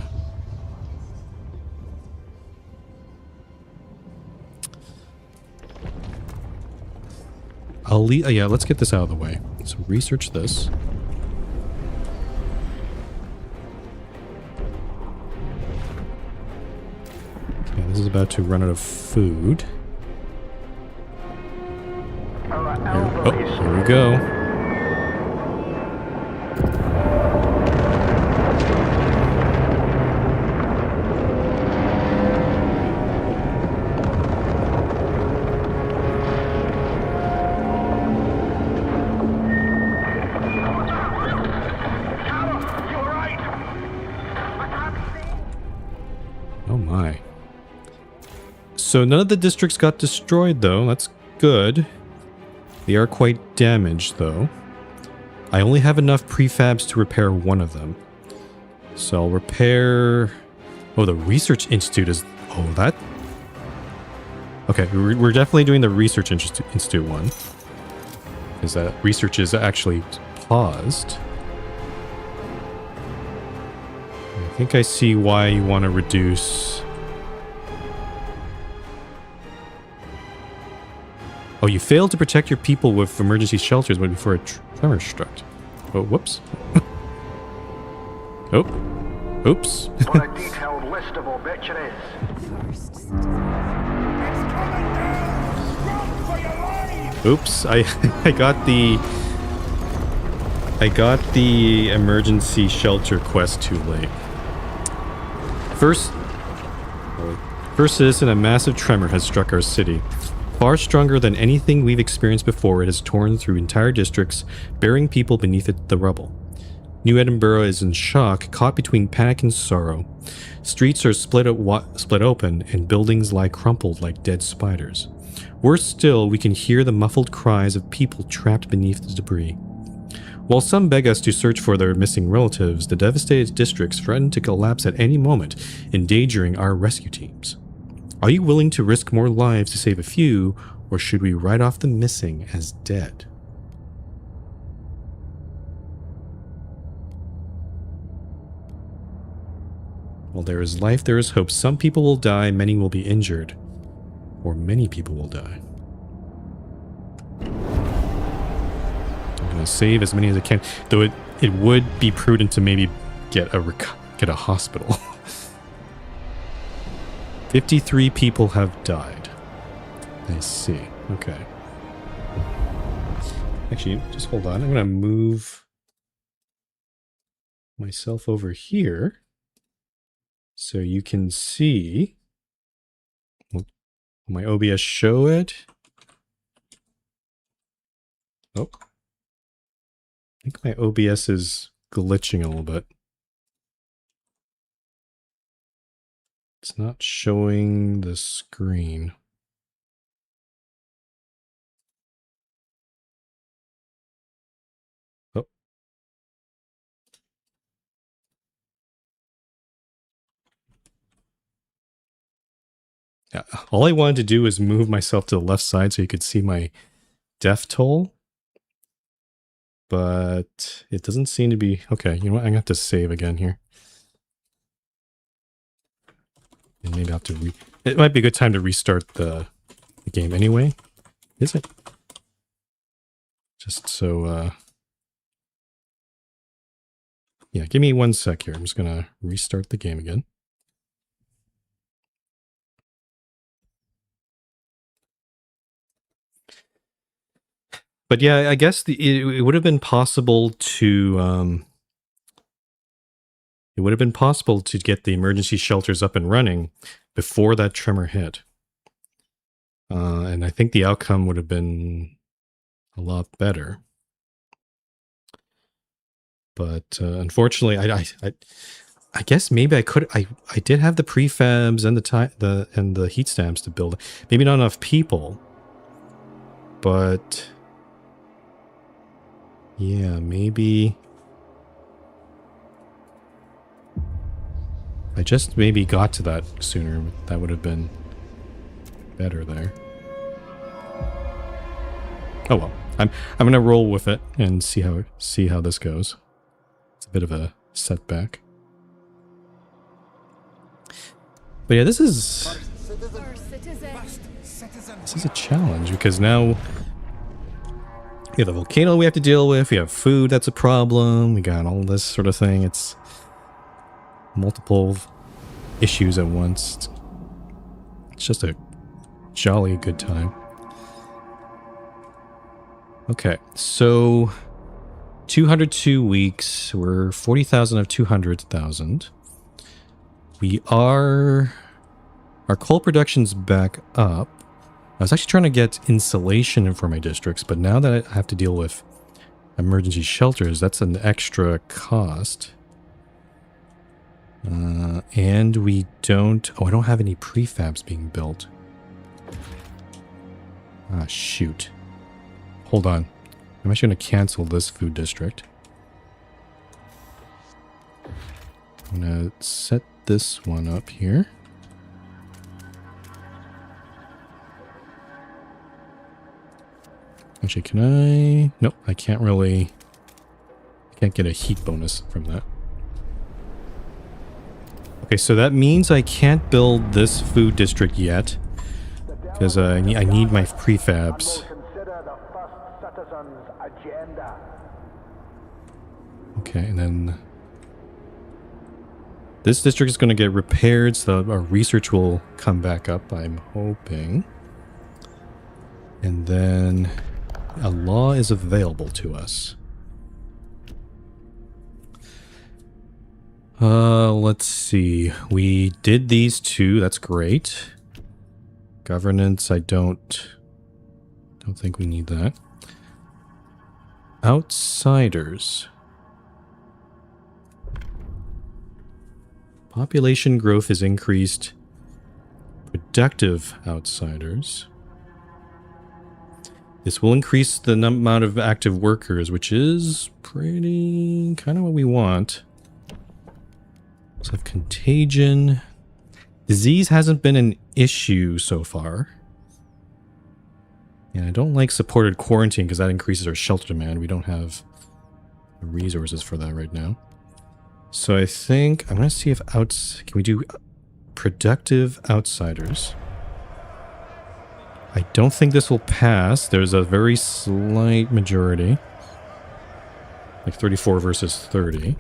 I'll leave. Yeah, let's get this out of the way. So research this. Okay, this is about to run out of food. Oh, here we go. Oh my. So none of the districts got destroyed though. That's good. They are quite damaged though. I only have enough prefabs to repair one of them. So I'll repair... Oh, the Research Institute is... Oh, that... Okay, we're definitely doing the Research Institute one. Because that research is actually paused. I think I see why you want to reduce... Oh, you failed to protect your people with emergency shelters before a tremor struck. Oh, whoops. Oh. Oops. On a detailed list of obituaries. Oops, I got the emergency shelter quest too late. First citizen, a massive tremor has struck our city. Far stronger than anything we've experienced before, it has torn through entire districts, burying people beneath the rubble. New Edinburgh is in shock, caught between panic and sorrow. Streets are split open, and buildings lie crumpled like dead spiders. Worse still, we can hear the muffled cries of people trapped beneath the debris. While some beg us to search for their missing relatives, the devastated districts threaten to collapse at any moment, endangering our rescue teams. Are you willing to risk more lives to save a few, or should we write off the missing as dead? While there is life, there is hope. Some people will die, many will be injured. or many people will die. I'm going to save as many as I can, though it would be prudent to maybe get a hospital. 53 people have died. I see. Okay. Actually, just hold on. I'm going to move myself over here so you can see. Will my OBS show it? Oh. I think my OBS is glitching a little bit. It's not showing the screen. Oh. Yeah, all I wanted to do was move myself to the left side so you could see my death toll. But it doesn't seem to be... Okay, you know what? I'm going to have to save again here. And maybe I'll have to It might be a good time to restart the game anyway. Is it? Just so... Yeah, give me 1 sec here. I'm just going to restart the game again. But yeah, I guess it would have been possible to... it would have been possible to get the emergency shelters up and running before that tremor hit. And I think the outcome would have been a lot better. But unfortunately, I guess maybe I could. I did have the prefabs and the heat stamps to build. Maybe not enough people, but yeah, maybe I just maybe got to that sooner. That would have been better there. Oh well, I'm gonna roll with it and see how this goes. It's a bit of a setback. But yeah, this is a challenge because now we have the volcano we have to deal with. We have food that's a problem. We got all this sort of thing. It's multiple issues at once. It's just a jolly good time. Okay, so 202 weeks. We're 40,000 of 200,000. Our coal production's back up. I was actually trying to get insulation for my districts, but now that I have to deal with emergency shelters, that's an extra cost. And we don't... Oh, I don't have any prefabs being built. Ah, shoot. Hold on. I'm actually going to cancel this food district. I'm going to set this one up here. Actually, can I... Nope, I can't really... I can't get a heat bonus from that. Okay, so that means I can't build this food district yet. Because I need my prefabs. Okay, and then... This district is going to get repaired, so our research will come back up, I'm hoping. And then a law is available to us. Let's see. We did these two, that's great. Governance, I don't think we need that. Outsiders. Population growth is increased. Productive outsiders. This will increase the amount of active workers, which is pretty kind of what we want. Let's have contagion. Disease hasn't been an issue so far. And I don't like supported quarantine because that increases our shelter demand. We don't have the resources for that right now. So I think I'm going to see if can we do productive outsiders? I don't think this will pass. There's a very slight majority. Like 34 versus 30.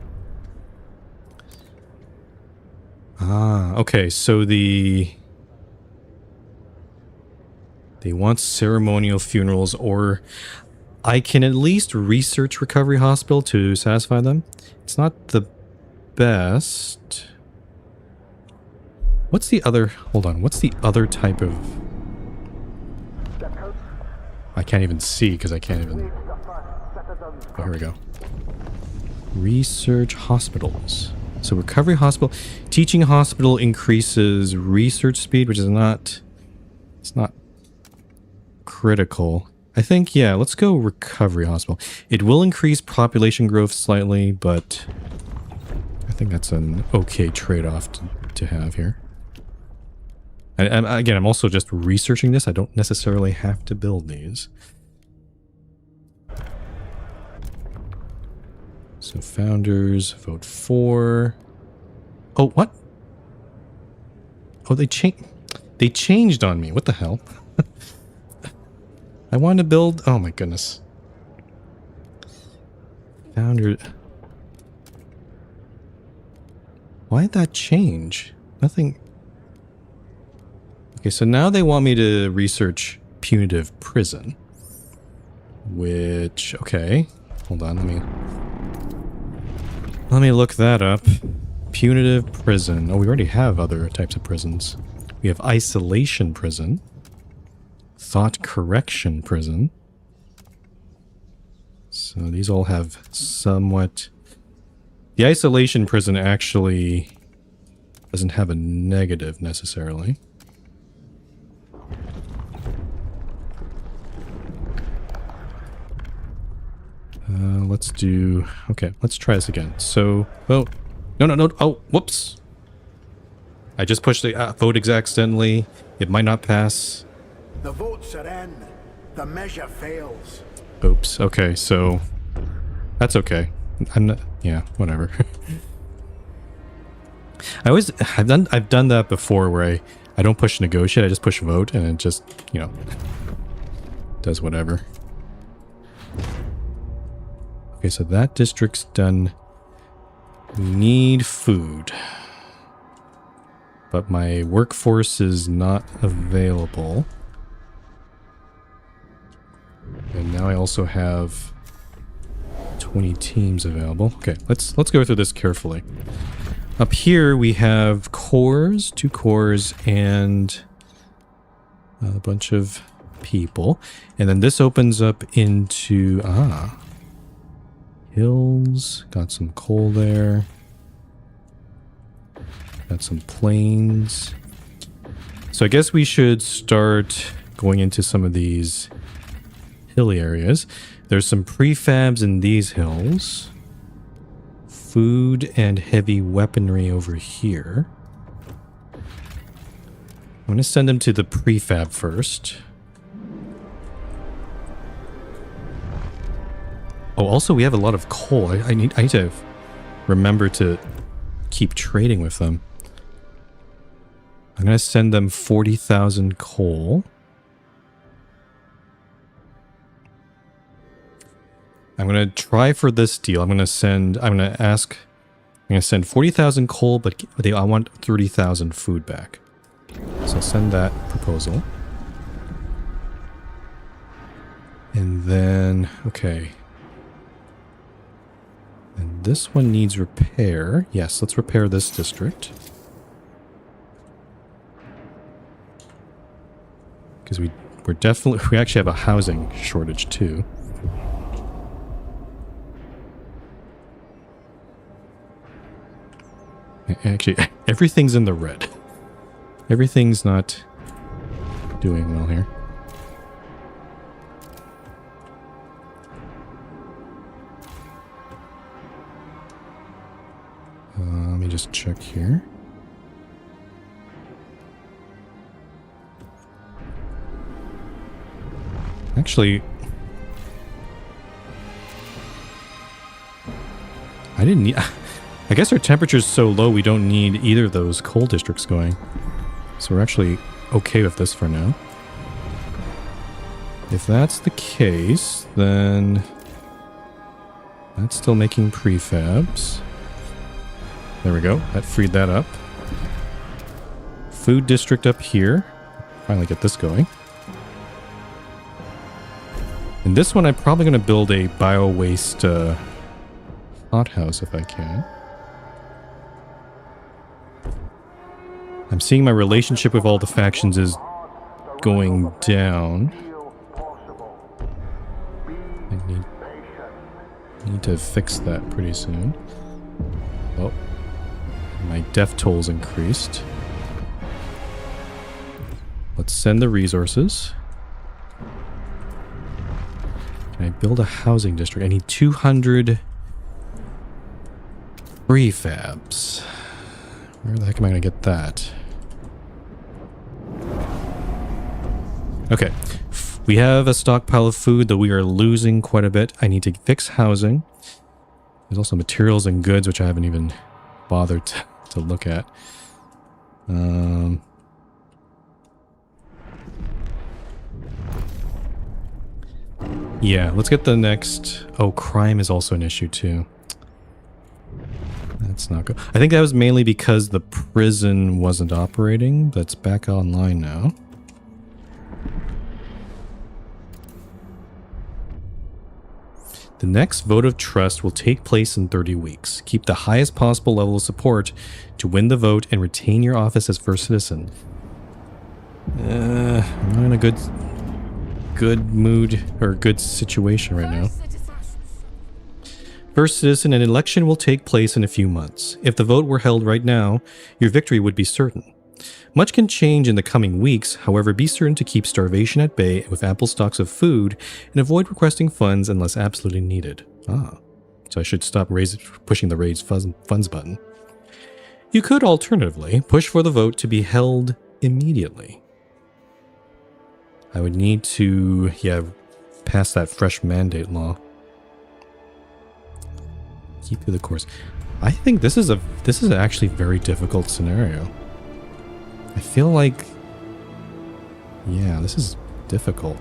Ah, okay, so they want ceremonial funerals, or I can at least research recovery hospital to satisfy them. It's not the best. What's the other... Hold on, what's the other type of... I can't even see because I can't even... Oh, here we go. Research hospitals. So recovery hospital, teaching hospital increases research speed, which is not, it's not critical. I think, yeah, let's go recovery hospital. It will increase population growth slightly, but I think that's an okay trade-off to have here. And again, I'm also just researching this. I don't necessarily have to build these. So founders, vote for... Oh, what? Oh, they changed on me. What the hell? I wanted to build... Oh my goodness. Founder... Why did that change? Nothing... Okay, so now they want me to research punitive prison. Which... Okay. Hold on, let me look that up. Punitive prison. Oh, we already have other types of prisons. We have isolation prison. Thought correction prison. So these all have somewhat... The isolation prison actually doesn't have a negative necessarily. Let's do... Okay, let's try this again. So, oh, no. Oh, whoops. I just pushed the vote accidentally. It might not pass. The votes are in. The measure fails. Oops. Okay, so that's okay. I'm not... Yeah, whatever. I've done that before where I don't push negotiate, I just push vote and it just, you know, does whatever. Okay, so that district's done. Need food. But my workforce is not available. And now I also have 20 teams available. Okay, let's go through this carefully. Up here we have cores, 2 cores, and a bunch of people. And then this opens up into... hills. Got some coal there. Got some plains. So I guess we should start going into some of these hilly areas. There's some prefabs in these hills. Food and heavy weaponry over here. I'm going to send them to the prefab first. Oh, also we have a lot of coal. I need to remember to keep trading with them. I'm going to send them 40,000 coal. I'm going to try for this deal. I'm going to send 40,000 coal, but I want 30,000 food back. So I'll send that proposal. And then, okay. And this one needs repair. Yes, let's repair this district. Because we actually have a housing shortage too. Actually, everything's in the red. Everything's not doing well here. Let me just check here. Actually, I didn't need... I guess our temperature's so low we don't need either of those coal districts going. So we're actually okay with this for now. If that's the case, then that's still making prefabs. There we go. That freed that up. Food district up here. Finally get this going. And this one I'm probably going to build a bio-waste hothouse if I can. I'm seeing my relationship with all the factions is going down. I need to fix that pretty soon. Oh. My death toll's increased. Let's send the resources. Can I build a housing district? I need 200 prefabs. Where the heck am I going to get that? Okay. We have a stockpile of food that we are losing quite a bit. I need to fix housing. There's also materials and goods, which I haven't even bothered to look at. Yeah, let's get the next... Oh, crime is also an issue too. That's not good. I think that was mainly because the prison wasn't operating, but it's back online now. The next vote of trust will take place in 30 weeks. Keep the highest possible level of support to win the vote and retain your office as first citizen. I'm not in a good mood or good situation right now. First citizen, an election will take place in a few months. If the vote were held right now, your victory would be certain. Much can change in the coming weeks, however be certain to keep starvation at bay with ample stocks of food and avoid requesting funds unless absolutely needed. Ah, so I should stop pushing the raise funds button. You could alternatively push for the vote to be held immediately. I would need to, pass that fresh mandate law. Keep through the course. I think this is actually a very difficult scenario. I feel like, this is difficult.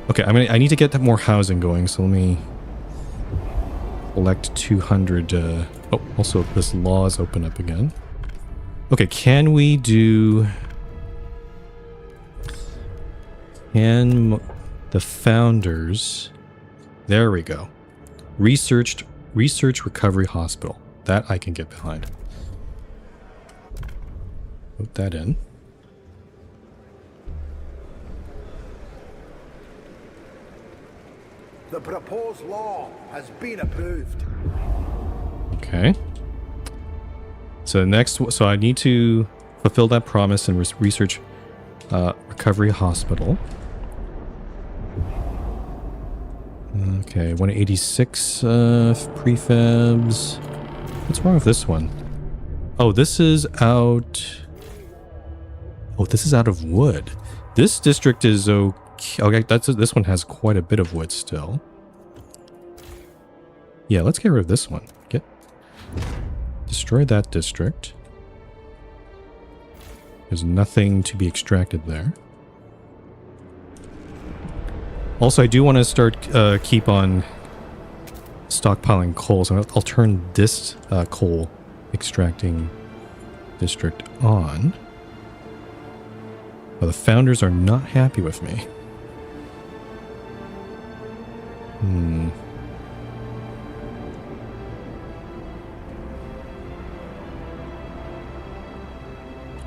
Okay, I need to get more housing going, so let me elect 200. Oh, also this law is open up again. Okay, can we do? Can the founders? There we go. Research recovery hospital. That I can get behind. Put that in. The proposed law has been approved. Okay. So so I need to fulfill that promise and research recovery hospital. Okay, 186 prefabs. What's wrong with this one? Oh, this is out. Oh, this is out of wood. This district is okay. Okay, this one has quite a bit of wood still. Yeah, let's get rid of this one. Destroy that district. There's nothing to be extracted there. Also, I do want to start keep on stockpiling coal, so I'll turn this coal extracting district on. Well, the founders are not happy with me.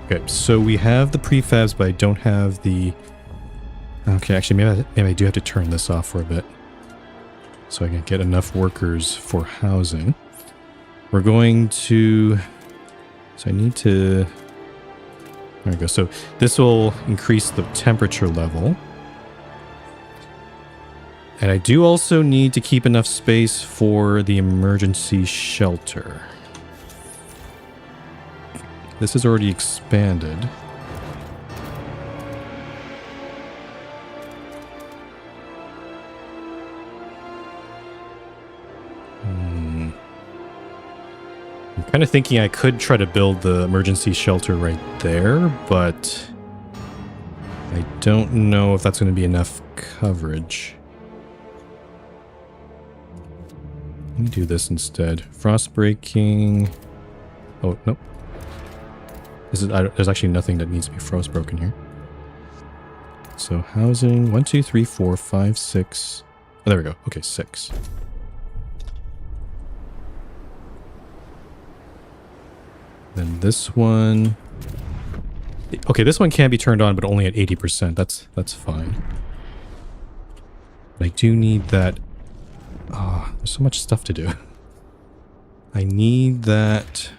Okay, so we have the prefabs, but I don't have the... Okay, actually, maybe I do have to turn this off for a bit, so I can get enough workers for housing. We're going to... So I need to... There we go. So this will increase the temperature level. And I do also need to keep enough space for the emergency shelter. This is already expanded. I'm kind of thinking I could try to build the emergency shelter right there, but I don't know if that's going to be enough coverage. Let me do this instead. Frost breaking. Oh, nope. There's actually nothing that needs to be frost broken here. So housing, 1, 2, 3, 4, 5, 6. Oh, there we go. Okay, 6. Then this one. Okay, this one can be turned on, but only at 80%. That's fine. But I do need that. Ah, there's so much stuff to do. I need that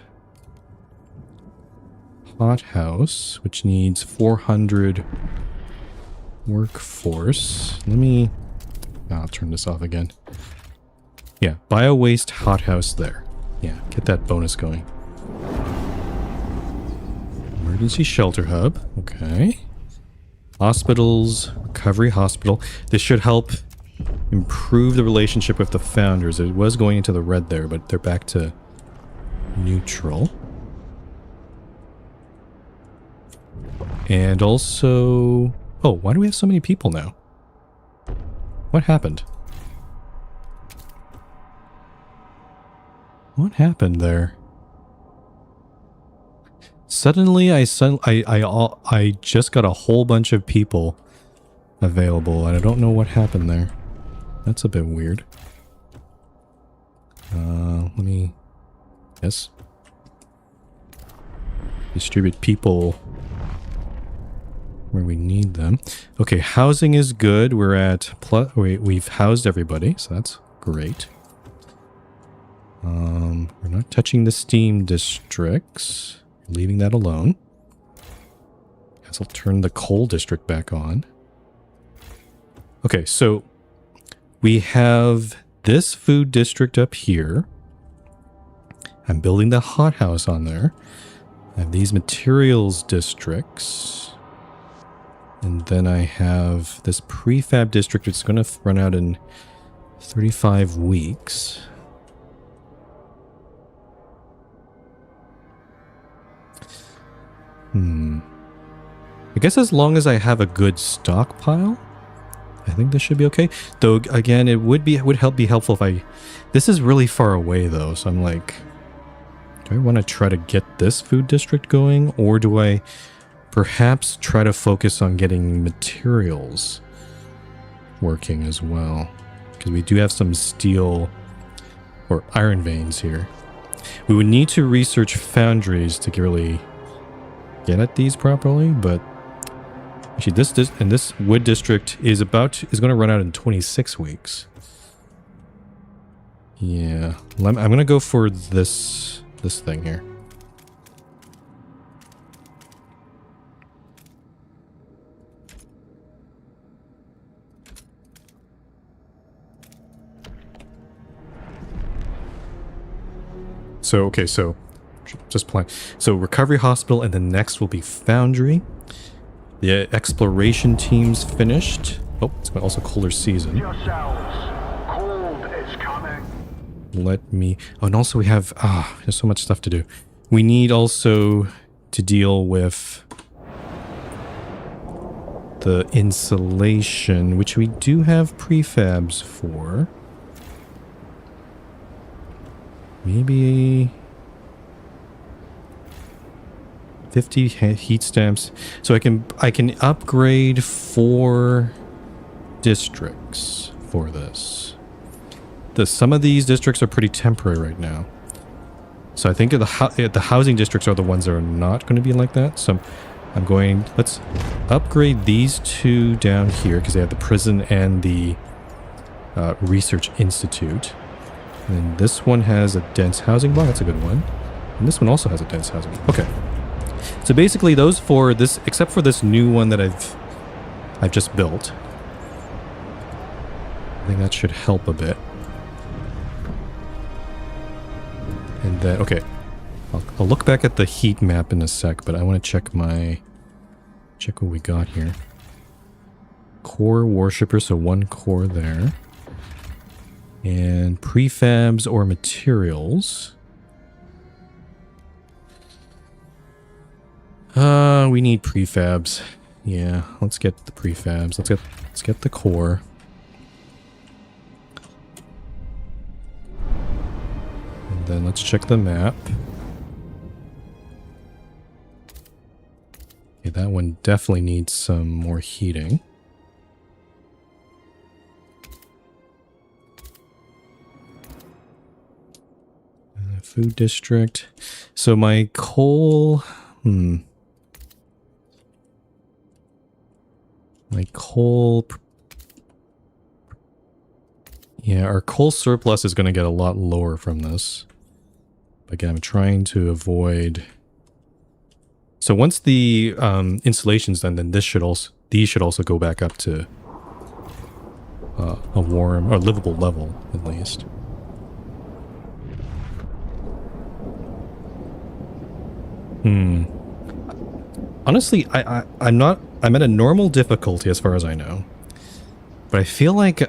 hothouse, which needs 400 workforce. Let me... I'll turn this off again. Yeah, bio-waste hothouse there. Yeah, get that bonus going. Emergency shelter hub. Okay. Hospitals, recovery hospital. This should help improve the relationship with the founders. It was going into the red there, but they're back to neutral. And also... Oh, why do we have so many people now? What happened? What happened there? Suddenly, I just got a whole bunch of people available, and I don't know what happened there. That's a bit weird. Let me... Yes. Distribute people where we need them. Okay, housing is good. We're at plus... We've housed everybody, so that's great. We're not touching the steam districts. Leaving that alone. Guess I'll turn the coal district back on. Okay, so we have this food district up here. I'm building the hothouse on there. I have these materials districts. And then I have this prefab district. It's going to run out in 35 weeks. I guess as long as I have a good stockpile, I think this should be okay. Though again, it would be helpful if I... This is really far away though, so I'm like, do I want to try to get this food district going, or do I perhaps try to focus on getting materials working as well? Because we do have some steel or iron veins here. We would need to research foundries to really get at these properly, but actually this wood district is going to run out in 26 weeks. Yeah, I'm going to go for this thing here. So okay, so just plan. So recovery hospital, and the next will be foundry. The exploration team's finished. Oh, it's also colder season. Yourselves. Cold is coming. Let me... Oh, and also we have... there's so much stuff to do. We need also to deal with the insulation, which we do have prefabs for. Maybe... 50 heat stamps. So I can upgrade 4 districts for this. Some of these districts are pretty temporary right now. So I think the housing districts are the ones that are not going to be like that. So let's upgrade these 2 down here because they have the prison and the research institute. And then this one has a dense housing block. That's a good one. And this one also has a dense housing block. Okay. So basically those 4, except for this new one that I've just built. I think that should help a bit. And then, okay. I'll look back at the heat map in a sec, but I want to check what we got here. Core worshippers, so 1 core there. And prefabs or materials. We need prefabs. Yeah, let's get the prefabs. Let's get the core. And then let's check the map. Okay, that one definitely needs some more heating. Food district. So my coal... My coal... Yeah, our coal surplus is going to get a lot lower from this. Again, I'm trying to avoid... So once the installation's done, then these should also go back up to a warm or livable level, at least. Honestly, I'm at a normal difficulty as far as I know. But I feel like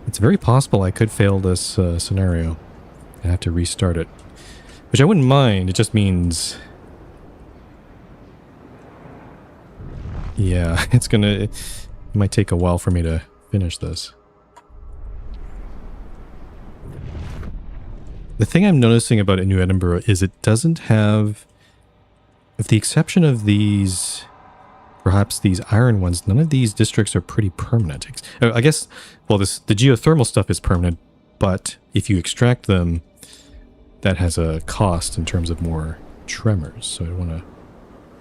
it's very possible I could fail this scenario and have to restart it. Which I wouldn't mind, it just means... Yeah, it might take a while for me to finish this. The thing I'm noticing about New Edinburgh is it doesn't have, with the exception of these, perhaps these iron ones, none of these districts are pretty permanent. I guess, well, the geothermal stuff is permanent, but if you extract them, that has a cost in terms of more tremors, so I want to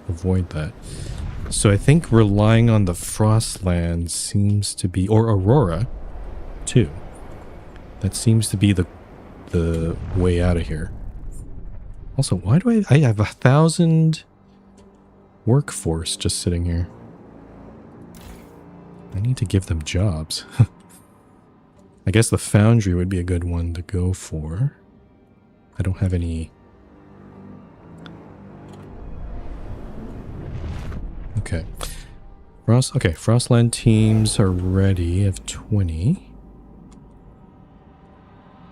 avoid that. So I think relying on the Frostland seems to be, or Aurora, too. That seems to be the way out of here. Also, why do I have 1,000 workforce just sitting here? I need to give them jobs. I guess the foundry would be a good one to go for. I don't have any... Okay. Frostland teams are ready. I have 20.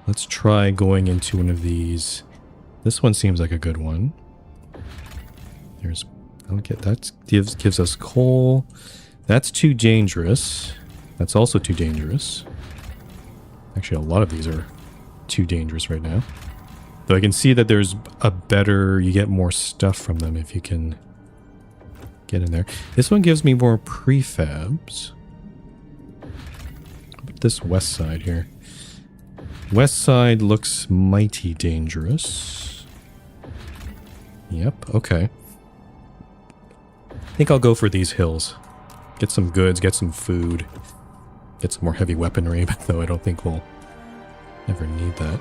Let's try going into one of these. This one seems like a good one. There's... Okay, that gives us coal. That's too dangerous. That's also too dangerous. Actually, a lot of these are too dangerous right now. Though I can see that there's a better... You get more stuff from them if you can get in there. This one gives me more prefabs. This west side here. West side looks mighty dangerous. Yep, okay. I think I'll go for these hills. Get some goods, get some food. Get some more heavy weaponry, but though I don't think we'll ever need that.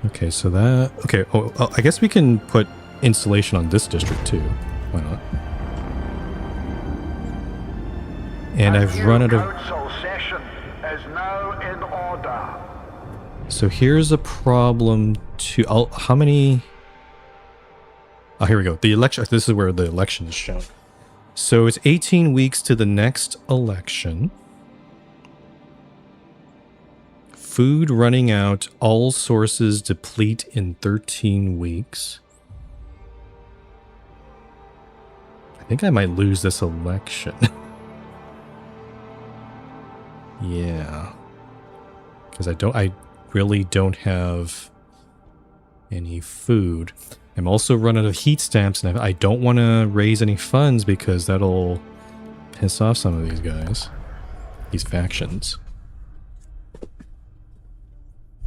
Okay, so that... Okay, I guess we can put installation on this district too. Why not? And I've run out of... Council session is now in order. So here's a problem to... how many... Oh, here we go. The election... This is where the election is shown. So it's 18 weeks to the next election. Food running out. All sources deplete in 13 weeks. I think I might lose this election. Yeah. Because I really don't have any food. I'm also running out of heat stamps, and I don't want to raise any funds because that'll piss off some of these guys. These factions.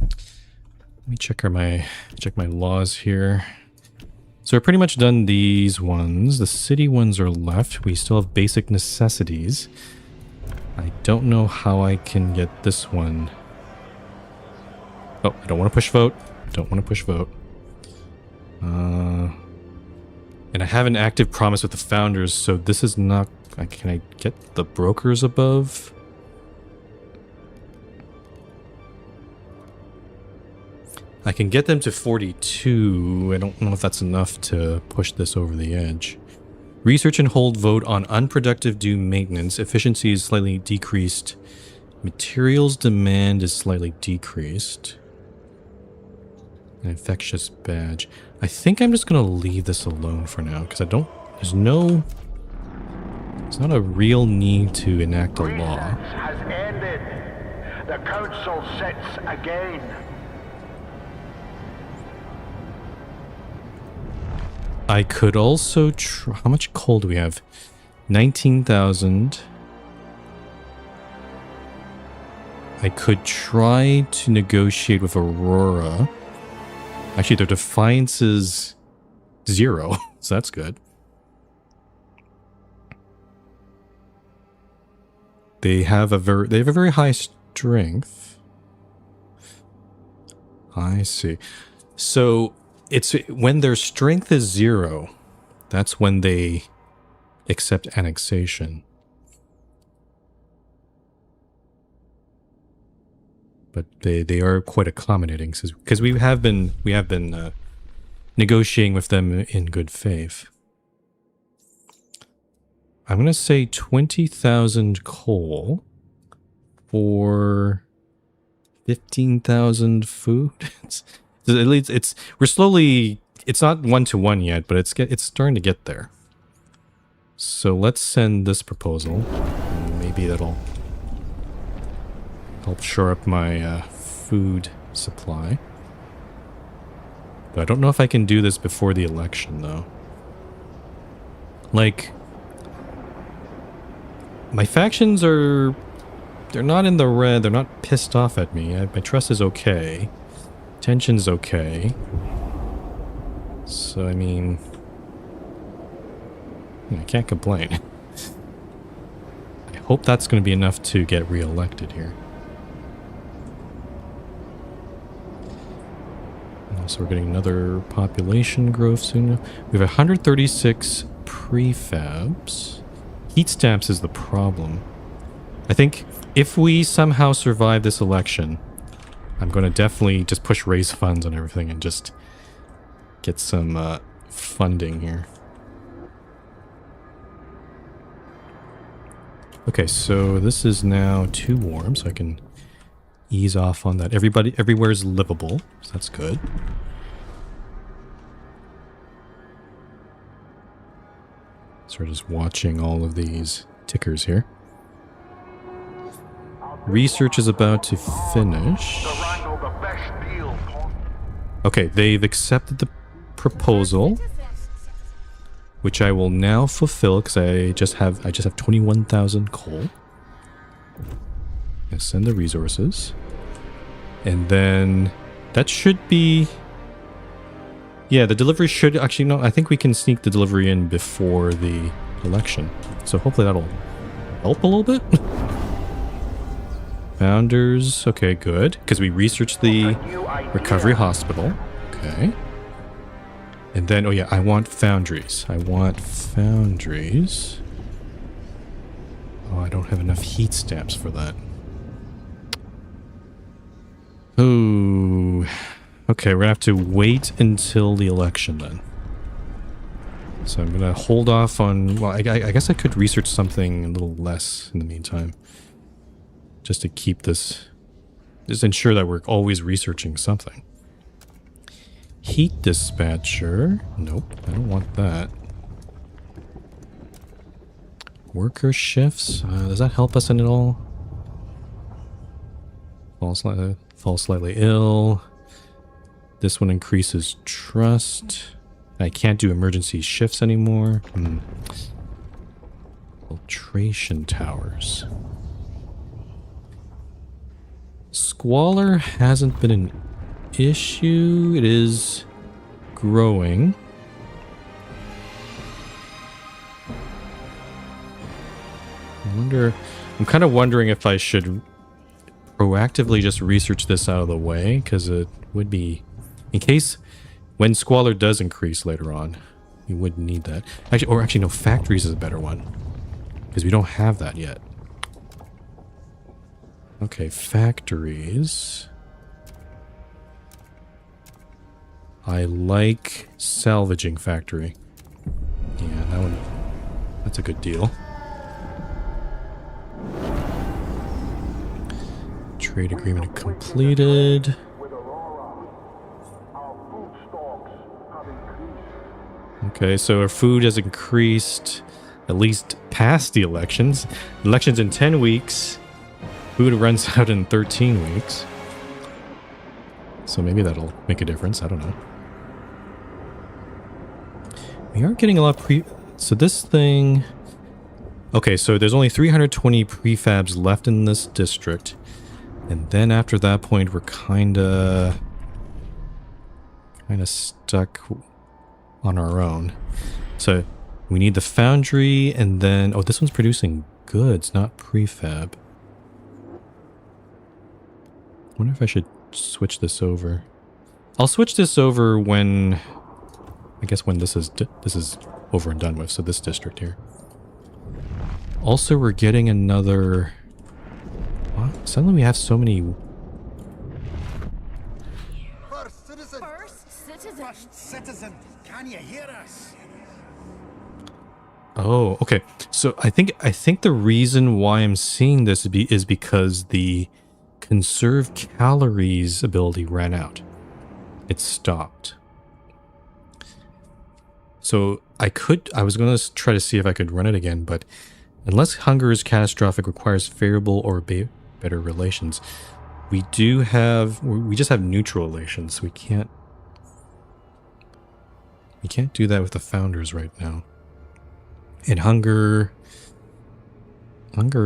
Let me check my laws here. So we're pretty much done these ones. The city ones are left. We still have basic necessities. I don't know how I can get this one. Oh, I don't want to push vote. Don't want to push vote. And I have an active promise with the founders, so this is not... Can I get the brokers above? I can get them to 42. I don't know if that's enough to push this over the edge. Research and hold vote on unproductive due maintenance. Efficiency is slightly decreased. Materials demand is slightly decreased. An infectious badge. I think I'm just gonna leave this alone for now, because there's not a real need to enact a law. Recess has ended. The council sits again. I could also try... How much coal do we have? 19,000. I could try to negotiate with Aurora. Actually, their defiance is 0, so that's good. They have a very high strength. I see. So it's when their strength is 0, that's when they accept annexation. But they are quite accommodating because we have been negotiating with them in good faith. I'm gonna say 20,000 coal for 15,000 food. At least we're slowly. It's not 1-to-1 yet, but it's starting to get there. So let's send this proposal. Maybe that'll help shore up my food supply. But I don't know if I can do this before the election, though. Like, my factions they're not in the red. They're not pissed off at me. My trust is okay. Tension's okay. So, I mean, I can't complain. I hope that's going to be enough to get re-elected here. So we're getting another population growth soon. We have 136 prefabs. Heat stamps is the problem. I think if we somehow survive this election, I'm going to definitely just push raise funds on everything and just get some funding here. Okay, so this is now too warm, so I can ease off on that. Everywhere is livable, so that's good. So we're just watching all of these tickers here. Research is about to finish. Okay, they've accepted the proposal, which I will now fulfill because I just have 21,000 coal. And send the resources. And then that should be... Yeah, the delivery should... Actually, no, I think we can sneak the delivery in before the election. So hopefully that'll help a little bit. Founders. Okay, good. Because we researched the recovery hospital. Okay. And then, oh yeah, I want foundries. I want foundries. Oh, I don't have enough heat stamps for that. Oh, okay, we're gonna have to wait until the election then. So I'm gonna hold off on, well, I guess I could research something a little less in the meantime. Just to keep this, just ensure that we're always researching something. Heat dispatcher, nope, I don't want that. Worker shifts, does that help us in at all? Fall slightly ill. This one increases trust. I can't do emergency shifts anymore. Filtration towers. Squalor hasn't been an issue. It is growing. I'm kind of wondering if I should proactively just research this out of the way, because it would be, in case when Squalor does increase later on, you wouldn't need that. Actually, no, factories is a better one, because we don't have that yet. Okay, factories. I like salvaging factory. Yeah, that's a good deal. Trade agreement completed. Okay, so our food has increased at least past the elections. Elections in 10 weeks. Food runs out in 13 weeks. So maybe that'll make a difference. I don't know. We aren't getting a lot So this thing... Okay, so there's only 320 prefabs left in this district. And then after that point, we're kinda stuck on our own. So we need the foundry, and then... Oh, this one's producing goods, not prefab. I wonder if I should switch this over. I'll switch this over when... I guess when this is over and done with, so this district here. Also, we're getting another... What? Suddenly we have so many... First citizen! First citizen. First citizen! Can you hear us? Oh, okay. So I think the reason why I'm seeing this is because the conserve calories ability ran out. It stopped. So I was going to try to see if I could run it again, but unless hunger is catastrophic, requires favorable or better relations, we just have neutral relations. We can't do that with the founders right now. And hunger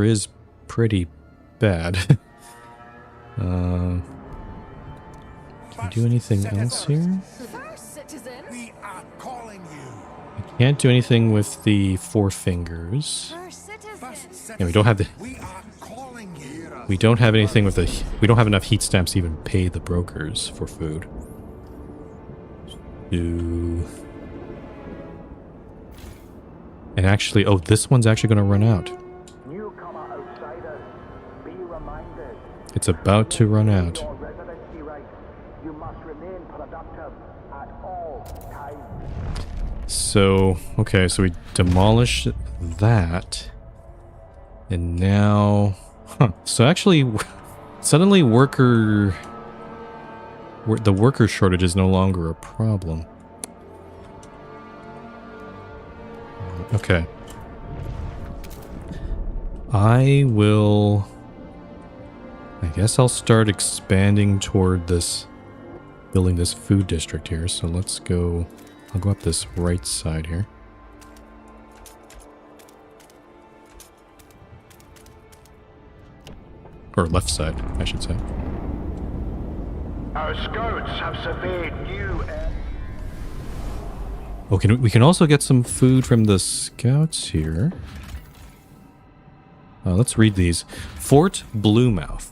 is pretty bad. Can we do anything else here? First citizen. We are calling you. Can't do anything with the 4 fingers. First citizen. First citizen. Yeah, we don't have the... We are calling you. We don't have anything with the... We don't have enough heat stamps to even pay the brokers for food. And actually... Oh, this one's actually going to run out. Newcomer outsiders, be reminded. It's about to run out. Your residency right. You must remain productive at all times. So, okay, so we demolished that. And now... Huh. So actually, suddenly the worker shortage is no longer a problem. Okay. I guess I'll start expanding toward this, building this food district here. So let's go, I'll go up this right side here. Or left side, I should say. Our scouts have surveyed new Oh, we can also get some food from the scouts here. Let's read these. Fort Bluemouth.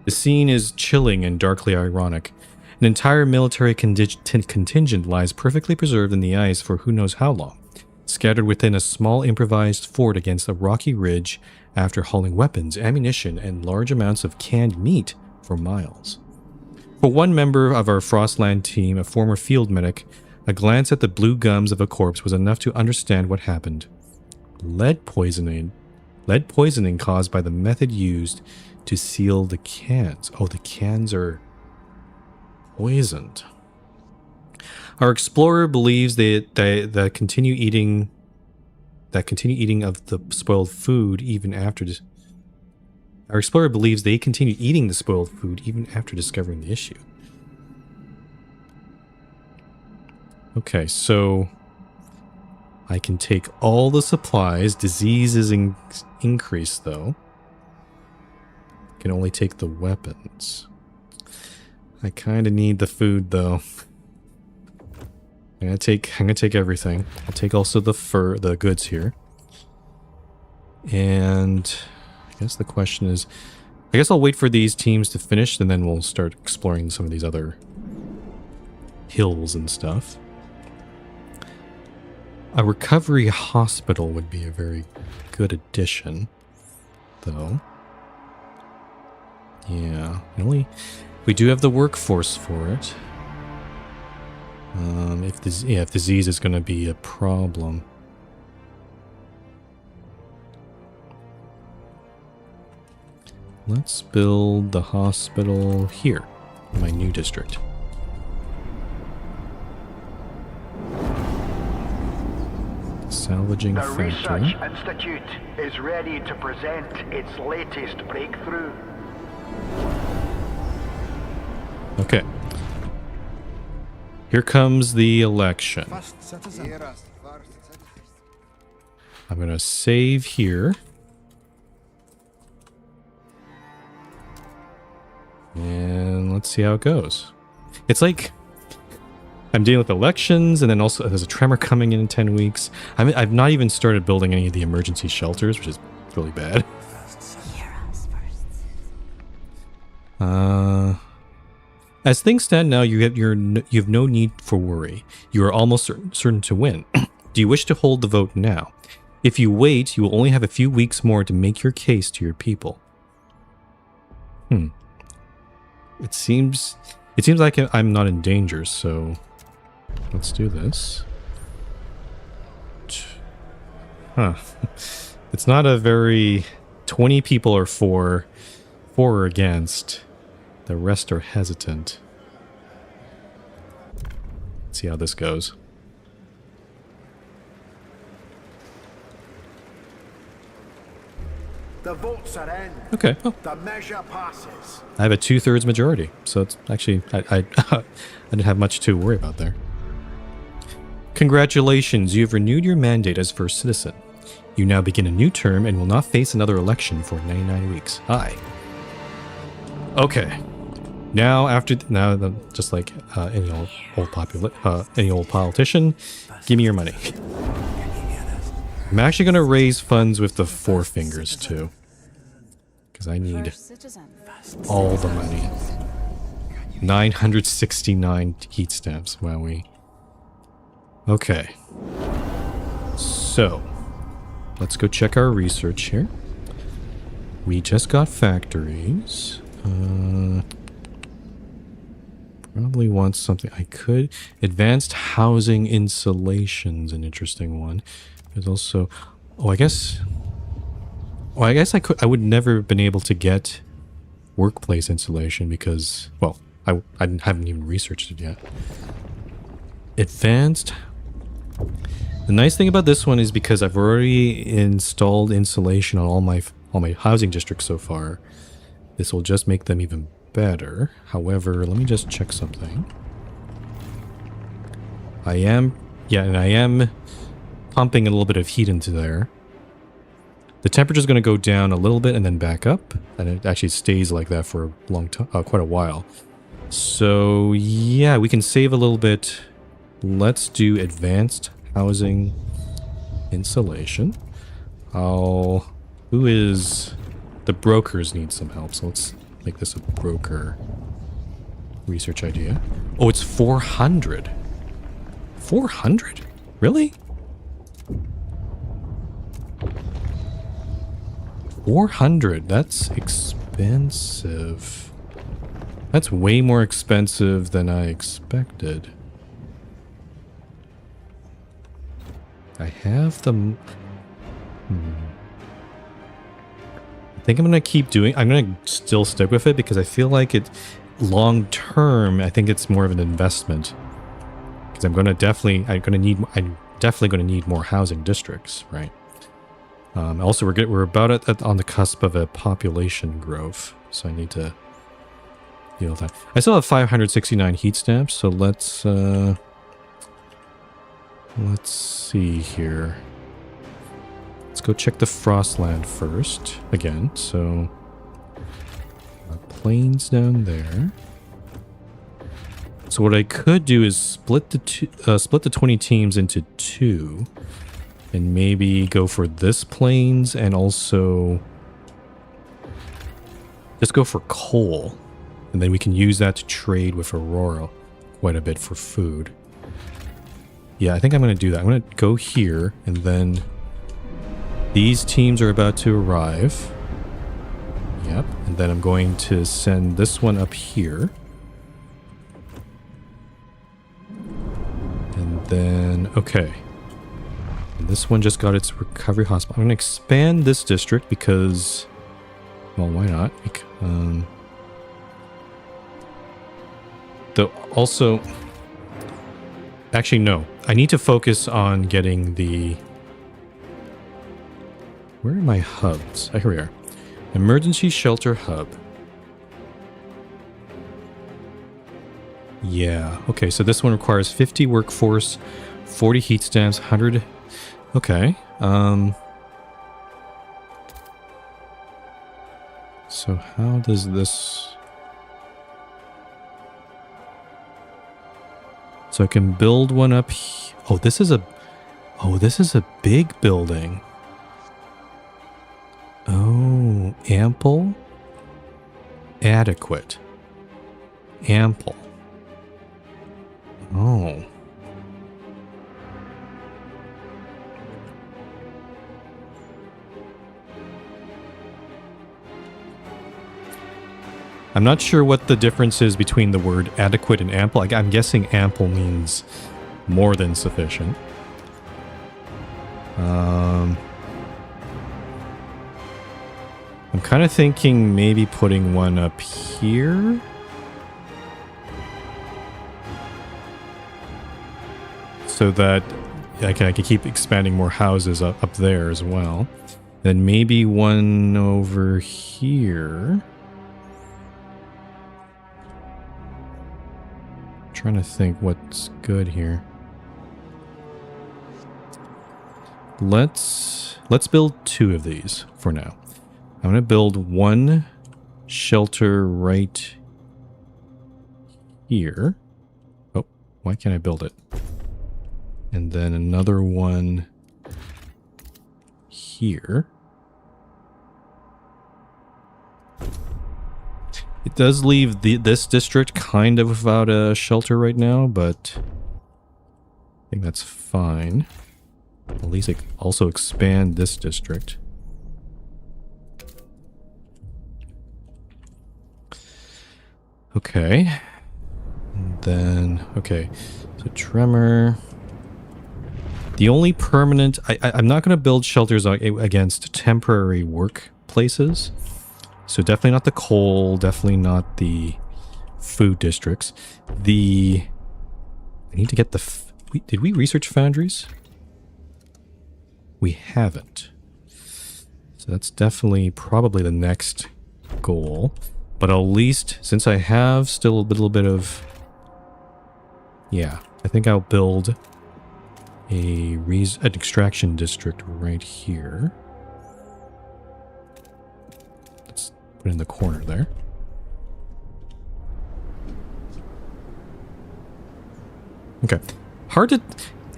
The scene is chilling and darkly ironic. An entire military contingent lies perfectly preserved in the ice for who knows how long, scattered within a small improvised fort against a rocky ridge after hauling weapons, ammunition, and large amounts of canned meat for miles. For one member of our Frostland team, a former field medic, a glance at the blue gums of a corpse was enough to understand what happened. Lead poisoning caused by the method used to seal the cans. Oh, the cans are poisoned. Our explorer believes that continue eating of the spoiled food even after Our explorer believes they continue eating the spoiled food even after discovering the issue. Okay, so I can take all the supplies. Disease is increased, though. I can only take the weapons. I kind of need the food, though. I'm gonna take everything. I'll take also the goods here. And I guess the question is, I guess I'll wait for these teams to finish, and then we'll start exploring some of these other hills and stuff. A recovery hospital would be a very good addition, though. Yeah, we do have the workforce for it. If disease is going to be a problem. Let's build the hospital here, in my new district. Salvaging The factory. Research Institute is ready to present its latest breakthrough. Okay. Here comes the election. First citizen. I'm going to save here. And let's see how it goes. It's like I'm dealing with elections, and then also there's a tremor coming in 10 weeks. I've not even started building any of the emergency shelters, which is really bad. As things stand now, you have no need for worry. You are almost certain to win. Do you wish to hold the vote now? If you wait, you will only have a few weeks more to make your case to your people. It seems like I'm not in danger, so let's do this. Huh. It's not a very... 20 people are for or against. The rest are hesitant. Let's see how this goes. The votes are in. Okay. Oh, The measure passes. I have a 2/3 majority, so it's actually... I didn't have much to worry about there. Congratulations, you have renewed your mandate as first citizen. You now begin a new term and will not face another election for 99 weeks. Hi. Okay. Now, just like any old politician, give me your money. I'm actually going to raise funds with the 4 fingers too, because I need First citizen. all the money. 969 heat stamps. Wowee. Okay. So, let's go check our research here. We just got factories. Probably want something. I could... Advanced housing insulation's an interesting one. There's also... I guess I could... I would never have been able to get workplace insulation because... Well, I haven't even researched it yet. Advanced... The nice thing about this one is because I've already installed insulation on all my housing districts so far. This will just make them even better. However, let me just check something. I am pumping a little bit of heat into there. The temperature is going to go down a little bit and then back up, and it actually stays like that for a long time, quite a while. So yeah, we can save a little bit. Let's do advanced housing insulation. The brokers need some help, so let's make this a broker research idea. Oh, it's 400. 400? Really? 400. That's expensive. That's way more expensive than I expected. I have them. I think I'm going to keep doing... I'm going to still stick with it because I feel like it... Long term, I think it's more of an investment. Because I'm definitely going to need more housing districts, right? Also, we're about on the cusp of a population growth, so I need to deal with that. I still have 569 heat stamps, so let's see here. Let's go check the Frostland first again. So, plains down there. So what I could do is split the 20 teams into 2, and maybe go for this plains and also just go for coal, and then we can use that to trade with Aurora quite a bit for food. Yeah, I think I'm going to do that. I'm going to go here, and then these teams are about to arrive. Yep, and then I'm going to send this one up here. And then, okay. And this one just got its recovery hospital. I'm going to expand this district because, well, why not? Also, actually, no. I need to focus on getting the Where are my hubs? Oh, here we are. Emergency shelter hub. Yeah. Okay, so this one requires 50 workforce, 40 heat stamps, 100. Okay. So how does this... So I can build one up Oh, this is a... Oh, this is a big building. Oh, ample? Adequate. Ample. Oh. I'm not sure what the difference is between the word adequate and ample. I'm guessing ample means more than sufficient. I'm kind of thinking maybe putting one up here. So that I can keep expanding more houses up there as well. Then maybe one over here. Trying to think what's good here. Let's build 2 of these for now. I'm gonna build one shelter right here. Oh, why can't I build it? And then another one here. It does leave this district kind of without a shelter right now, but I think that's fine. At least I can also expand this district. Okay. And then, okay. So tremor. The only permanent... I'm not going to build shelters against temporary workplaces. So definitely not the coal, definitely not the food districts. I need to get the... Did we research foundries? We haven't. So that's definitely probably the next goal. But at least, since I have still a little bit of... Yeah, I think I'll build an extraction district right here. Let's put it in the corner there. Okay.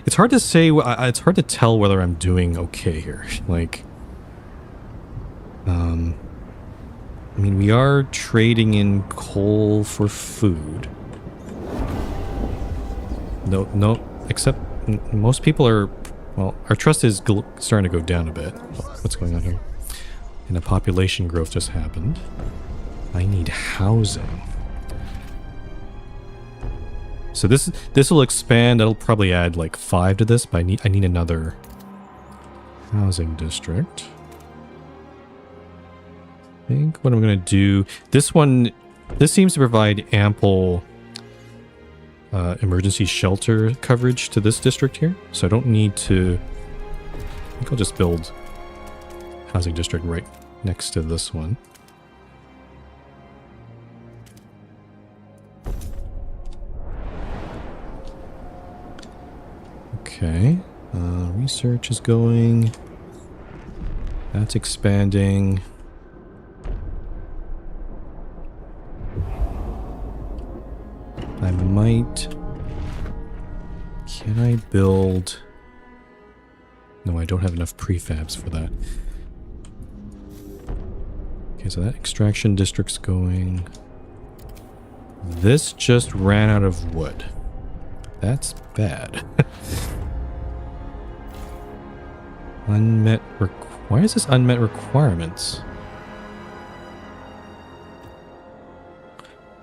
It's hard to say, it's hard to tell whether I'm doing okay here. Like, I mean, we are trading in coal for food. No, except most people are, well, our trust is starting to go down a bit. What's going on here? And the population growth just happened. I need housing. So this will expand. That'll probably add like 5 to this, but I need another housing district. I think what I'm going to do... This seems to provide ample emergency shelter coverage to this district here. So I don't need to... I think I'll just build housing district right next to this one. Okay. Research is going. That's expanding. I might... Can I build... No, I don't have enough prefabs for that. Okay, so that extraction district's going. This just ran out of wood. That's bad. Unmet why is this unmet requirements?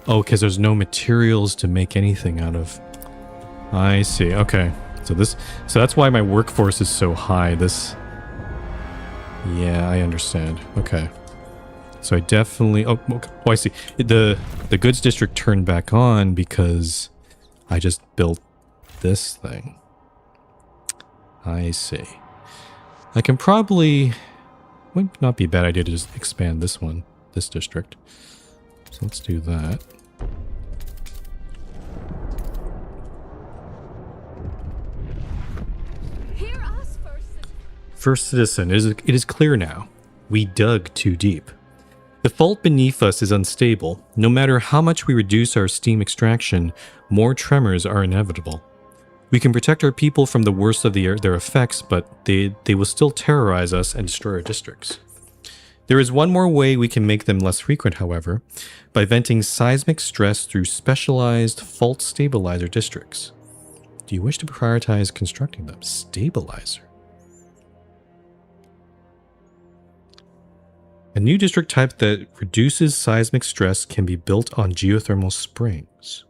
Oh, because there's no materials to make anything out of. I see. Okay. So that's why my workforce is so high. Yeah, I understand. Okay. So I definitely... Oh, okay. Oh, I see. The goods district turned back on because I just built this thing. I see. I can probably... Would not be a bad idea to just expand this one, this district. So let's do that. Hear us first. First citizen, it is clear now. We dug too deep. The fault beneath us is unstable. No matter how much we reduce our steam extraction, more tremors are inevitable. We can protect our people from the worst of their effects, but they will still terrorize us and destroy our districts. There is one more way we can make them less frequent, however, by venting seismic stress through specialized fault stabilizer districts. Do you wish to prioritize constructing them? Stabilizer. A new district type that reduces seismic stress can be built on geothermal springs.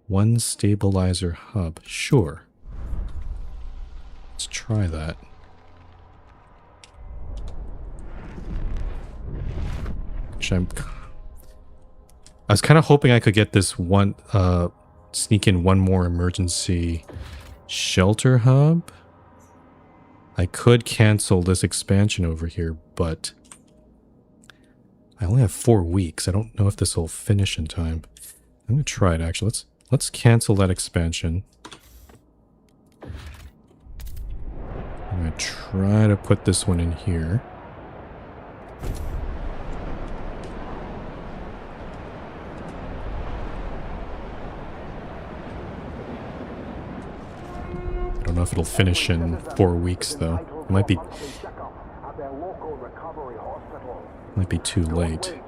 One stabilizer hub. Sure. Let's try that. Actually, I was kind of hoping I could get this one, sneak in one more emergency shelter hub. I could cancel this expansion over here, but I only have 4 weeks. I don't know if this will finish in time. I'm gonna try it actually. Let's cancel that expansion. I'm gonna try to put this one in here. I don't know if it'll finish in 4 weeks though. It might be too late.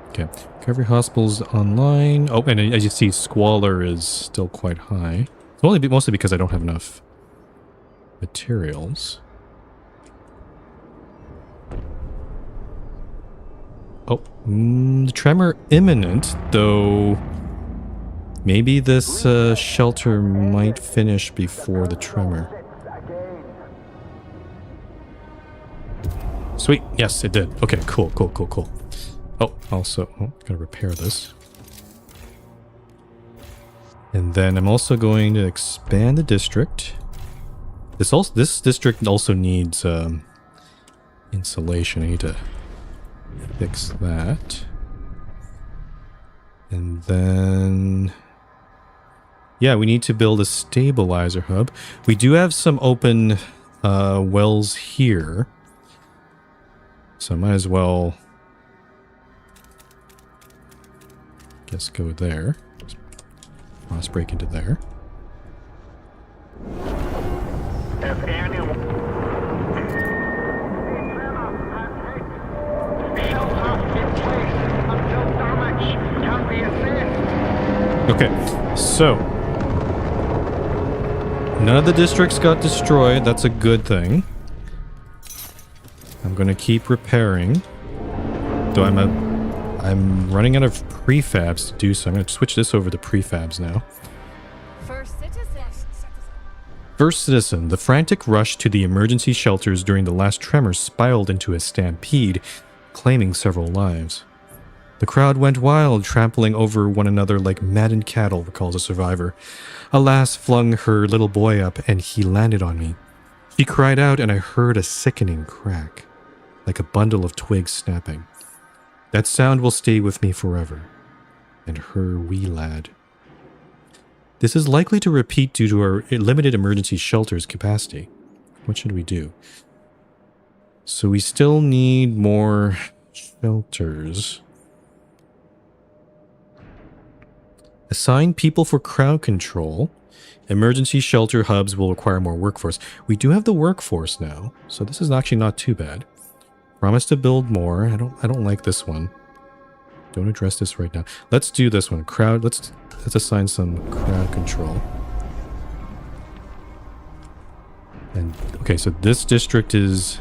Okay, recovery hospital's online. Oh, and as you see, squalor is still quite high. It's mostly because I don't have enough materials. Oh, the tremor imminent, though. Maybe this shelter might finish before the tremor. Sweet. Yes, it did. Okay, cool. Oh, also, gotta repair this. And then I'm also going to expand the district. This district also needs insulation. I need to fix that. And then... yeah, we need to build a stabilizer hub. We do have some open wells here. So I might as well... guess go there. Cross break into there. If anyone... Shelter in place until damage can be assessed. Okay, so... none of the districts got destroyed. That's a good thing. I'm going to keep repairing. Though I'm running out of prefabs to do so. I'm going to switch this over to prefabs now. First citizen. First citizen, the frantic rush to the emergency shelters during the last tremor spiraled into a stampede, claiming several lives. The crowd went wild, trampling over one another like maddened cattle, recalls a survivor. A lass flung her little boy up, and he landed on me. She cried out, and I heard a sickening crack, like a bundle of twigs snapping. That sound will stay with me forever. And her wee lad. This is likely to repeat due to our limited emergency shelters capacity. What should we do? So we still need more shelters. Assign people for crowd control. Emergency shelter hubs will require more workforce. We do have the workforce now, so this is actually not too bad. Promise to build more. I don't like this one. Don't address this right now. Let's do this one. Crowd. Let's assign some crowd control. And okay, so this district is...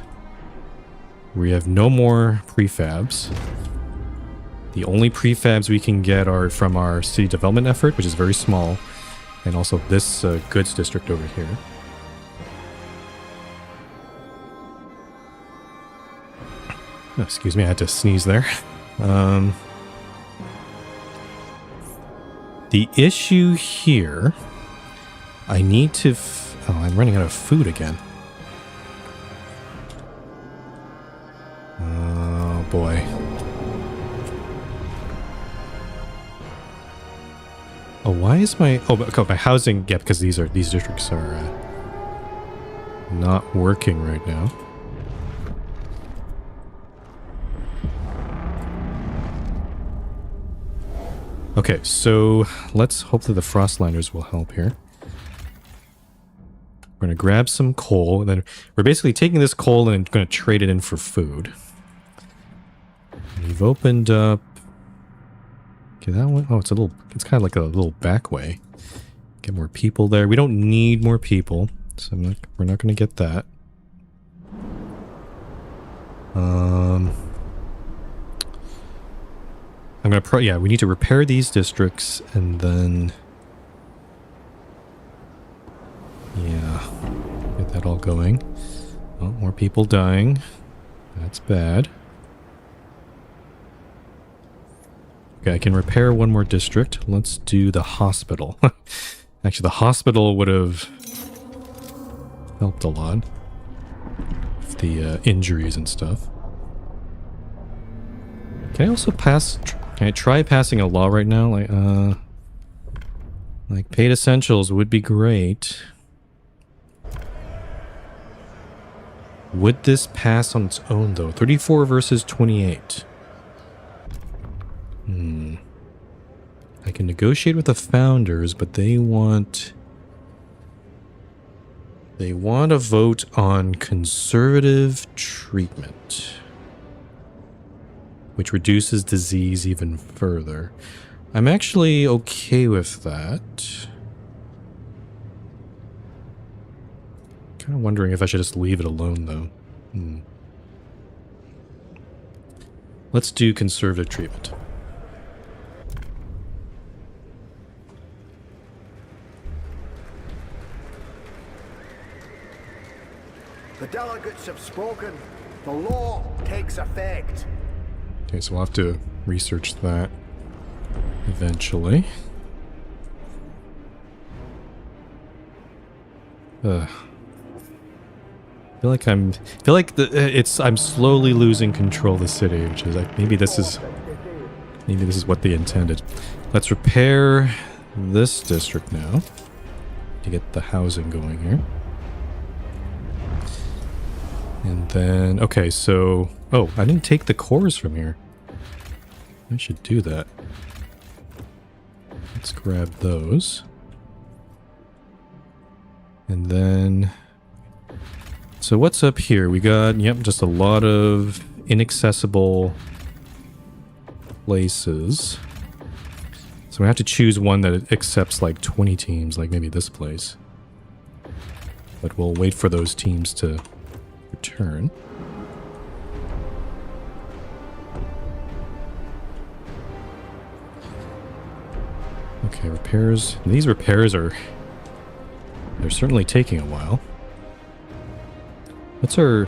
we have no more prefabs. The only prefabs we can get are from our city development effort, which is very small, and also this goods district over here. Oh, excuse me, I had to sneeze there. The issue here, I need to... Oh, I'm running out of food again. Oh boy. Oh, why is my my housing? Yeah, because these districts are not working right now. Okay, so let's hope that the Frostlanders will help here. We're going to grab some coal, and then we're basically taking this coal and going to trade it in for food. We've opened up... Okay, that one... Oh, it's it's kind of like a little back way. Get more people there. We don't need more people, so we're not going to get that. I'm going to... Yeah, we need to repair these districts, and then... Yeah, get that all going. Oh, more people dying. That's bad. Okay, I can repair one more district. Let's do the hospital. Actually, the hospital would have helped a lot. With the injuries and stuff. Can I also pass... Can I try passing a law right now? Like paid essentials would be great. Would this pass on its own, though? 34 versus 28. I can negotiate with the founders, but they want... They want a vote on conservative treatment, which reduces disease even further. I'm actually okay with that. Kind of wondering if I should just leave it alone, though. Let's do conservative treatment. The delegates have spoken. The law takes effect. Okay, so we'll have to research that eventually. I feel like I'm slowly losing control of the city, which is like maybe this is what they intended. Let's repair this district now to get the housing going here. And then okay, so oh, I didn't take the cores from here. I should do that. Let's grab those. And then so what's up here? We got, yep, just a lot of inaccessible places. So we have to choose one that accepts like 20 teams, like maybe this place. But we'll wait for those teams to return. Okay, repairs. These repairs they're certainly taking a while. What's our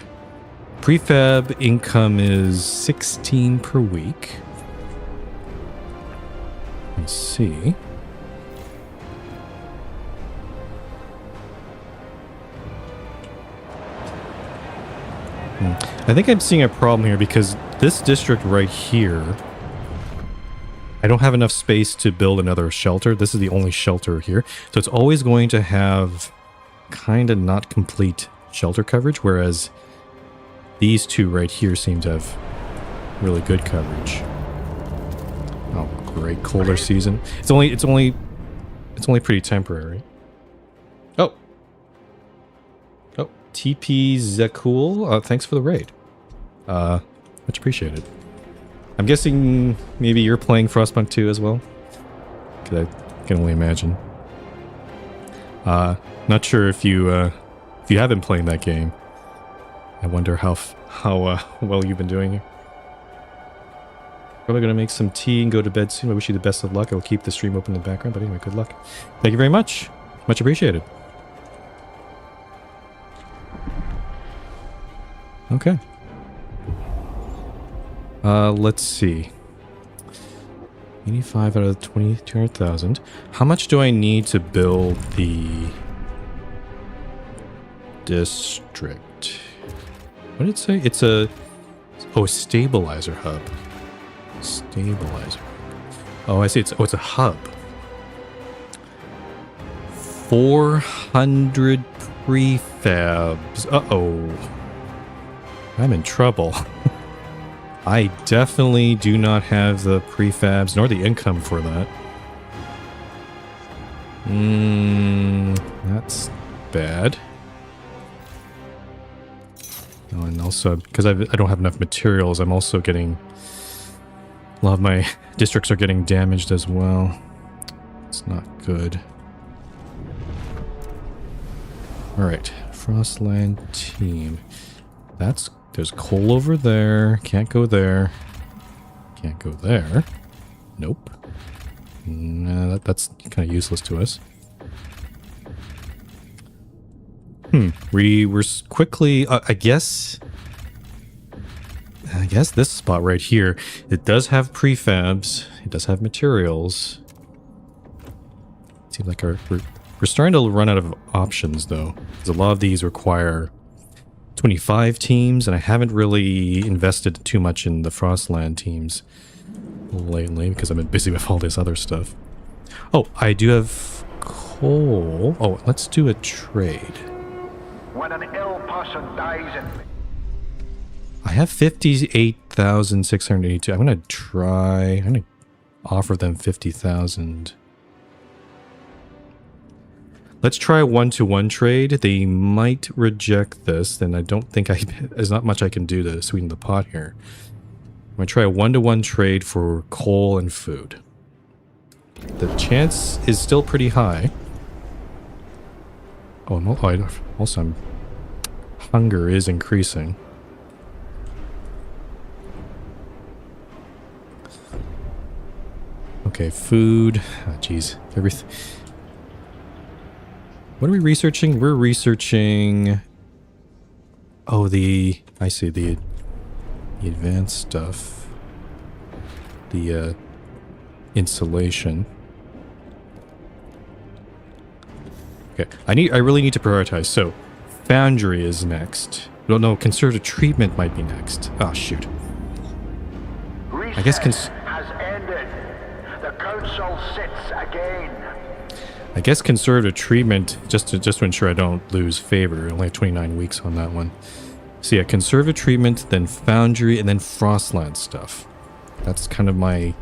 prefab income is 16 per week. Let's see. I think I'm seeing a problem here because this district right here, I don't have enough space to build another shelter. This is the only shelter here. So it's always going to have kind of not complete shelter coverage, whereas these two right here seem to have really good coverage. Oh, great, colder season. It's only pretty temporary. Oh, TP Zekul, thanks for the raid. Much appreciated. I'm guessing maybe you're playing Frostpunk 2 as well? Because I can only imagine. Not sure if you have been playing that game. I wonder how well you've been doing here. Probably gonna make some tea and go to bed soon. I wish you the best of luck. I'll keep the stream open in the background, but anyway, good luck. Thank you very much. Much appreciated. Okay. Let's see. 85 out of 200,000. How much do I need to build the district. What did it say? It's a stabilizer hub. Stabilizer. Oh, I see. It's a hub. 400 prefabs. Uh-oh. I'm in trouble. I definitely do not have the prefabs nor the income for that. That's bad. Oh, and also, because I don't have enough materials, I'm also getting... A lot of my districts are getting damaged as well. It's not good. Alright, Frostland team. There's coal over there. Can't go there. Can't go there. Nope. Nah, that's kind of useless to us. We were quickly... I guess this spot right here, it does have prefabs. It does have materials. It seems like we're starting to run out of options, though. Because a lot of these require 25 teams, and I haven't really invested too much in the Frostland teams lately because I've been busy with all this other stuff. Oh, I do have coal. Oh, let's do a trade. When an ill person dies in... I have 58,682. I'm going to offer them 50,000. Let's try a 1-to-1 trade. They might reject this, then I don't think there's not much I can do to sweeten the pot here. I'm going to try a 1-to-1 trade for coal and food. The chance is still pretty high. Oh, also, hunger is increasing. Okay, food. Oh, jeez. Everything. What are we researching? We're researching... Oh, I see, the advanced stuff. The, insulation. Okay, I really need to prioritize. So, foundry is next. No, conservative treatment might be next. Oh, shoot. I guess has ended. The council sits again. I guess conservative treatment, just to ensure I don't lose favor. I only have 29 weeks on that one. So yeah, conservative treatment, then foundry, and then Frostland stuff. That's kind of my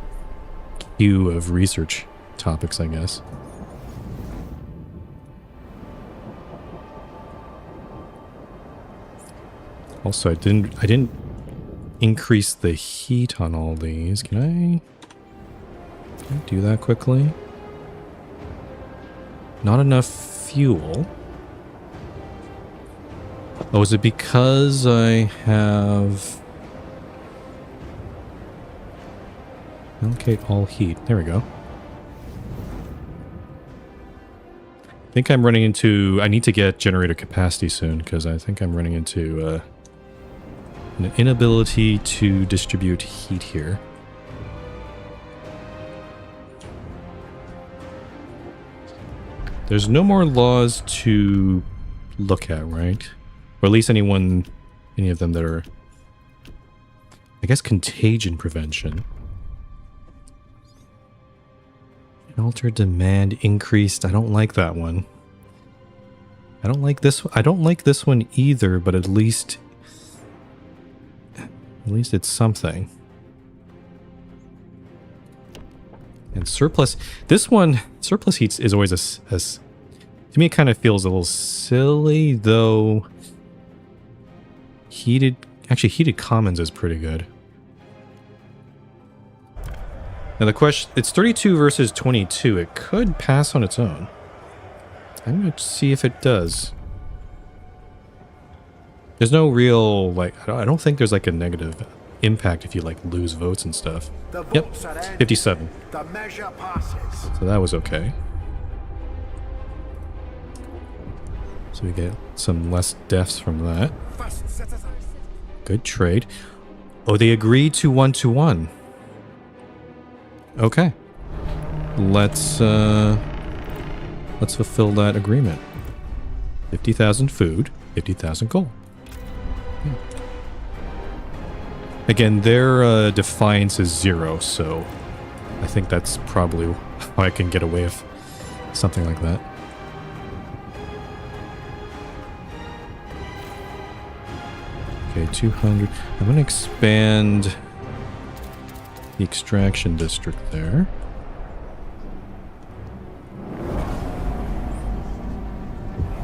queue of research topics, I guess. Also, I didn't increase the heat on all these. Can I do that quickly? Not enough fuel. Oh, is it because I have... Allocate all heat. There we go. I think I'm running into... I need to get generator capacity soon, because I think I'm running into an inability to distribute heat here. There's no more laws to look at, right? Or at least any of them that are... I guess contagion prevention. Alter demand increased. I don't like that one. I don't like this one either, but at least it's something. And surplus, surplus heat is always to me it kind of feels a little silly, though heated commons is pretty good. Now the question, it's 32 versus 22. It could pass on its own. I'm going to see if it does. There's no real, I don't think there's a negative impact if you lose votes and stuff. Yep, 57. The measure passes. So that was okay. So we get some less deaths from that. First citizen. Good trade. Oh, they agreed to 1-to-1. Okay. Let's fulfill that agreement. 50,000 food. 50,000 gold. Again, their defiance is 0, so I think that's probably how I can get away with something like that. Okay, 200. I'm going to expand the extraction district there.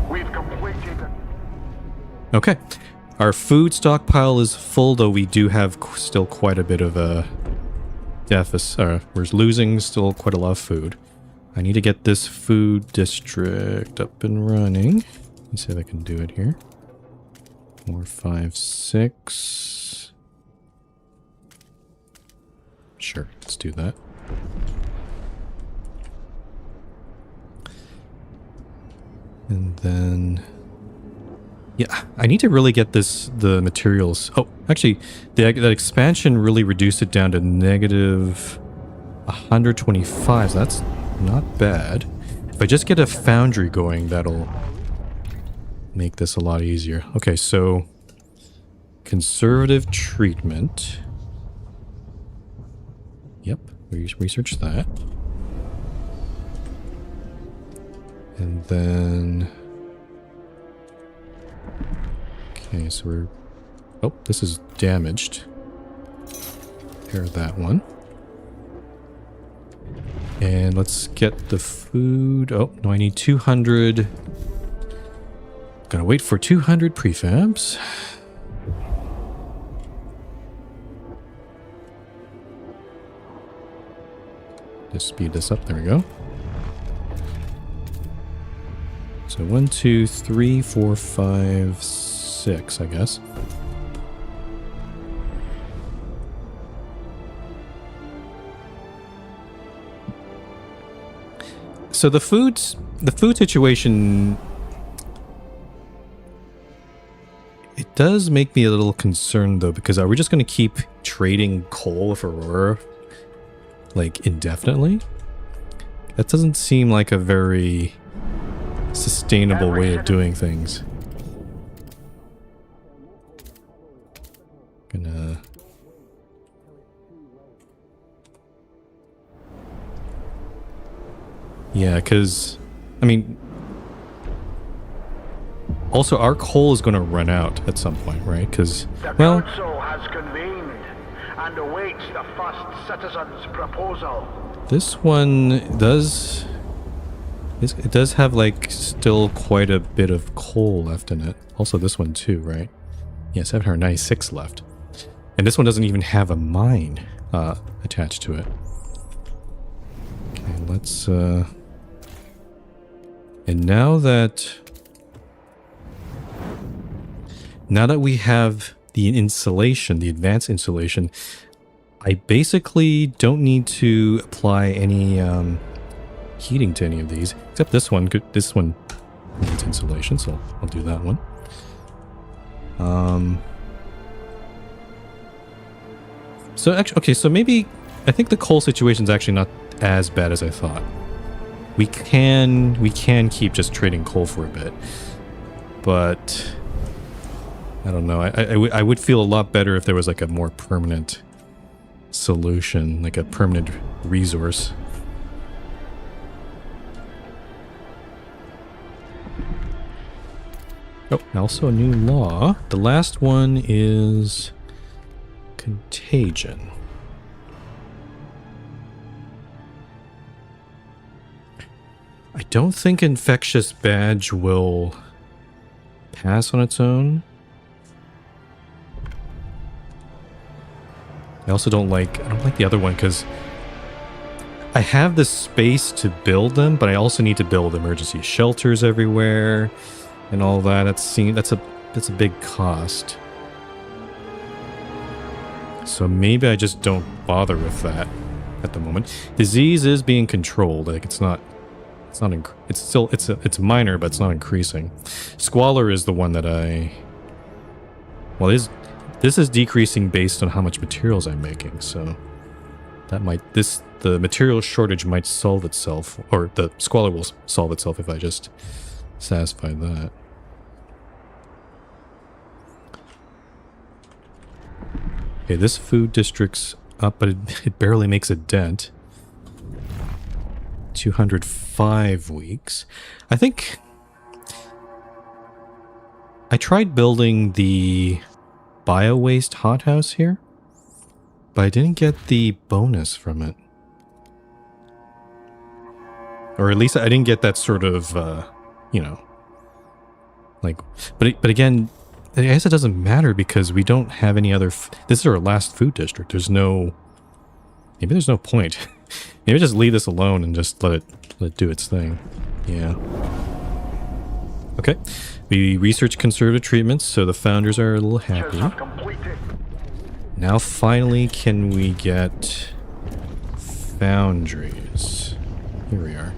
We've completed. Okay. Our food stockpile is full, though we do have still quite a bit of a deficit. We're losing still quite a lot of food. I need to get this food district up and running. Let me see if I can do it here. 4, 5, 6. Sure, let's do that. And then... yeah, I need to really get the materials. Oh, actually, that expansion really reduced it down to negative 125. So that's not bad. If I just get a foundry going, that'll make this a lot easier. Okay, so conservative treatment. Yep, we researched that. And then... okay, so we're... oh, this is damaged. Repair that one. And let's get the food... oh, no, I need 200... gotta wait for 200 prefabs. Just speed this up, there we go. So 1, 2, 3, 4, 5, 6, I guess. So the food situation, it does make me a little concerned though, because are we just going to keep trading coal with Aurora like indefinitely? That doesn't seem like a very sustainable way of doing things. Gonna... yeah, because, I mean, also our coal is going to run out at some point, right? Because, The well, council has convened and awaits the first citizen's proposal. this one does... it does have, like, still quite a bit of coal left in it. Also this one too, right? Yeah, 796 left. And this one doesn't even have a mine attached to it. Okay, let's... and now that we have the insulation, the advanced insulation, I basically don't need to apply any heating to any of these, except this one. This one needs insulation, so I'll do that one. So actually, okay, so maybe I think the coal situation is actually not as bad as I thought. We can keep just trading coal for a bit, but I don't know. I would feel a lot better if there was like a more permanent solution, like a permanent resource. Oh, also a new law. The last one is contagion. I don't think infectious badge will pass on its own. I also don't like the other one because I have the space to build them, but I also need to build emergency shelters everywhere and all that. That's a big cost. So maybe I just don't bother with that at the moment. Disease is being controlled. Like it's minor, but it's not increasing. Squalor is the one that this is decreasing based on how much materials I'm making, so the material shortage might solve itself, or the squalor will solve itself if I just satisfy that. Okay, this food district's up, but it barely makes a dent. 205 weeks. I think I tried building the bio-waste hothouse here, but I didn't get the bonus from it. Or at least I didn't get that sort of, you know, like, but again, I guess it doesn't matter because we don't have any other, this is our last food district. There's no, maybe there's no point. Maybe just leave this alone and just let it do its thing. Yeah. Okay. We researched conservative treatments, so the founders are a little happy. Completed. Now finally can we get foundries. Here we are.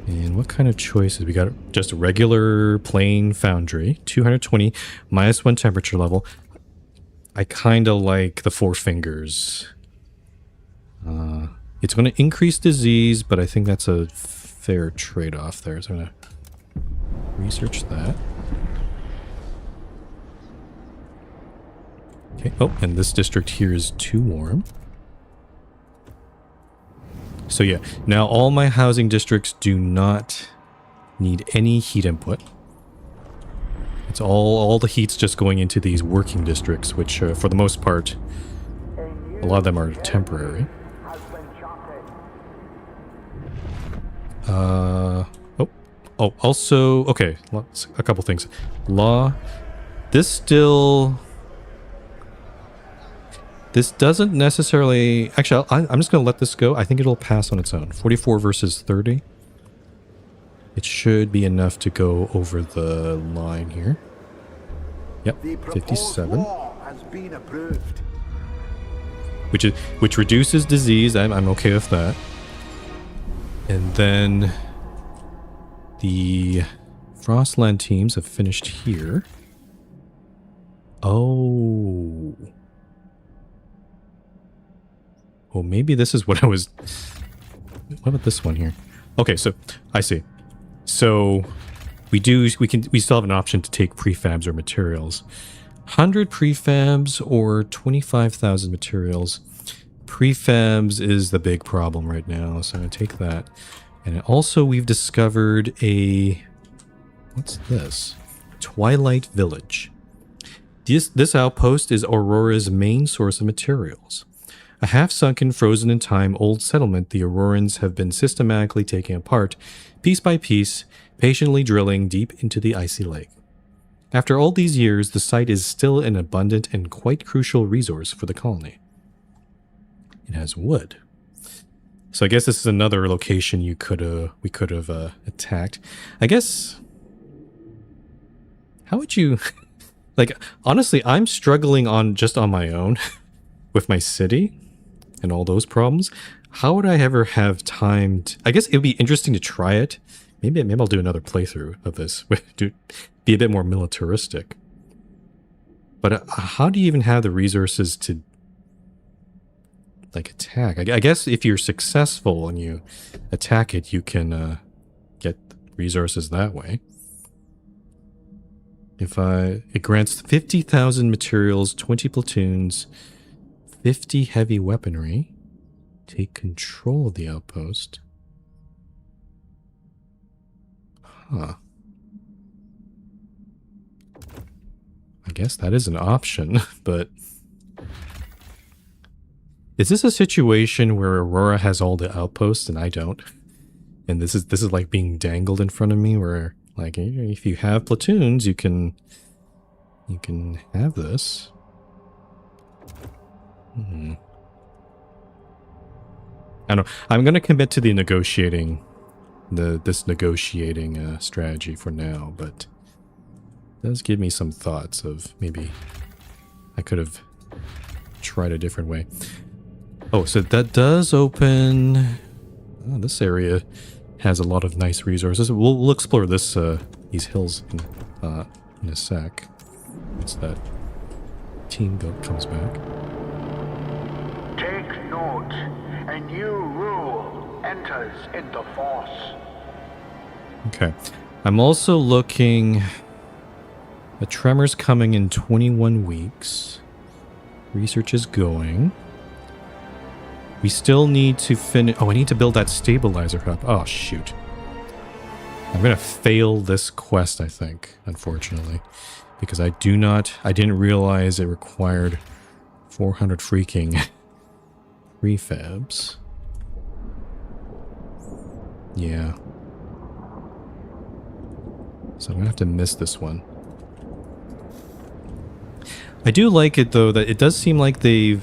And what kind of choices? We got just a regular plain foundry, 220, -1 temperature level. I kind of like the four fingers. It's going to increase disease, but I think that's a fair trade-off there. So I'm going to research that. Okay. Oh, and this district here is too warm. So yeah, now all my housing districts do not need any heat input. It's all the heat's just going into these working districts, which for the most part, a lot of them are temporary. Also, okay, a couple things. Law, this doesn't necessarily... Actually, I'm just going to let this go. I think it'll pass on its own. 44 versus 30. It should be enough to go over the line here. Yep, 57. Has been approved. Which reduces disease. I'm okay with that. And then the Frostland teams have finished here. Oh, maybe this is what I was... What about this one here? Okay, so I see. So we still have an option to take prefabs or materials. 100 prefabs or 25,000 materials. Prefabs is the big problem right now, so I'm going to take that. And also we've discovered a... What's this? Twilight Village. This outpost is Aurora's main source of materials. A half-sunken, frozen in time old settlement the Aurorans have been systematically taking apart, piece by piece, patiently drilling deep into the icy lake. After all these years, the site is still an abundant and quite crucial resource for the colony. It has wood. So I guess this is another location we could have attacked. I guess... How would you... Like, honestly, I'm struggling on my own with my city and all those problems. How would I ever have time to... I guess it would be interesting to try it. Maybe I'll do another playthrough of this. Be a bit more militaristic. But how do you even have the resources to, like, attack? I guess if you're successful and you attack it, you can get resources that way. It grants 50,000 materials, 20 platoons, 50 heavy weaponry. Take control of the outpost. Huh. I guess that is an option, but... Is this a situation where Aurora has all the outposts and I don't? And this is like being dangled in front of me where... Like, if you have platoons, you can have this. I don't know. I'm going to commit to the negotiating, this negotiating strategy for now, but it does give me some thoughts of maybe I could have tried a different way. Oh, so that does open... Oh, this area has a lot of nice resources. We'll explore this these hills in a sec. It's that team goat comes back. Take note. A new rule enters into force. Okay. I'm also looking... The tremor's coming in 21 weeks. Research is going. We still need to finish... Oh, I need to build that stabilizer hub. Oh, shoot. I'm going to fail this quest, I think, unfortunately. Because I didn't realize it required 400 freaking prefabs. Yeah. So I'm going to have to miss this one. I do like it, though, that it does seem like it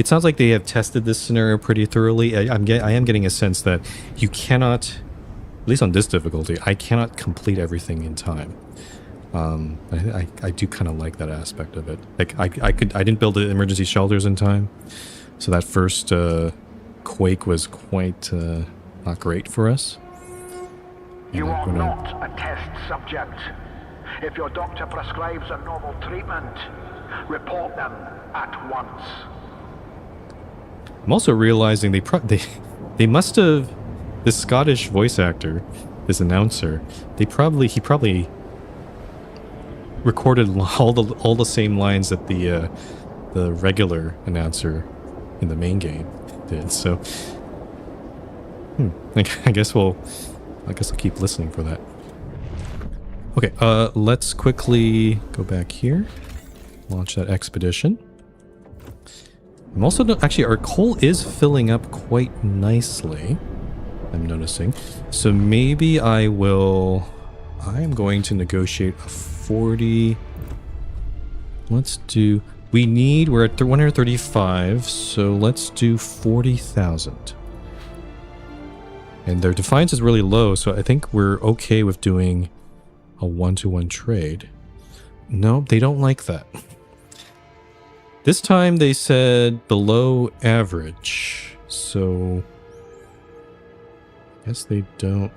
sounds like they have tested this scenario pretty thoroughly. I am getting a sense that you cannot, at least on this difficulty, I cannot complete everything in time. I do kind of like that aspect of it. Like I didn't build the emergency shelters in time, so that first quake was quite not great for us. You are not a test subject. If your doctor prescribes a normal treatment, report them at once. I'm also realizing they must have, this Scottish voice actor, this announcer, he probably recorded all the same lines that the regular announcer in the main game did. So I guess I'll keep listening for that. Okay, let's quickly go back here. Launch that expedition. I'm also actually, our coal is filling up quite nicely, I'm noticing. So maybe I'm going to negotiate a 40. We're at 135, so let's do 40,000. And their defiance is really low, so I think we're okay with doing a 1-to-1 trade. No, they don't like that. This time they said below average, so I guess they don't.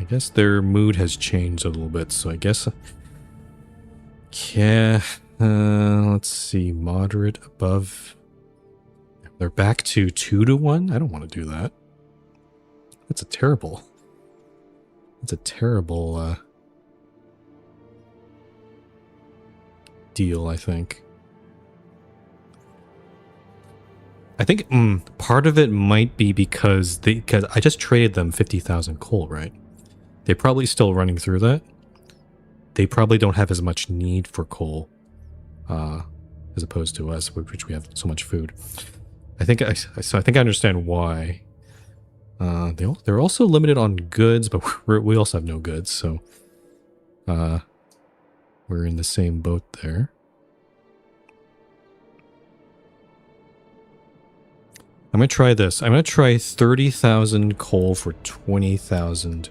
I guess their mood has changed a little bit, so I guess. Yeah, let's see, moderate above. They're back to 2-to-1. I don't want to do that. That's a terrible. Deal, I think. I think part of it might be because I just traded them 50,000 coal, right? They're probably still running through that. They probably don't have as much need for coal as opposed to us, which we have so much food. I think I understand why. They're also limited on goods, but we also have no goods, so we're in the same boat there. I'm going to try this. I'm going to try 30,000 coal for 20,000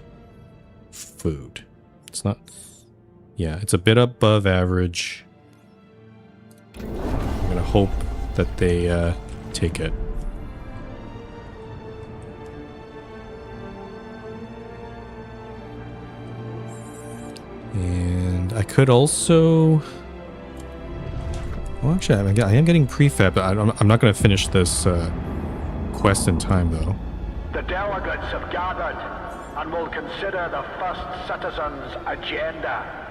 food. It's not... Yeah, it's a bit above average. I'm going to hope that they take it. And I could also... Well, actually, I am getting prefab, but I'm not going to finish this quest in time, though. The delegates have gathered and will consider the first citizen's agenda.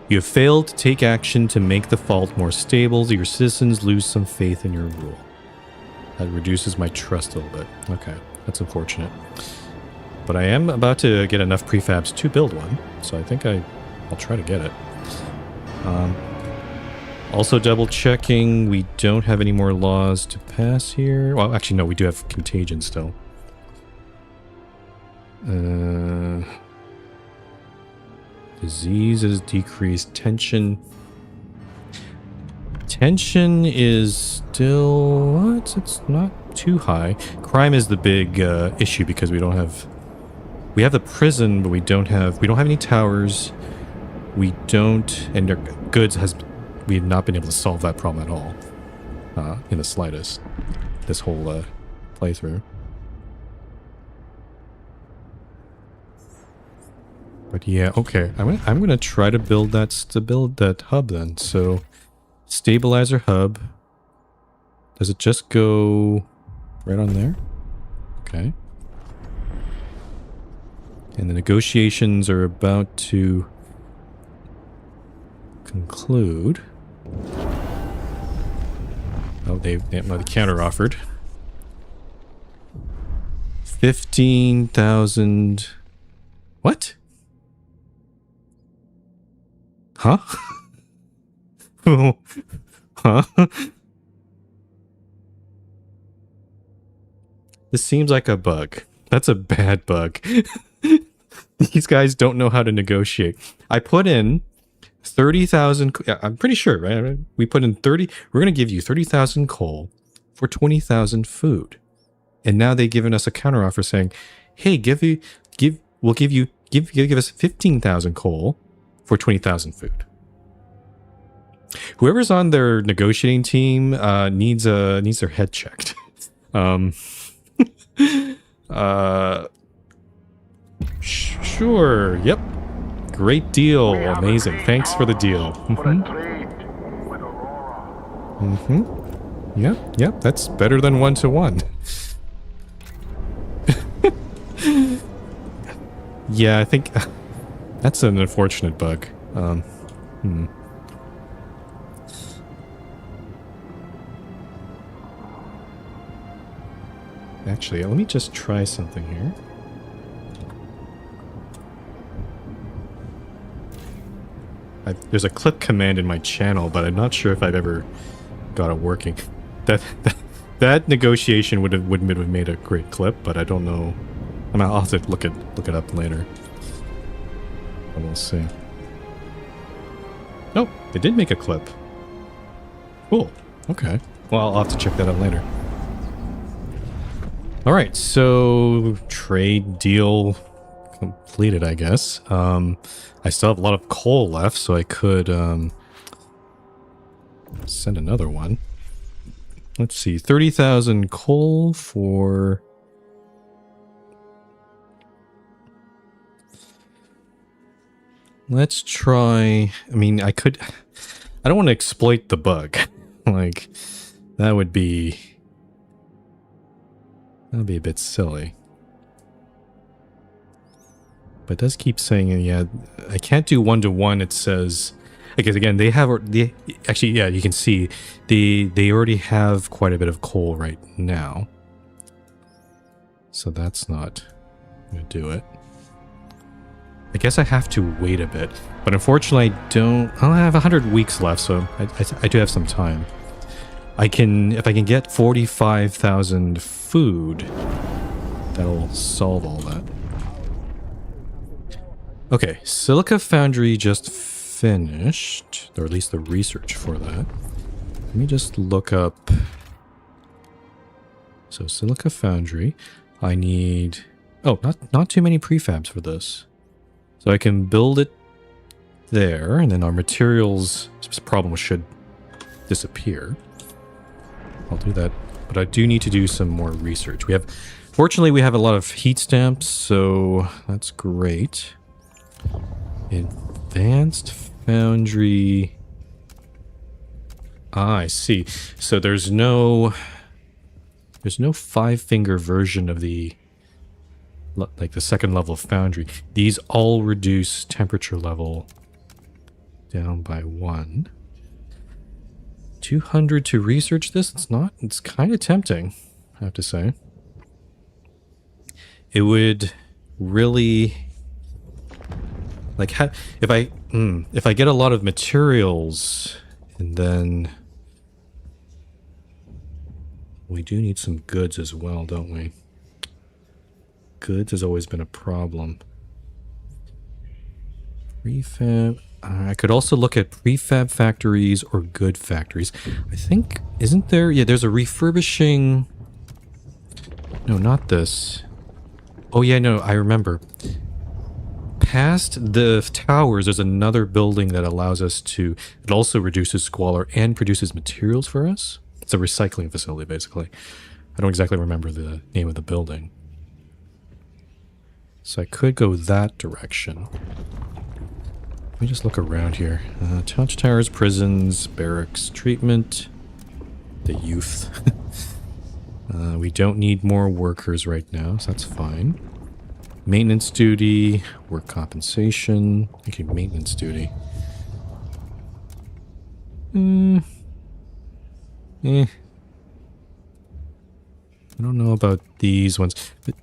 You have failed to take action to make the fault more stable. Your citizens lose some faith in your rule. That reduces my trust a little bit. Okay, that's unfortunate. But I am about to get enough prefabs to build one, so I think I'll try to get it. Also double checking, we don't have any more laws to pass here. Well, actually, no, we do have contagion still. Disease is decreased. Tension is still... What? It's not too high. Crime is the big issue because we don't have... We have the prison, but we don't have any towers. We don't... And our goods we have not been able to solve that problem at all. In the slightest. This whole playthrough. But yeah, okay. I'm gonna try to build that hub then. So, stabilizer hub. Does it just go right on there? Okay. And the negotiations are about to conclude. Oh, they counter offered. 15,000. What? Huh? Huh? This seems like a bug. That's a bad bug. These guys don't know how to negotiate. I put in 30,000. I'm pretty sure, right? We put in 30. We're going to give you 30,000 coal for 20,000 food. And now they've given us a counteroffer saying, hey, we'll give us 15,000 coal for 20,000 food. Whoever's on their negotiating team needs their head checked. Sure. Yep. Great deal. Amazing. Thanks for the deal. Yep. That's better than 1-to-1. Yeah, I think that's an unfortunate bug. Actually, let me just try something here. There's a clip command in my channel, but I'm not sure if I've ever got it working. That negotiation would have made a great clip, but I don't know. I'll have to look it up later. But we'll see. Oh, they did make a clip. Cool. Okay. Well, I'll have to check that out later. Alright, so trade deal completed, I guess. I still have a lot of coal left, so I could send another one. Let's see, 30,000 coal for... Let's try... I mean, I don't want to exploit the bug. Like, that would be a bit silly. But it does keep saying, yeah, I can't do 1-to-1, it says... Because again, actually, yeah, you can see they already have quite a bit of coal right now. So that's not going to do it. I guess I have to wait a bit. But unfortunately, I have 100 weeks left, so I do have some time. If I can get 45,000 food, that'll solve all that. Okay, Silica Foundry just finished, or at least the research for that. Let me just look up. So Silica Foundry, I need, oh, not too many prefabs for this. So I can build it there, and then our materials problem should disappear. I'll do that, but I do need to do some more research. Fortunately, we have a lot of heat stamps, so that's great. Advanced Foundry. Ah, I see. So there's no 5-finger version of the second level Foundry. These all reduce temperature level down by 1. 200 to research this? It's kind of tempting, I have to say. It would really... Like, if I get a lot of materials, and then we do need some goods as well, don't we? Goods has always been a problem. Prefab. I could also look at prefab factories or good factories. I think, isn't there? Yeah, there's a refurbishing. No, not this. Oh yeah, no, I remember. Past the towers, there's another building that allows us to... It also reduces squalor and produces materials for us. It's a recycling facility, basically. I don't exactly remember the name of the building. So I could go that direction. Let me just look around here. Touch towers, prisons, barracks, treatment. The youth. We don't need more workers right now, so that's fine. Maintenance duty, work compensation. Okay, maintenance duty. I don't know about these ones. But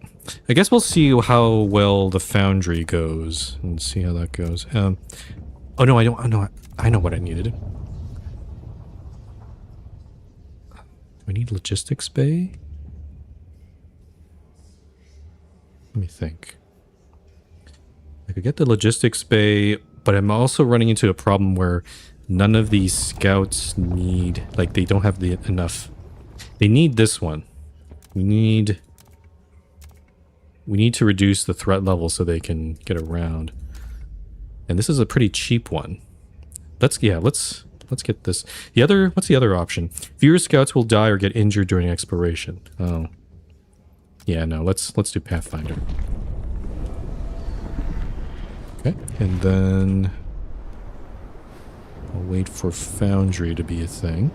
I guess we'll see how well the foundry goes and see how that goes. Oh no, I don't. I know what I needed. Do I need logistics bay? Let me think. I could get the logistics bay, but I'm also running into a problem where none of these scouts need, like, they don't have the enough. They need this one. We need to reduce the threat level so they can get around. And this is a pretty cheap one. Let's get this. What's the other option? Fewer scouts will die or get injured during exploration. Oh. Yeah, no, let's do Pathfinder. Okay, and then I'll wait for Foundry to be a thing.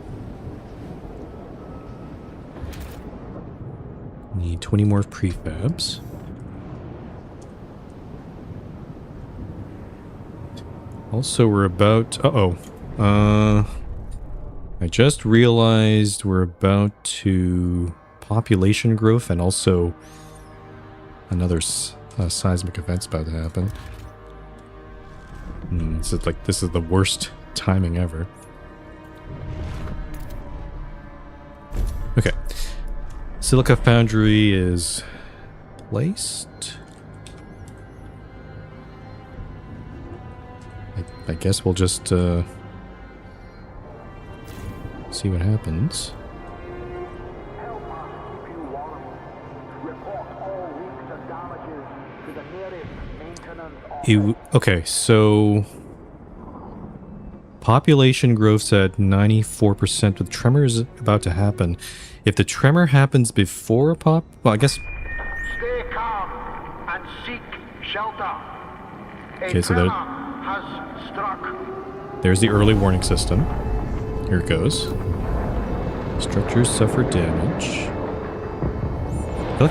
Need 20 more prefabs. Also, we're about... I just realized we're about to... population growth and also another seismic event's about to happen. This is the worst timing ever. Okay. Silica Foundry is placed. I guess we'll just see what happens. Help us keep you warm. Report all leaks and damages to the nearest maintenance office. Okay, so population growth's at 94%, but the tremor is about to happen. If the tremor happens before well, I guess... Stay calm and seek shelter. Okay, so there, Has struck. there's the early warning system. Here it goes. Structures suffer damage. I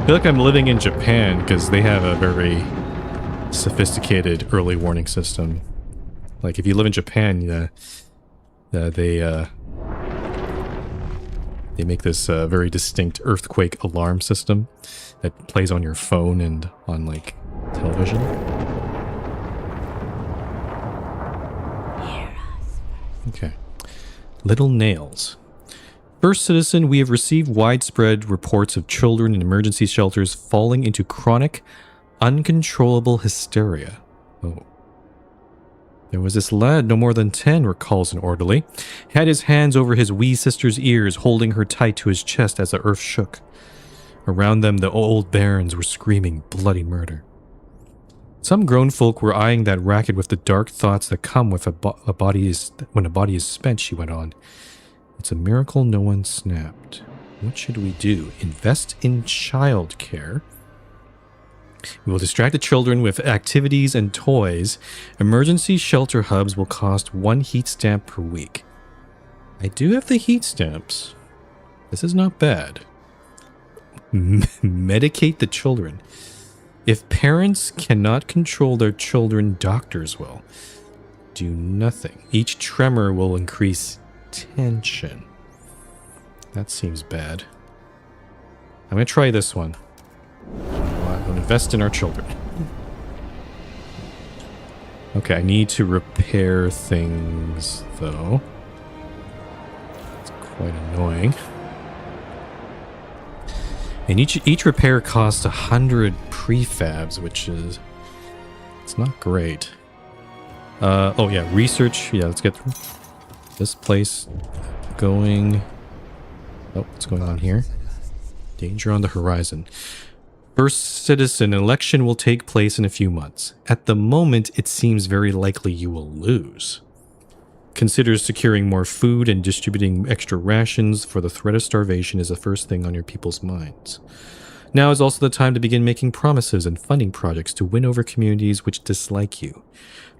feel like I'm living in Japan because they have a very sophisticated early warning system. Like if you live in Japan, they make this very distinct earthquake alarm system that plays on your phone and on like television. Okay. Little nails. First citizen, we have received widespread reports of children in emergency shelters falling into chronic, uncontrollable hysteria. Oh. There was this lad, no more than 10, recalls an orderly. He had his hands over his wee sister's ears, holding her tight to his chest as the earth shook. Around them, the old barons were screaming bloody murder. Some grown folk were eyeing that racket with the dark thoughts that come with when a body is spent, she went on. It's a miracle no one snapped. What should we do? Invest in childcare. We will distract the children with activities and toys. Emergency shelter hubs will cost 1 heat stamp per week. I do have the heat stamps. This is not bad. Medicate the children. If parents cannot control their children, doctors will. Do nothing. Each tremor will increase tension. That seems bad. I'm going to try this one. We'll invest in our children. Okay, I need to repair things, though. It's quite annoying. And each repair costs 100 prefabs, which is... it's not great. Oh yeah, research. Yeah, let's get this place going. Oh, what's going on here? Danger on the horizon. First citizen, election will take place in a few months. At the moment, it seems very likely you will lose. Consider securing more food and distributing extra rations, for the threat of starvation is the first thing on your people's minds. Now is also the time to begin making promises and funding projects to win over communities which dislike you.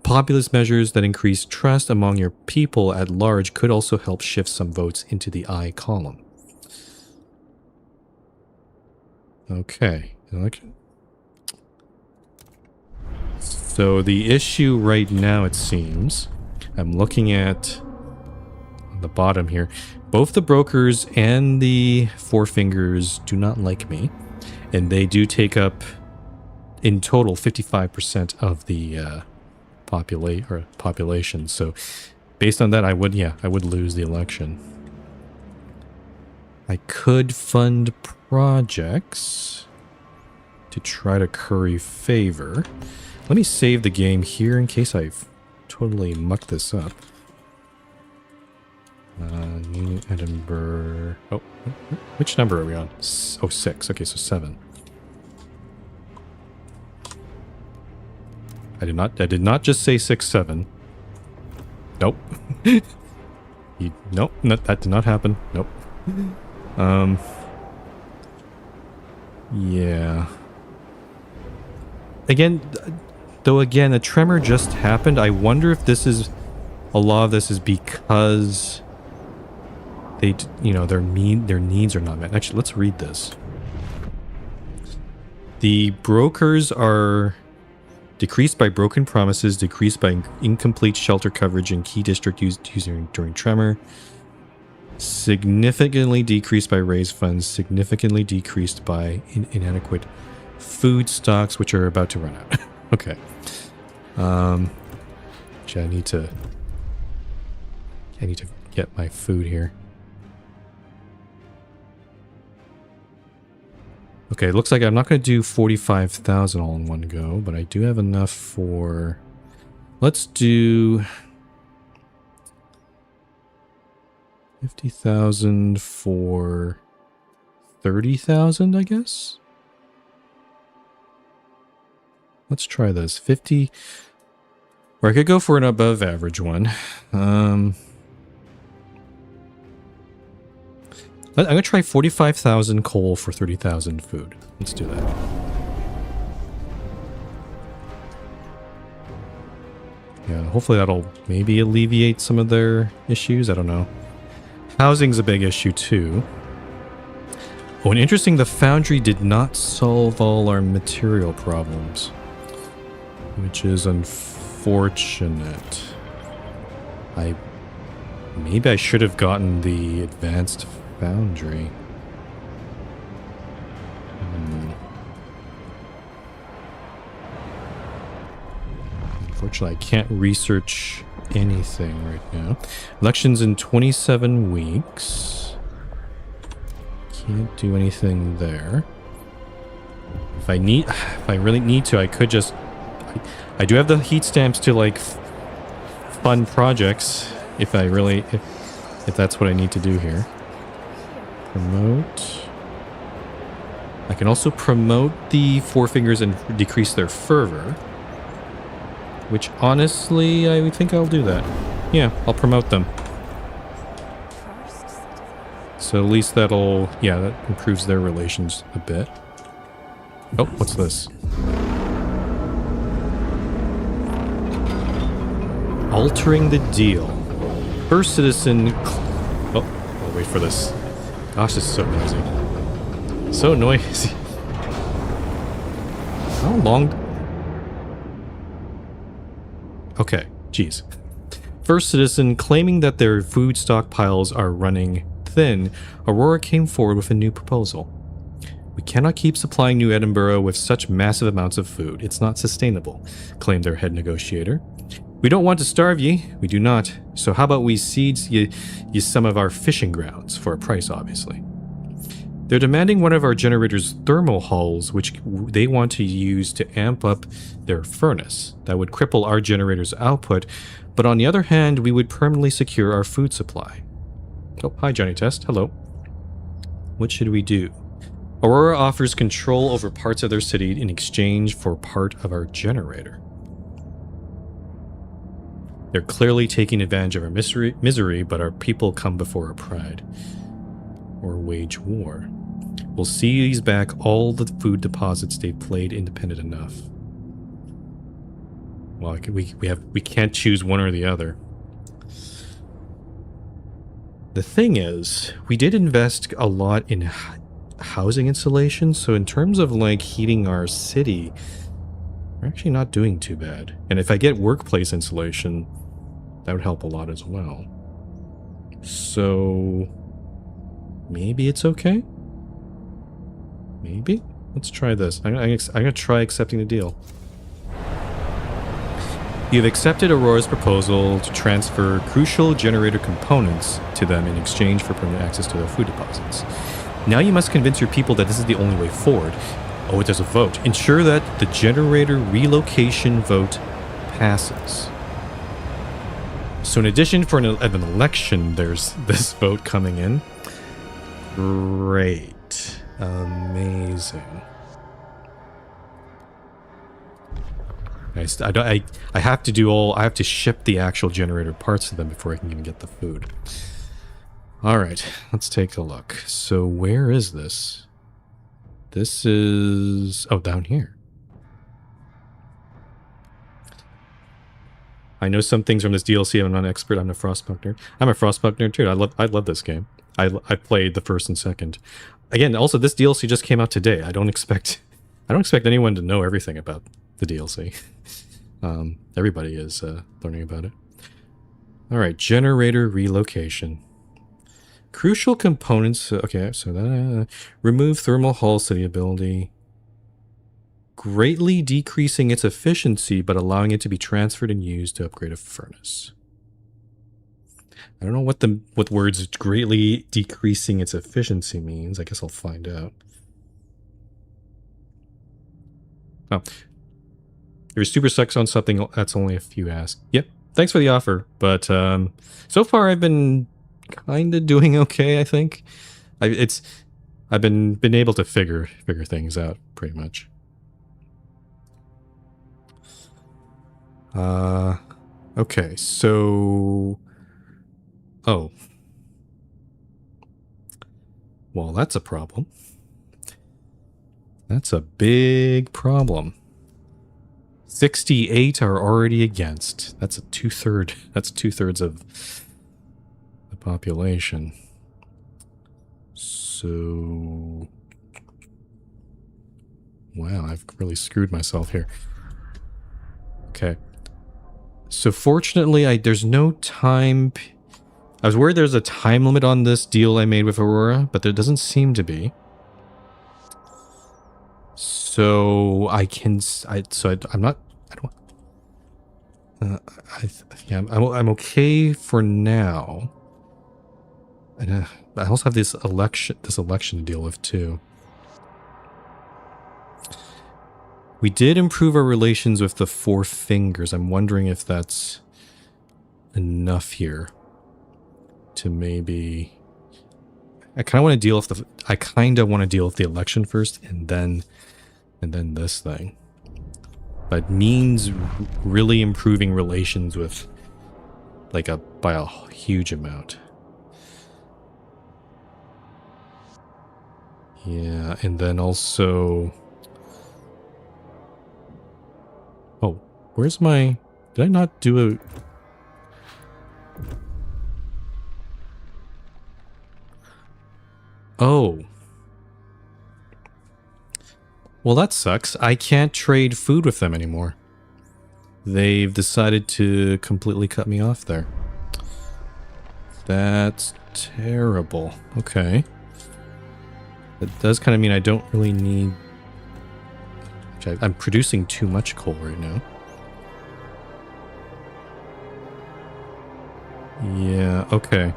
Populist measures that increase trust among your people at large could also help shift some votes into the I column. Okay. So the issue right now, it seems, I'm looking at on the bottom here, both the brokers and the Four Fingers do not like me, and they do take up in total 55% of the population. So based on that, I would lose the election. I could fund projects to try to curry favor. Let me save the game here in case I've totally mucked this up. New Edinburgh. Oh, which number are we on? Oh, 6. Okay, so 7. I did not just say 6, 7. Nope. Nope, that did not happen. Nope. Yeah. Again, a tremor just happened. I wonder if this is, a lot of this is because they, their needs are not met. Actually, let's read this. The brokers are decreased by broken promises, decreased by incomplete shelter coverage in key district used during tremor, significantly decreased by raised funds, significantly decreased by inadequate food stocks, which are about to run out. Okay. Actually, I need to get my food here. Okay, it looks like I'm not going to do 45,000 all in one go, but I do have enough for... Let's do 50,000 for 30,000, I guess? Let's try this. 50... Or I could go for an above average one. I'm going to try 45,000 coal for 30,000 food. Let's do that. Yeah, hopefully that'll maybe alleviate some of their issues. I don't know. Housing's a big issue too. Oh, and interesting, the foundry did not solve all our material problems, which is unfortunate. Maybe I should have gotten the advanced foundry. Unfortunately, I can't research anything right now. Elections in 27 weeks. Can't do anything there. If I really need to, I could just... I do have the heat stamps to, like, fund projects, if that's what I need to do here. Promote. I can also promote the Four Fingers and decrease their fervor. Which, honestly, I think I'll do that. Yeah, I'll promote them. So at least that'll... Yeah, that improves their relations a bit. Oh, what's this? Altering the deal. First citizen... Oh, I'll wait for this. Gosh, this is so noisy. So noisy. How long... Okay, geez. First citizen claiming that their food stockpiles are running thin, Aurora came forward with a new proposal. We cannot keep supplying New Edinburgh with such massive amounts of food. It's not sustainable, claimed their head negotiator. We don't want to starve ye. We do not. So how about we cede ye some of our fishing grounds, for a price, obviously. They're demanding one of our generator's thermal hulls, which they want to use to amp up their furnace. That would cripple our generator's output, but on the other hand, we would permanently secure our food supply. Oh, hi Johnny Test. Hello. What should we do? Aurora offers control over parts of their city in exchange for part of our generator. They're clearly taking advantage of our misery, but our people come before our pride. Or wage war. We'll seize back all the food deposits they've played independent enough. Well, we can't choose one or the other. The thing is, we did invest a lot in housing insulation, so in terms of like heating our city, We're actually not doing too bad. And if I get workplace insulation, that would help a lot as well. So maybe it's okay? Maybe? Let's try this. I'm gonna try accepting the deal. You've accepted Aurora's proposal to transfer crucial generator components to them in exchange for permanent access to their food deposits. Now you must convince your people that this is the only way forward. Oh, there's a vote. Ensure that the generator relocation vote passes. So in addition for an election, there's this vote coming in. Great. Amazing. I have to do all... I have to ship the actual generator parts to them before I can even get the food. Alright, let's take a look. So where is this? This is... oh, down here. I know some things from this DLC. I'm not an expert. I'm a Frostpunk nerd. I'm a Frostpunk nerd too. I love this game. I played the first and second. Again, also this DLC just came out today. I don't expect anyone to know everything about the DLC. Everybody is learning about it. All right, generator relocation. Crucial components. Okay, so that remove thermal hull city ability, greatly decreasing its efficiency, but allowing it to be transferred and used to upgrade a furnace. I don't know what words greatly decreasing its efficiency means. I guess I'll find out. Oh. If you're super sucks on something, that's only if you ask. Yep. Thanks for the offer. But so far I've been kind of doing okay, I think. I've been able to figure things out pretty much. Okay, so... oh. Well, that's a problem. That's a big problem. 68 are already against. That's two-thirds of the population. So... wow, I've really screwed myself here. Okay. So fortunately, there's no time... I was worried there's a time limit on this deal I made with Aurora, but there doesn't seem to be. So I'm not... I'm okay for now. And I also have this election to deal with too. We did improve our relations with the Four Fingers. I'm wondering if that's enough here to maybe... I kind of want to deal with the election first, and then this thing. But it means really improving relations with by a huge amount. Yeah, and then also... oh, where's my... did I not do a... oh. Well, that sucks. I can't trade food with them anymore. They've decided to completely cut me off there. That's terrible. Okay. That does kind of mean I don't really need... I'm producing too much coal right now. Yeah, okay.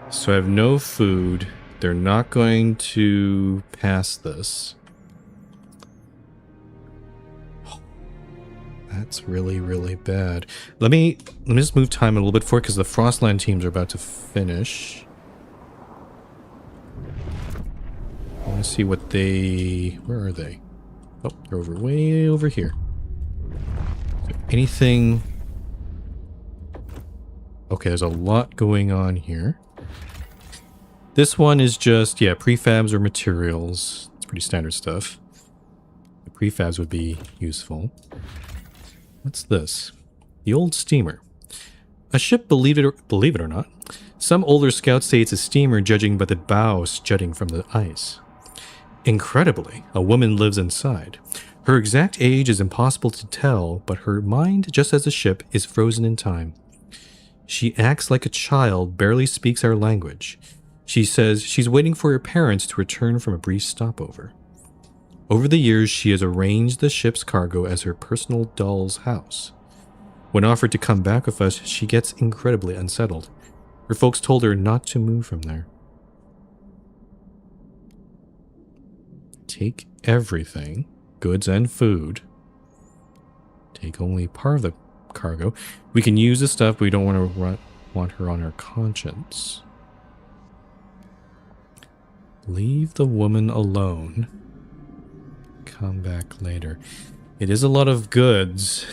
So I have no food. They're not going to pass this. That's really, really bad. Let me just move time a little bit forward because the Frostland teams are about to finish. I want to see what they... where are they? Oh, they're way over here. Is there anything... okay, there's a lot going on here. This one is just, yeah, prefabs or materials. It's pretty standard stuff. The prefabs would be useful. What's this? The old steamer. A ship, believe it or not. Some older scouts say it's a steamer, judging by the bows jutting from the ice. Incredibly, a woman lives inside. Her exact age is impossible to tell, but her mind, just as the ship, is frozen in time. She acts like a child, barely speaks our language. She says she's waiting for her parents to return from a brief stopover. Over the years, she has arranged the ship's cargo as her personal doll's house. When offered to come back with us, she gets incredibly unsettled. Her folks told her not to move from there. Take everything, goods and food. Take only part of the cargo. We can use the stuff, but we don't want her on our conscience. Leave the woman alone. Come back later. It is a lot of goods,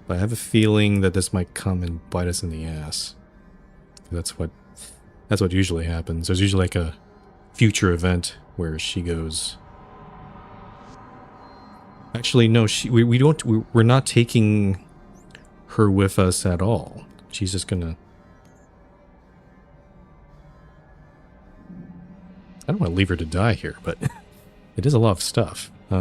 but I have a feeling that this might come and bite us in the ass. That's what usually happens. There's usually like a future event where she goes. Actually, no, we're not taking her with us at all. She's just gonna. I don't want to leave her to die here, but it is a lot of stuff. We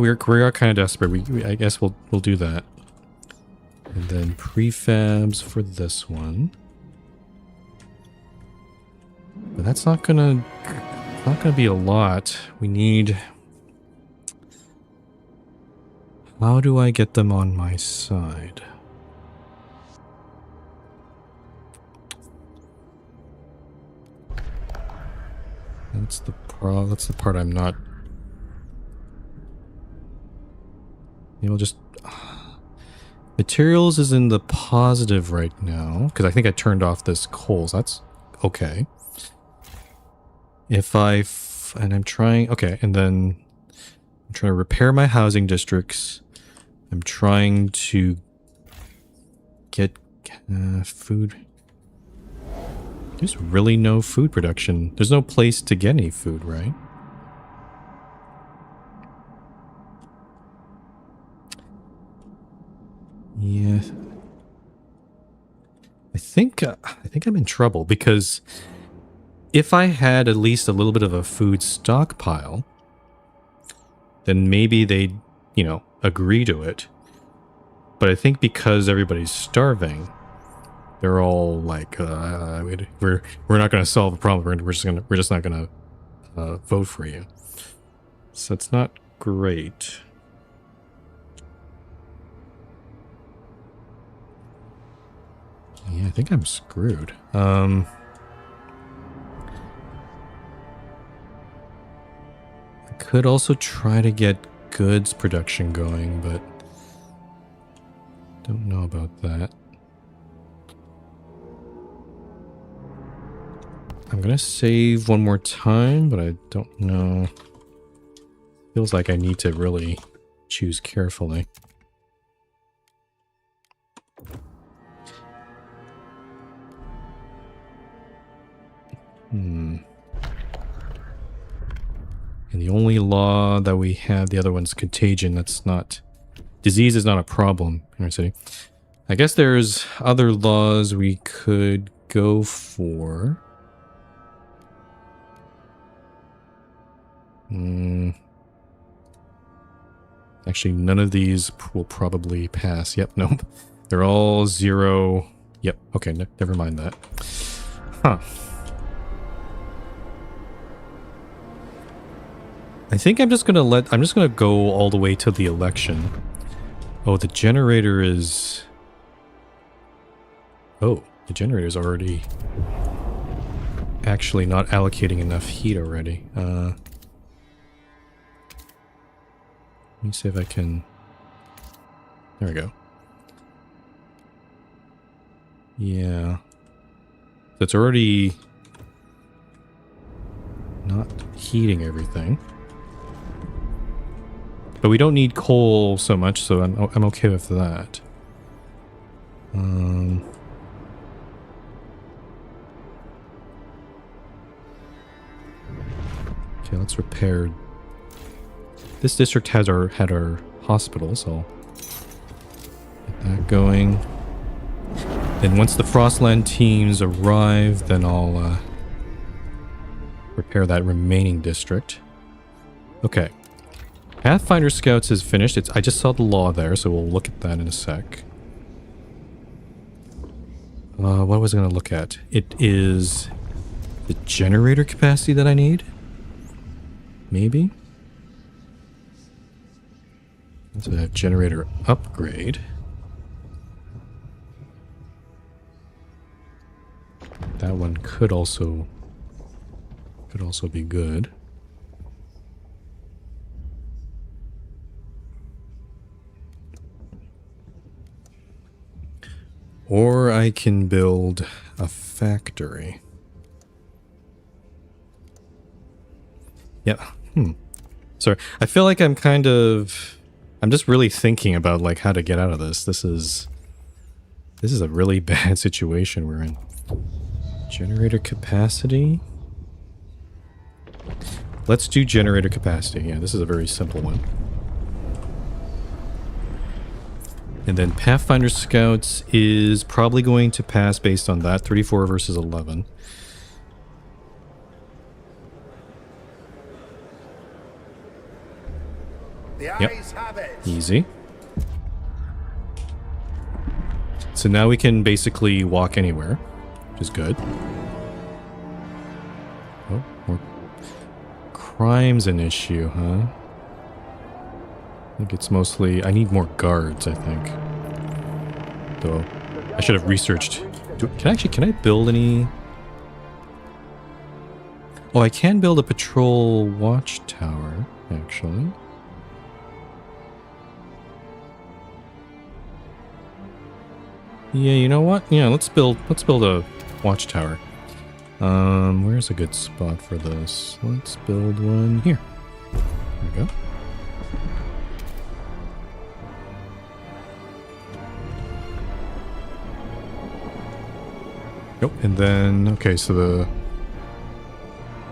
are kind of desperate. I guess we'll do that. And then prefabs for this one. But that's not gonna be a lot. We need. How do I get them on my side? That's the part I'm not. Just materials is in the positive right now because I think I turned off this coal. So that's okay. And I'm trying. Okay, and then I'm trying to repair my housing districts. I'm trying to get food. There's really no food production. There's no place to get any food, right? Yeah. I think I'm in trouble because if I had at least a little bit of a food stockpile, then maybe they'd, agree to it. But I think because everybody's starving, they're all like, we're not going to solve the problem. We're just not going to vote for you. So it's not great. Yeah, I think I'm screwed. I could also try to get goods production going, but don't know about that. I'm gonna save one more time, but I don't know. Feels like I need to really choose carefully. And the only law that we have, the other one's contagion. That's not... Disease is not a problem in our city. I guess there's other laws we could go for. Actually, none of these will probably pass. Yep, nope. They're all 0. Yep, okay, never mind that. Huh. I think I'm just gonna go all the way to the election. Oh, the generator is... Oh, the generator's already... actually not allocating enough heat already. Let me see if I can... There we go. Yeah. So it's already... not heating everything. But we don't need coal so much, so I'm okay with that. Okay, let's repair. This district had our hospital, so I'll get that going. Then once the Frostland teams arrive, then I'll repair that remaining district. Okay. Pathfinder Scouts is finished. I just saw the law there, so we'll look at that in a sec. What was I going to look at? It is the generator capacity that I need? Maybe? Let's have generator upgrade. That one could also be good. Or I can build a factory. Yeah. Sorry. I feel like I'm just really thinking about like how to get out of this. This is a really bad situation we're in. Generator capacity. Let's do generator capacity. Yeah, this is a very simple one. And then Pathfinder Scouts is probably going to pass based on that. 34 versus 11. Yep. Easy. So now we can basically walk anywhere, which is good. Oh, more crime's an issue, huh? I think it's mostly... I need more guards, I think. Though, I should have researched... Can I build any... Oh, I can build a patrol watchtower, actually. Yeah, you know what? Yeah, let's build a watchtower. Where's a good spot for this? Let's build one here. There we go. Yep, and then, okay, so the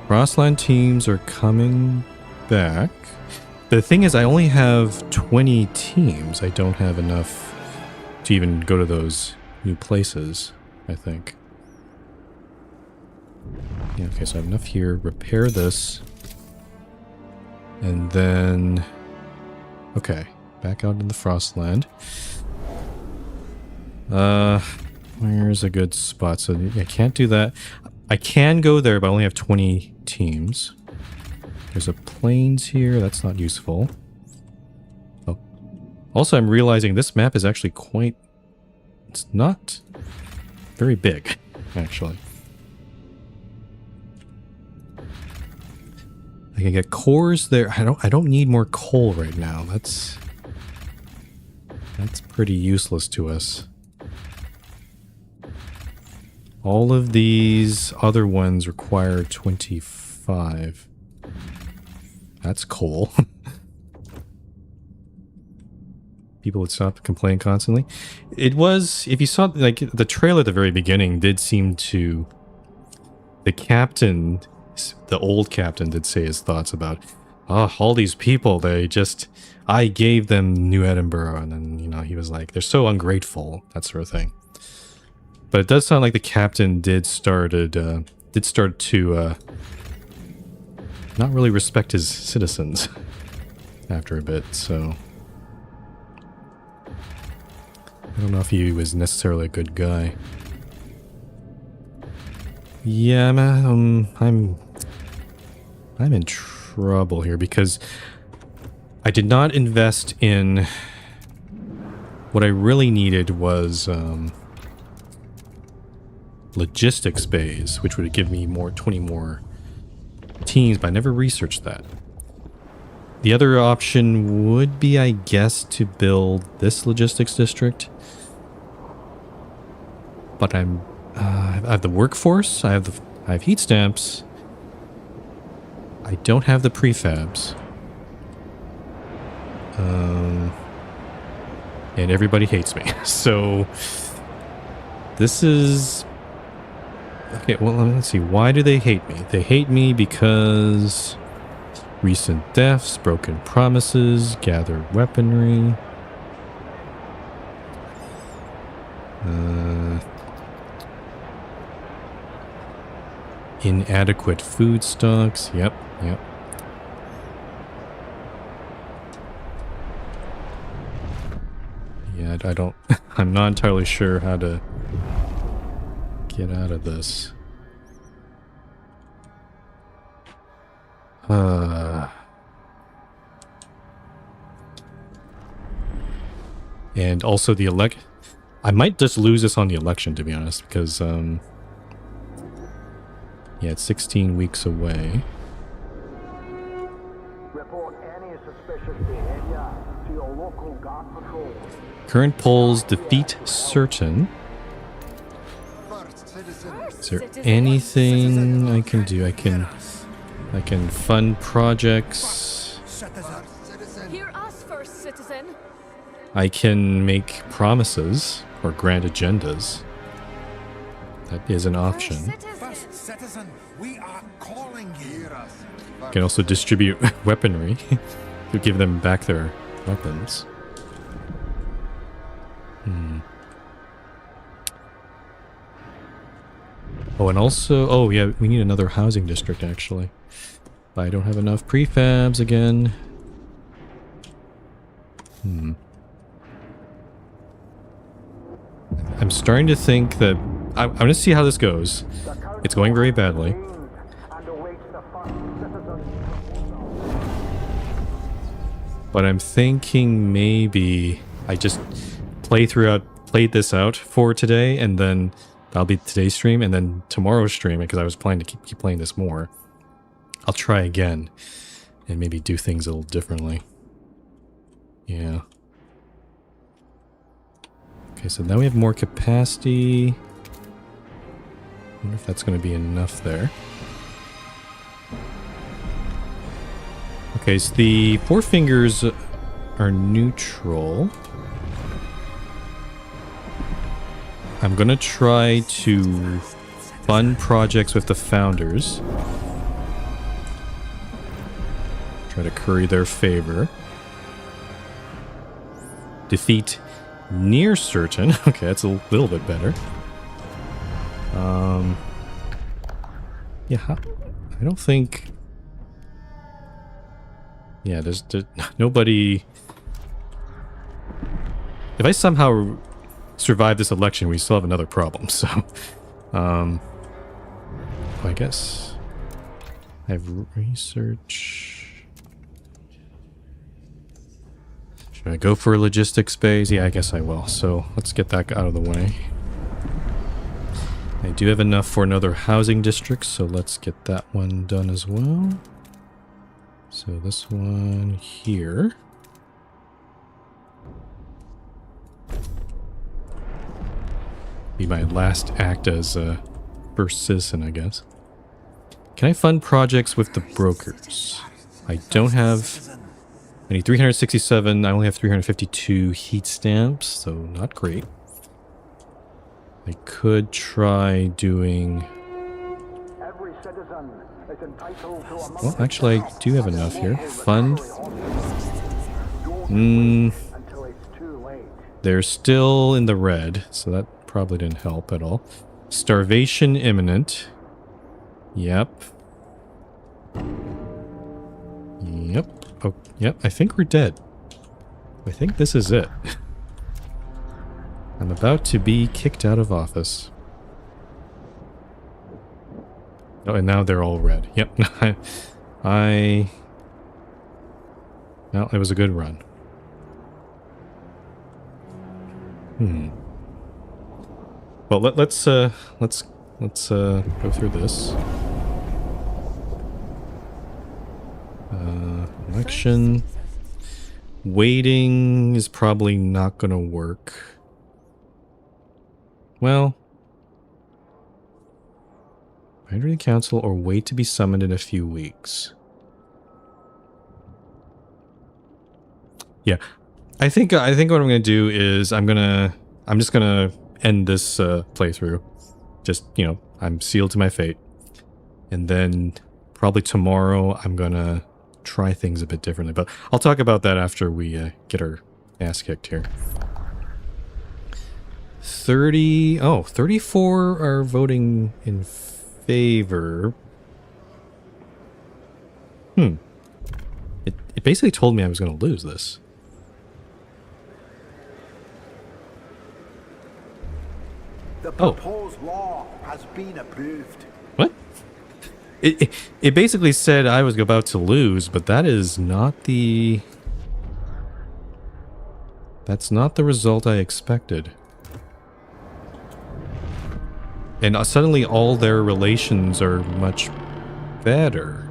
Frostland teams are coming back. The thing is, I only have 20 teams. I don't have enough to even go to those new places, I think. Yeah, okay, so I have enough here. Repair this. And then... Okay, back out in the Frostland. Where's a good spot? So I can't do that. I can go there, but I only have 20 teams. There's a plains here. That's not useful. Oh. Also, I'm realizing this map is actually quite... It's not very big, actually. I can get cores there. I don't need more coal right now. That's pretty useless to us. All of these other ones require 25. That's coal. People would stop complaining constantly. It was, if you saw, like, the trailer at the very beginning did seem to... The captain, the old captain did say his thoughts about, all these people, they just... I gave them New Edinburgh, and then, you know, he was like, they're so ungrateful, that sort of thing. But it does sound like the captain did start to not really respect his citizens after a bit, so I don't know if he was necessarily a good guy. Yeah, I'm in trouble here because I did not invest in what I really needed was logistics bays, which would give me 20 more teams, but I never researched that. The other option would be, I guess, to build this logistics district. But I have the workforce, I have heat stamps. I don't have the prefabs. And everybody hates me. So this is... Okay, well, let's see. Why do they hate me? They hate me because recent deaths, broken promises, gathered weaponry. Inadequate food stocks. Yep, yep. Yeah, I don't... I'm not entirely sure how to get out of this. And also the I might just lose this on the election, to be honest, because, yeah, it's 16 weeks away. Report any suspicious behavior to your local guard patrol. Current polls defeat certain. First citizen. Is there anything I can do? I can fund projects. Citizen. Citizen. Hear us first, citizen. I can make promises or grant agendas. That is an option. First citizen. We are calling you. Hear us. I can also distribute weaponry to give them back their weapons. Oh, and also... Oh, yeah, we need another housing district, actually. But I don't have enough prefabs again. I'm starting to think that... I'm going to see how this goes. It's going very badly. And awaits the first citizen. But I'm thinking maybe I just played this out for today, and then that'll be today's stream, and then tomorrow's stream, because I was planning to keep playing this more. I'll try again, and maybe do things a little differently. Yeah. Okay, so now we have more capacity. I wonder if that's going to be enough there. Okay, so the Four Fingers are neutral. I'm gonna try to fund projects with the founders. Try to curry their favor. Defeat near certain. Okay, that's a little bit better. Yeah, I don't think... Yeah, there's nobody... If I somehow survive this election, we still have another problem, so... I guess... I have research... Should I go for a logistics base? Yeah, I guess I will. So, let's get that out of the way. I do have enough for another housing district, so let's get that one done as well. So this one here. Be my last act as a first citizen, I guess. Can I fund projects with the brokers? I don't have... I need 367. I only have 352 heat stamps, so not great. I could try doing... Every citizen is entitled to a Well, actually, I do have enough here. Fund. until it's too late. They're still in the red, so that probably didn't help at all. Starvation imminent. Yep. Yep. Oh, yep. I think we're dead. I think this is it. I'm about to be kicked out of office. Oh, and now they're all red. Yep. Well, it was a good run. Well, let's go through this. Election. Waiting is probably not gonna work. Well, enter the council or wait to be summoned in a few weeks. Yeah, I think what I'm gonna do is I'm just gonna end this playthrough. Just, you know, I'm sealed to my fate, and then probably tomorrow I'm gonna try things a bit differently. But I'll talk about that after we get our ass kicked here. 34 are voting in favor. It basically told me I was going to lose this. The proposed law has been approved. What? It basically said I was about to lose, but that is not the... That's not the result I expected. And suddenly all their relations are much better.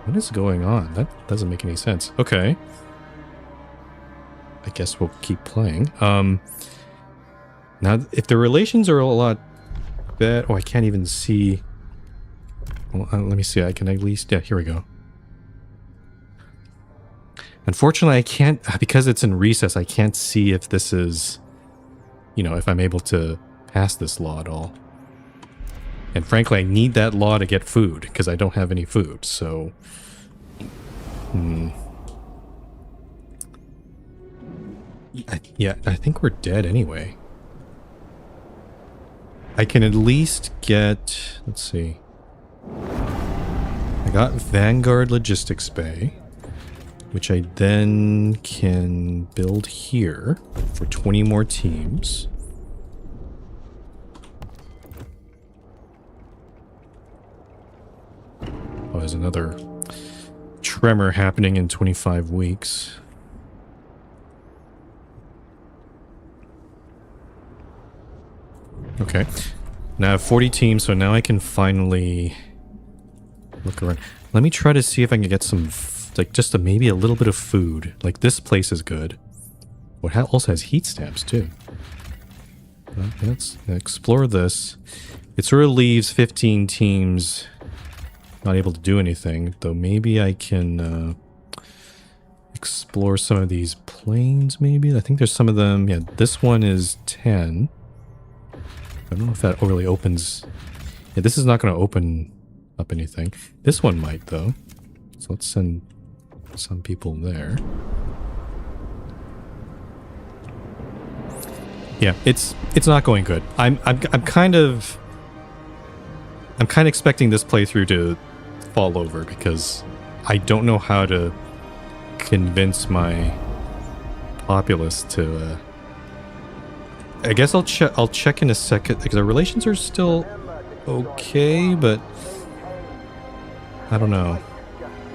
What is going on? That doesn't make any sense. Okay. I guess we'll keep playing. Now, if the relations are a lot better... Oh, I can't even see... Well, let me see. I can at least... Yeah, here we go. Unfortunately, I can't... Because it's in recess, I can't see if this is... You know, if I'm able to pass this law at all. And frankly, I need that law to get food, because I don't have any food, so... Yeah, I think we're dead anyway. I can at least get... Let's see. I got Vanguard Logistics Bay, which I then can build here for 20 more teams. Oh, there's another tremor happening in 25 weeks. Okay. Now I have 40 teams, so now I can finally look around. Let me try to see if I can get some, like, just maybe a little bit of food. Like, this place is good. What also has heat stamps, too. Let's explore this. It sort of leaves 15 teams not able to do anything, though maybe I can explore some of these planes, maybe? I think there's some of them. Yeah, this one is 10. I don't know if that really opens... Yeah, this is not going to open up anything. This one might, though. So let's send some people there. Yeah, it's not going good. I'm kind of expecting this playthrough to fall over because I don't know how to convince my populace to I guess I'll check in a second because our relations are still okay, but I don't know.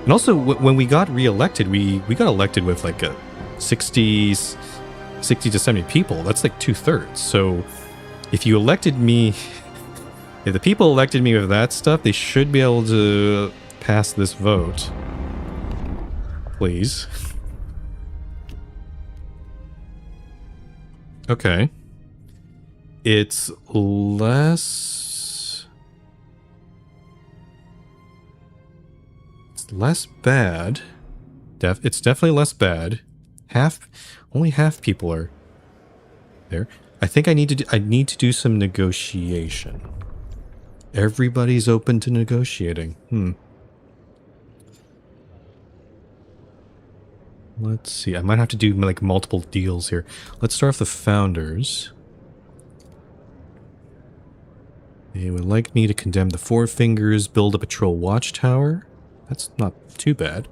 And also, when we got re-elected, we got elected with like a 60 to 70 people. That's like 2/3. So if you elected me, if the people elected me with that stuff, they should be able to pass this vote. Please. Okay. It's less bad. It's definitely less bad. Only half people are there. I think I need to do some negotiation. Everybody's open to negotiating. Let's see. I might have to do like multiple deals here. Let's start with the founders. They would like me to condemn the Four Fingers, build a patrol watchtower. That's not too bad.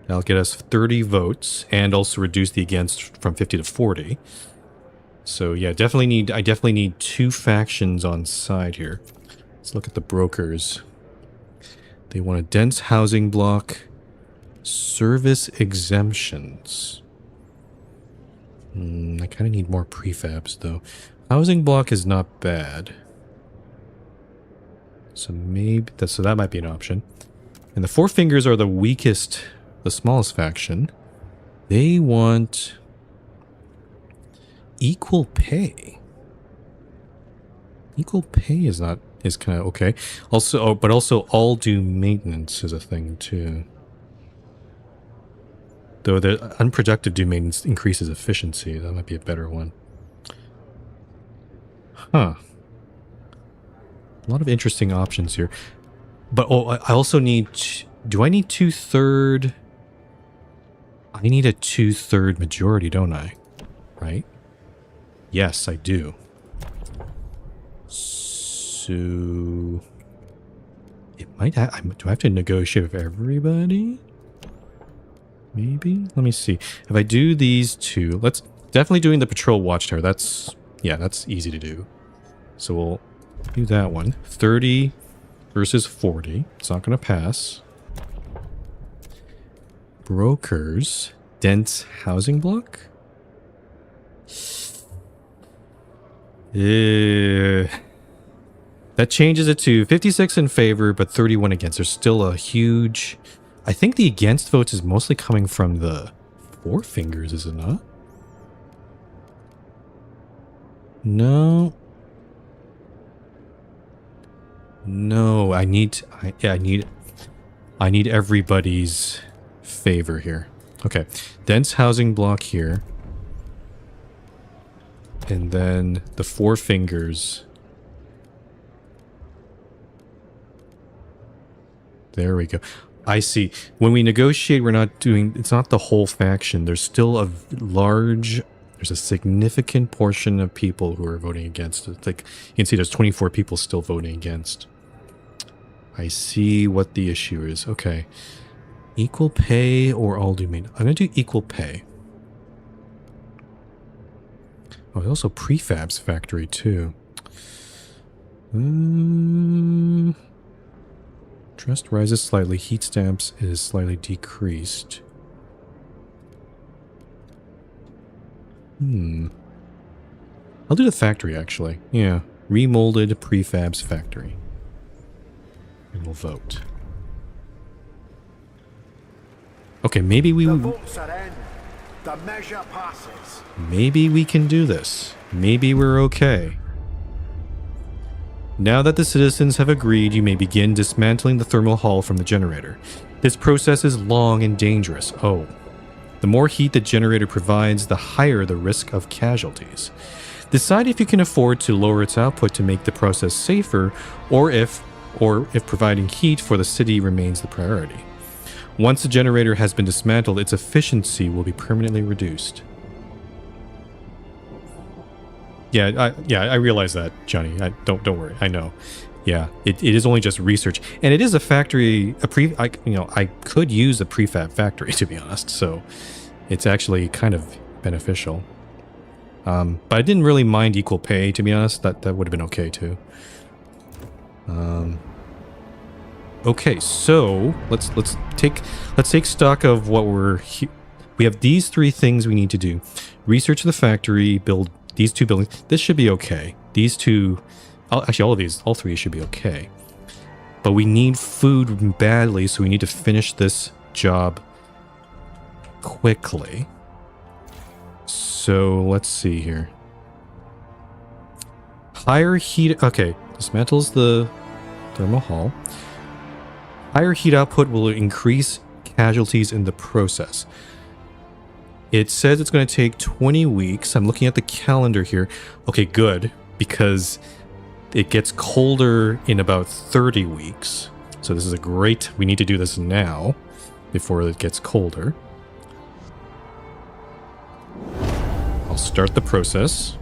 That'll get us 30 votes and also reduce the against from 50 to 40. So yeah, I definitely need 2 factions on side here. Let's look at the brokers. They want a dense housing block, service exemptions. I kind of need more prefabs though. Housing block is not bad. So maybe that might be an option. And the Four Fingers are the weakest, the smallest faction. They want equal pay. Equal pay is kind of okay. Also, but also all do maintenance is a thing too. Though the unproductive do maintenance increases efficiency. That might be a better one. Huh. A lot of interesting options here. But I also need... Do I need 2/3? I need a 2/3 majority, don't I? Right? Yes, I do. So it might have, do I have to negotiate with everybody? Maybe? Let me see. If I do these two, let's definitely doing the patrol watchtower. That's, yeah, that's easy to do. So we'll do that one. 30 versus 40. It's not going to pass. Brokers. Dense housing block? That changes it to 56 in favor, but 31 against. There's still a huge... I think the against votes is mostly coming from the Four Fingers, is it not? No. No, I need everybody's favor here. Okay. Dense housing block here. And then the Four Fingers. There we go. I see. When we negotiate, we're not doing... It's not the whole faction. There's still a large... There's a significant portion of people who are voting against. It's like, you can see there's 24 people still voting against. I see what the issue is. Okay. Equal pay or all domain? I'm going to do equal pay. Oh, there's also prefabs factory too. Trust rises slightly. Heat stamps is slightly decreased. I'll do the factory actually. Yeah. Remolded prefabs factory. And we'll vote. Okay, maybe we... The votes are in. The measure passes. Maybe we can do this. Maybe we're okay. Now that the citizens have agreed, you may begin dismantling the thermal hull from the generator. This process is long and dangerous. Oh. The more heat the generator provides, the higher the risk of casualties. Decide if you can afford to lower its output to make the process safer, or if providing heat for the city remains the priority. Once the generator has been dismantled, its efficiency will be permanently reduced. Yeah, I realize that, Johnny. Don't worry. I know. Yeah, it is only just research, and it is a factory. I could use a prefab factory, to be honest. So it's actually kind of beneficial. But I didn't really mind equal pay, to be honest. That would have been okay too. Okay, so let's take stock of what we have. These three things we need to do: research the factory, build these two buildings. This should be okay. These two, actually all three should be okay. But we need food badly, so we need to finish this job quickly. So let's see here. Higher heat. Okay, dismantles the thermal hull. Higher heat output will increase casualties in the process. It says it's going to take 20 weeks. I'm looking at the calendar here. Okay, good, because it gets colder in about 30 weeks. So this is a great... We need to do this now before it gets colder. I'll start the process.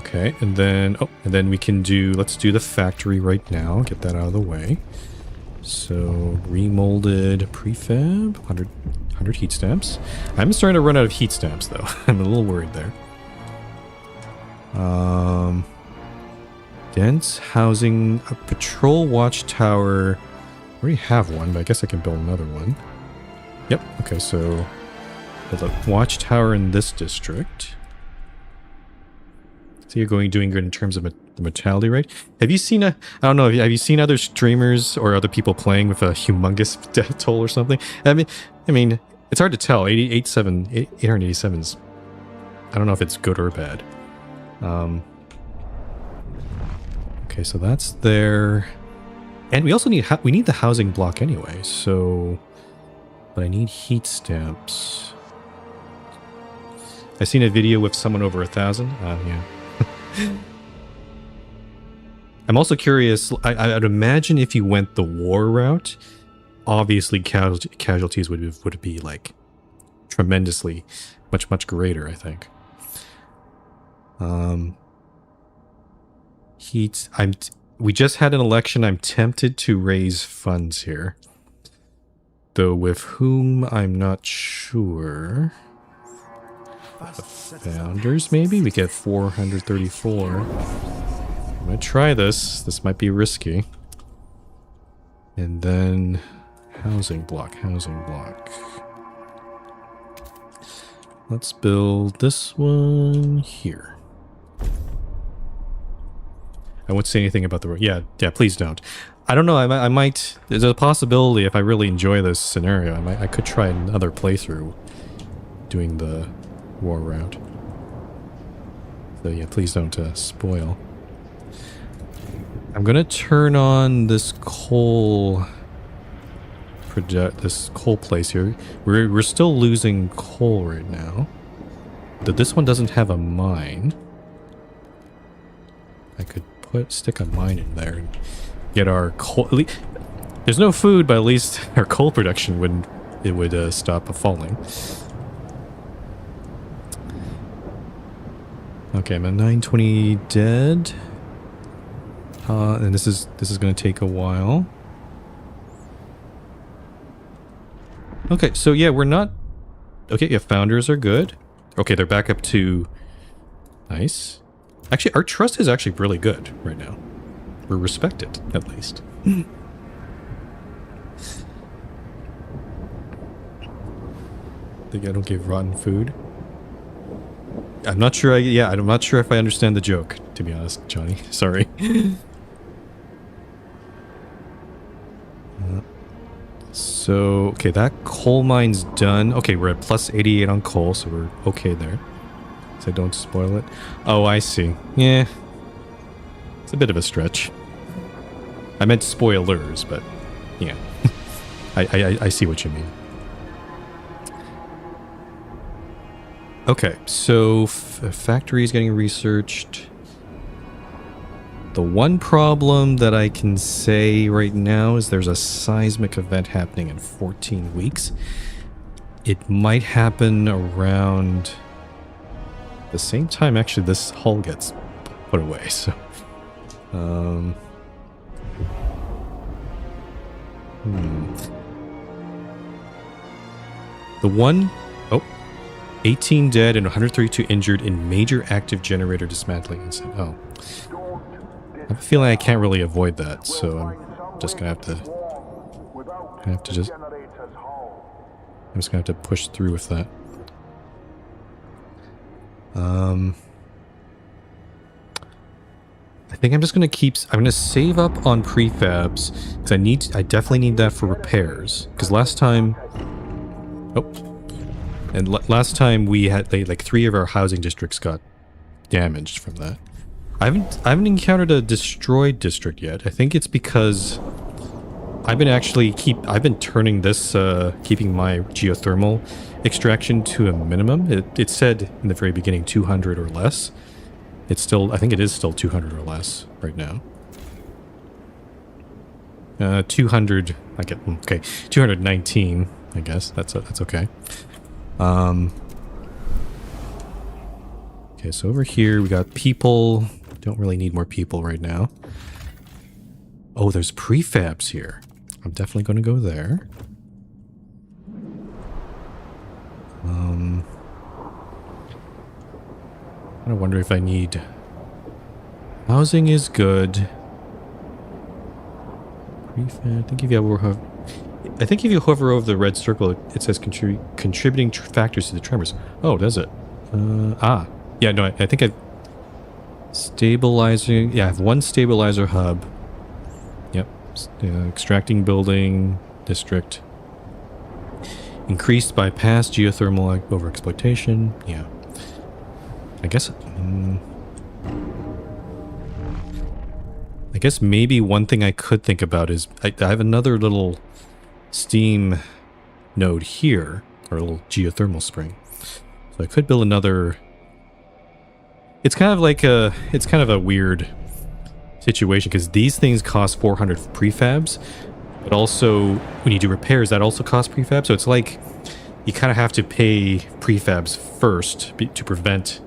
Okay, and then we can do... Let's do the factory right now. Get that out of the way. So, remolded prefab, 100 heat stamps. I'm starting to run out of heat stamps, though. I'm a little worried there. Dense housing, a patrol watchtower. I already have one, but I guess I can build another one. Yep, okay, so build a watchtower in this district. So you're doing good in terms of the mortality rate. Have you seen I don't know, have you seen other streamers or other people playing with a humongous death toll or something? I mean, it's hard to tell. 887's, I don't know if it's good or bad. Okay, so that's there. And we also need the housing block anyway, so... But I need heat stamps. I seen a video with someone over 1,000. Yeah. I'm also curious. I'd imagine if you went the war route, obviously casualties would be like tremendously much greater, I think. Heat. We just had an election. I'm tempted to raise funds here. Though with whom, I'm not sure. The founders, maybe? We get 434. I'm gonna try this. This might be risky. And then housing block. Let's build this one here. I won't say anything about the road. Yeah, please don't. I don't know, I might... There's a possibility if I really enjoy this scenario, I could try another playthrough doing the war route. So yeah, please don't spoil. I'm gonna turn on this coal... this coal place here. We're still losing coal right now. But this one doesn't have a mine. I could stick a mine in there and get our coal. There's no food, but at least our coal production would stop falling. Okay, I'm at 920 dead. And this is going to take a while. Okay, so yeah, we're not... Okay, yeah, founders are good. Okay, they're back up to... Nice. Actually, our trust is actually really good right now. We're respected, at least. I think I don't give rotten food. I'm not sure I'm not sure if I understand the joke, to be honest, Johnny. Sorry. So, okay, that coal mine's done. Okay, we're at plus 88 on coal, so we're okay there. So don't spoil it. Oh, I see. Yeah. It's a bit of a stretch. I meant spoilers, but yeah. I see what you mean. Okay, so factory is getting researched. The one problem that I can say right now is there's a seismic event happening in 14 weeks. It might happen around the same time actually this hull gets put away, so the one 18 dead and 132 injured in major active generator dismantling incident. Oh, I have a feeling I can't really avoid that, so I'm just gonna have to push through with that. I think I'm just gonna I'm gonna save up on prefabs because I definitely need that for repairs. Because last time, last time we had like 3 of our housing districts got damaged from that. I haven't encountered a destroyed district yet. I think it's because I've been turning this keeping my geothermal extraction to a minimum. It said in the very beginning 200 or less. It's still, I think it is still 200 or less right now. 200, I get, okay, 219, I guess. That's okay. Okay, so over here we got people. Don't really need more people right now. Oh, there's prefabs here. I'm definitely going to go there. I wonder if I need... Housing is good. Prefab. I think if you hover over the red circle, it says contributing factors to the tremors. Oh, does it? Yeah, no, I think I've... Stabilizing... Yeah, I have one stabilizer hub. Yep. Extracting building district. Increased by past geothermal overexploitation. Yeah. I guess... I guess maybe one thing I could think about is... I have another little steam node here. Or a little geothermal spring. So I could build another... It's kind of like a... It's kind of a weird situation, because these things cost 400 prefabs, but also when you do repairs, that also costs prefabs. So it's like you kind of have to pay prefabs first to prevent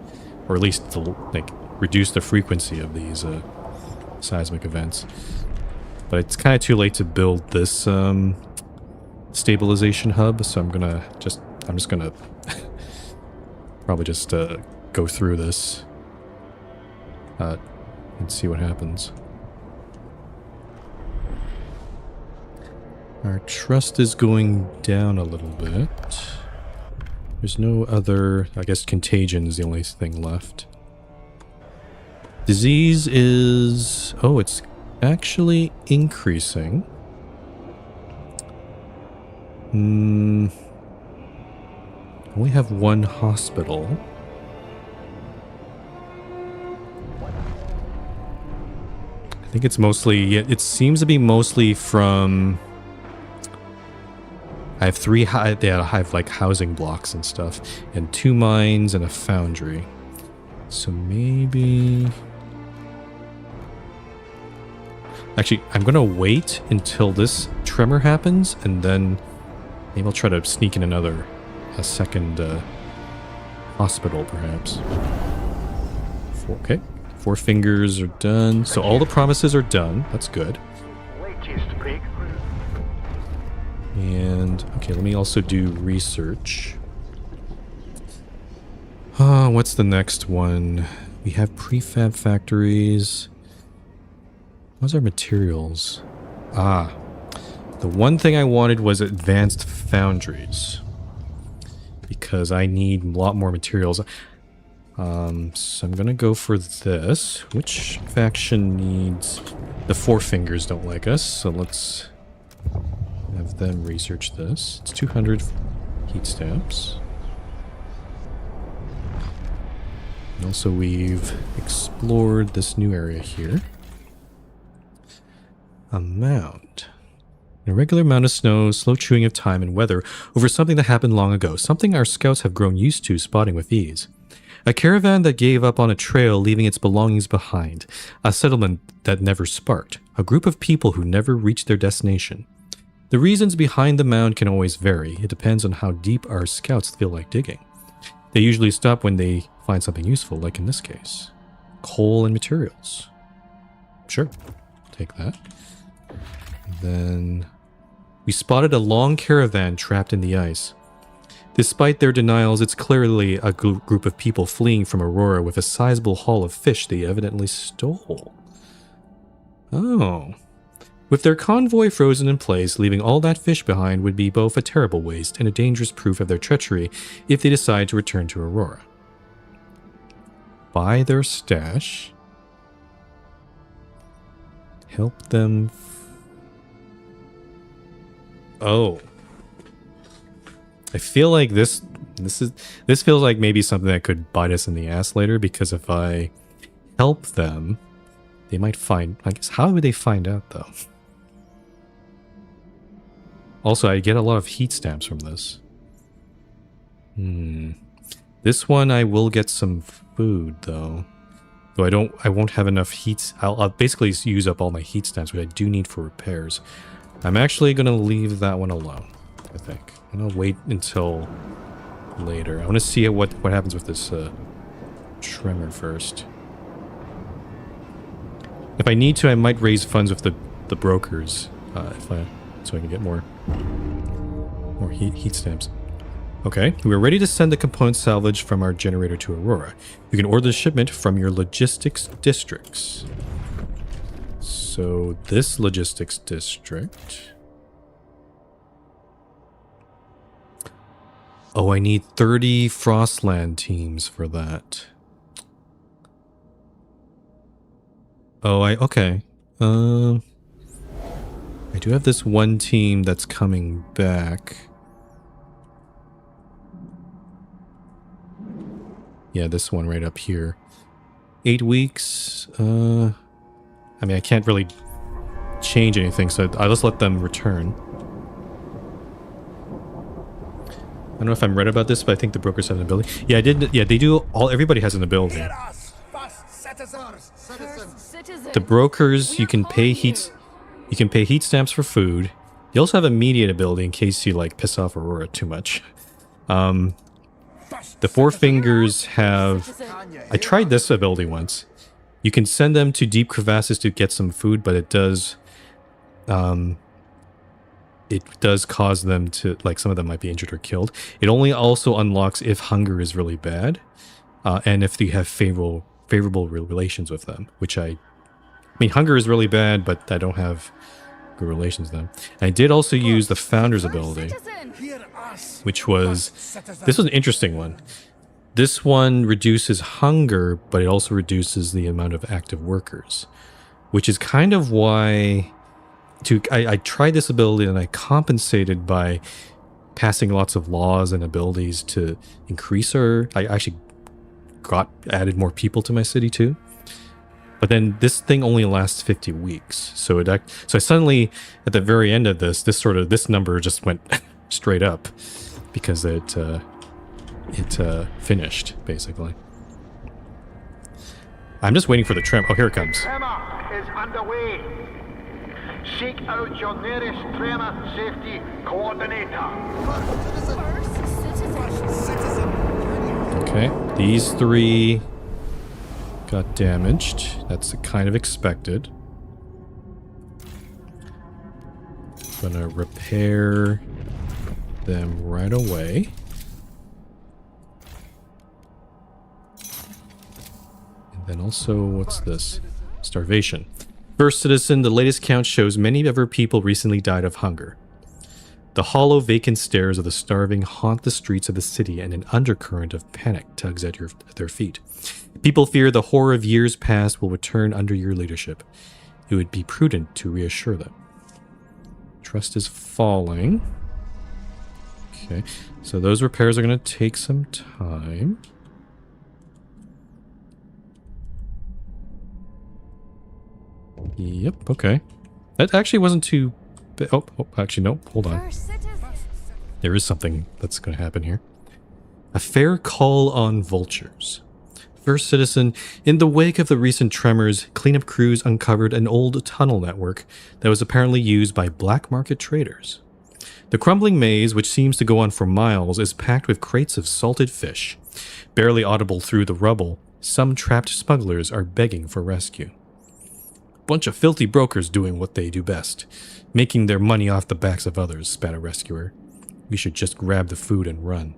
or at least to, like, reduce the frequency of these seismic events. But it's kind of too late to build this stabilization hub, so I'm just gonna probably just go through this and see what happens. Our trust is going down a little bit. There's no other, I guess contagion is the only thing left. Disease is, oh, it's actually increasing. We have one hospital. I think it's mostly, yeah, it seems to be mostly from, I have I have like housing blocks and stuff, and 2 mines and a foundry. So maybe, actually, I'm gonna wait until this tremor happens, and then maybe I'll try to sneak in a second hospital, perhaps. Okay, 4 fingers are done. So all the promises are done. That's good. Latest breakthrough. And, okay, let me also do research. What's the next one? We have prefab factories. What's our materials? The one thing I wanted was advanced foundries, because I need a lot more materials. So I'm gonna go for this. Which faction needs... The 4 fingers don't like us, so let's have them research this. It's 200 heat stamps. And also we've explored this new area here. A mound. An irregular amount of snow, slow chewing of time and weather over something that happened long ago, something our scouts have grown used to spotting with ease. A caravan that gave up on a trail, leaving its belongings behind. A settlement that never sparked. A group of people who never reached their destination. The reasons behind the mound can always vary. It depends on how deep our scouts feel like digging. They usually stop when they find something useful, like in this case. Coal and materials. Sure, take that. And then we spotted a long caravan trapped in the ice. Despite their denials, it's clearly a group of people fleeing from Aurora with a sizable haul of fish they evidently stole. Oh. With their convoy frozen in place, leaving all that fish behind would be both a terrible waste and a dangerous proof of their treachery if they decide to return to Aurora. Buy their stash. Help them... Oh. I feel like this feels like maybe something that could bite us in the ass later, because if I help them, they might find... I guess, how would they find out, though? Also, I get a lot of heat stamps from this. This one I will get some food, though. Though I won't have enough heat... I'll basically use up all my heat stamps, which I do need for repairs. I'm actually going to leave that one alone, I think. I'm going to wait until later. I want to see what happens with this tremor first. If I need to, I might raise funds with the brokers, so I can get more heat stamps. Okay, we are ready to send the component salvage from our generator to Aurora. You can order the shipment from your logistics districts. So this logistics district... Oh, I need 30 Frostland teams for that. Oh, okay. I do have this one team that's coming back. Yeah, this one right up here. 8 weeks. I mean, I can't really change anything, so I'll just let them return. I don't know if I'm right about this, but I think the brokers have an ability. Yeah, I did. Yeah, they do. Everybody has an ability. The brokers, you can pay heat stamps for food. You also have immediate ability in case you like piss off Aurora too much. The Four Fingers have... I tried this ability once. You can send them to deep crevasses to get some food, but it does cause them to, like, some of them might be injured or killed. It only also unlocks if hunger is really bad, and if you have favorable relations with them, which I mean, hunger is really bad, but I don't have good relations with them. And I did also use the Founder's ability, which was, this was an interesting one. This one reduces hunger, but it also reduces the amount of active workers, which is kind of why I tried this ability and I compensated by passing lots of laws and abilities to increase I actually added more people to my city too. But then this thing only lasts 50 weeks. So I suddenly, at the very end of this number just went straight up because it finished, basically. I'm just waiting for the tremor. Oh, here it comes. Tremor is underway. Seek out your nearest tremor safety coordinator. First citizen. Okay, these three got damaged. That's kind of expected. Gonna repair them right away. And then also, what's this? Starvation. First citizen, the latest count shows many of our people recently died of hunger. The hollow, vacant stares of the starving haunt the streets of the city, and an undercurrent of panic tugs at their feet. People fear the horror of years past will return under your leadership. It would be prudent to reassure them. Trust is falling. Okay, so those repairs are going to take some time. Yep, okay. That actually wasn't too... Oh, actually, no, hold on. First citizen. There is something that's going to happen here. A fair call on vultures. First citizen, in the wake of the recent tremors, cleanup crews uncovered an old tunnel network that was apparently used by black market traders. The crumbling maze, which seems to go on for miles, is packed with crates of salted fish. Barely audible through the rubble, some trapped smugglers are begging for rescue. Bunch of filthy brokers doing what they do best, making their money off the backs of others, spat a rescuer. We should just grab the food and run.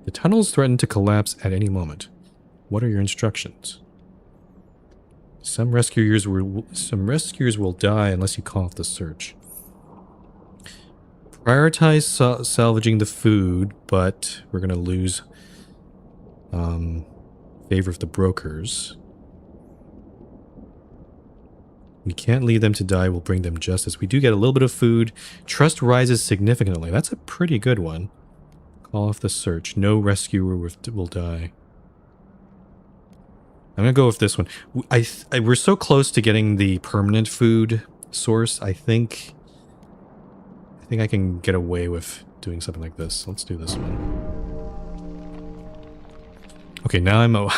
The tunnels threaten to collapse at any moment. What are your instructions? Some rescuers will die unless you call off the search. Prioritize salvaging the food, but we're going to lose favor of the brokers. We can't leave them to die. We'll bring them justice. We do get a little bit of food. Trust rises significantly. That's a pretty good one. Call off the search. No rescuer will die. I'm going to go with this one. We're so close to getting the permanent food source. I think I can get away with doing something like this. Let's do this one. Okay, now I'm at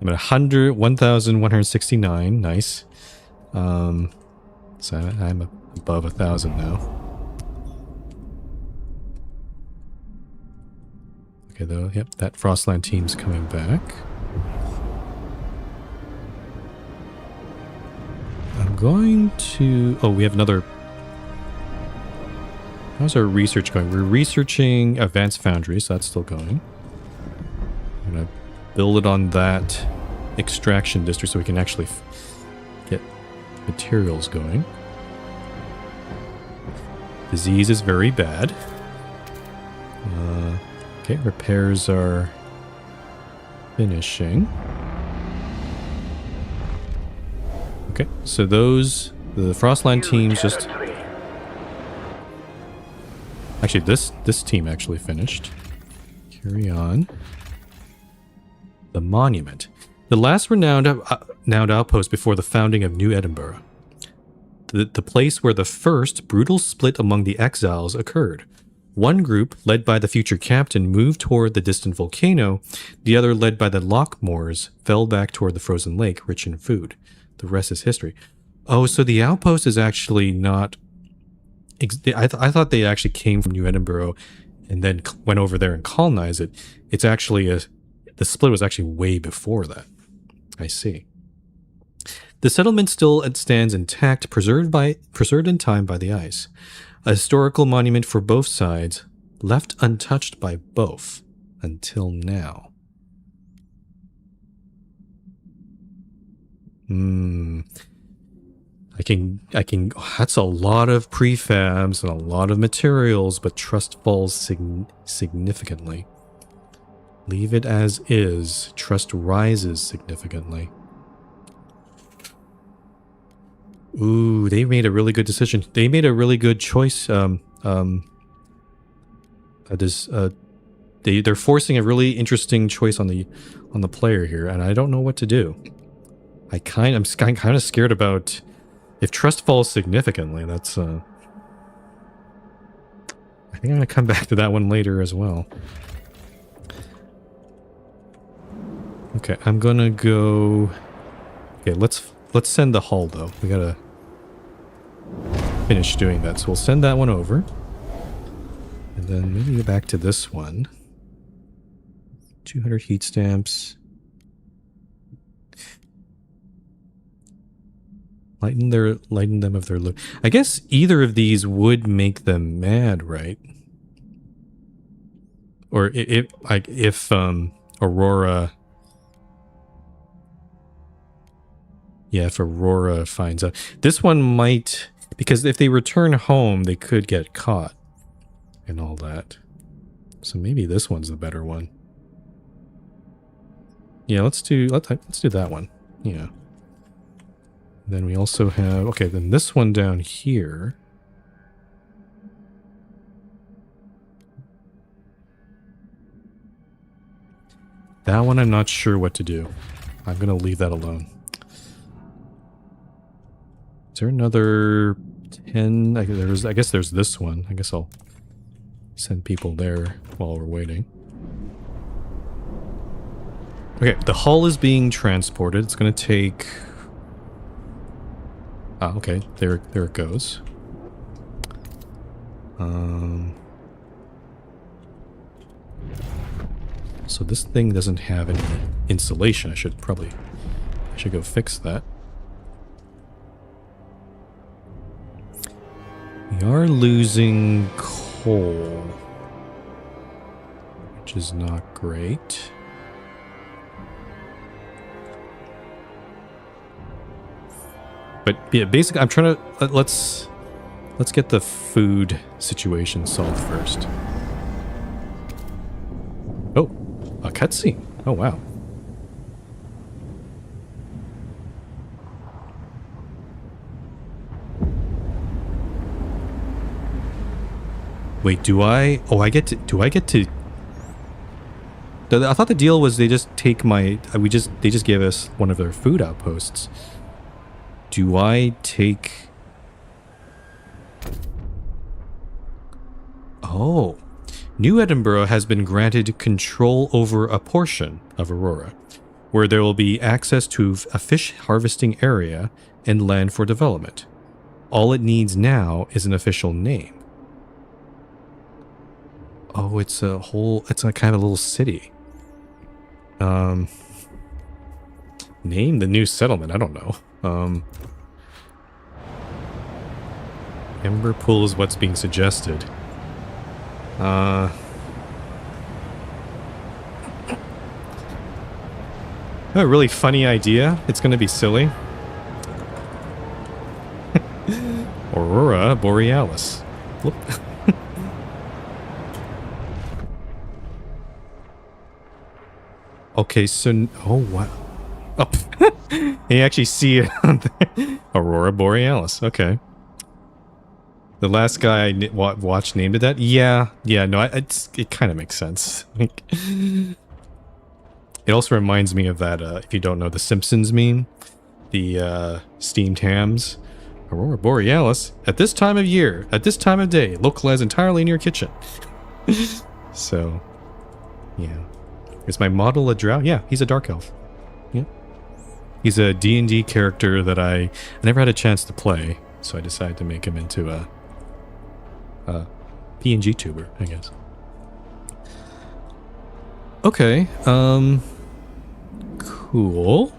1,169. Nice. So I'm above 1,000 now. Okay, though, yep, that Frostland team's coming back. I'm going to... Oh, we have another... How's our research going? We're researching Advanced Foundry, so that's still going. I'm going to build it on that extraction district so we can actually get materials going. Disease is very bad. Okay, repairs are finishing. Okay, so the Frostland teams just... Actually, this team actually finished. Carry on. The Monument. The last renowned outpost before the founding of New Edinburgh. The place where the first brutal split among the exiles occurred. One group, led by the future captain, moved toward the distant volcano. The other, led by the Lockmoors, fell back toward the frozen lake, rich in food. The rest is history. Oh, so the outpost is actually not... I thought they actually came from New Edinburgh and then went over there and colonized it. It's actually the split was actually way before that. I see. The settlement still stands intact, preserved in time by the ice. A historical monument for both sides, left untouched by both until now. I can, that's a lot of prefabs and a lot of materials, but trust falls significantly. Leave it as is. Trust rises significantly. Ooh, they made a really good decision. They made a really good choice. They're forcing a really interesting choice on the player here, and I don't know what to do. I'm kind of scared about if trust falls significantly. That's I think I'm gonna come back to that one later as well. Okay, I'm gonna go. Okay, let's send the hull though. We gotta finish doing that, so we'll send that one over, and then maybe go back to this one. 200 heat stamps. Lighten them of their load. I guess either of these would make them mad, right? Or if Aurora. Yeah, if Aurora finds out. This one might, because if they return home, they could get caught and all that. So maybe this one's the better one. Yeah, let's do that one. Yeah. Then we also have, okay, then this one down here. That one I'm not sure what to do. I'm going to leave that alone. Is there another 10? I guess there's this one. I guess I'll send people there while we're waiting. Okay, the hull is being transported. It's going to take... Ah, okay, there it goes. So this thing doesn't have any insulation. I should go fix that. We are losing coal, which is not great. But yeah, basically, I'm trying to let's get the food situation solved first. Oh, a cutscene. Oh wow. Wait, do I get to? I thought the deal was they just take they just gave us one of their food outposts. Do I take... Oh. New Edinburgh has been granted control over a portion of Aurora, where there will be access to a fish harvesting area and land for development. All it needs now is an official name. Oh, it's a kind of a little city. Name the new settlement, I don't know. Ember Pool is what's being suggested. A really funny idea. It's going to be silly. Aurora Borealis. Whoop. Okay, so... Oh, wow. Oh, you actually see it on there. Aurora Borealis. Okay. The last guy I watched named it that? Yeah, no, it kind of makes sense. It also reminds me of that, if you don't know, the Simpsons meme. The steamed hams. Aurora Borealis. At this time of year, at this time of day, localized entirely in your kitchen. So, yeah. Is my model a drow? Yeah, he's a dark elf. Yeah. He's a D&D character that I never had a chance to play, so I decided to make him into a PNG tuber, I guess. Okay. Cool.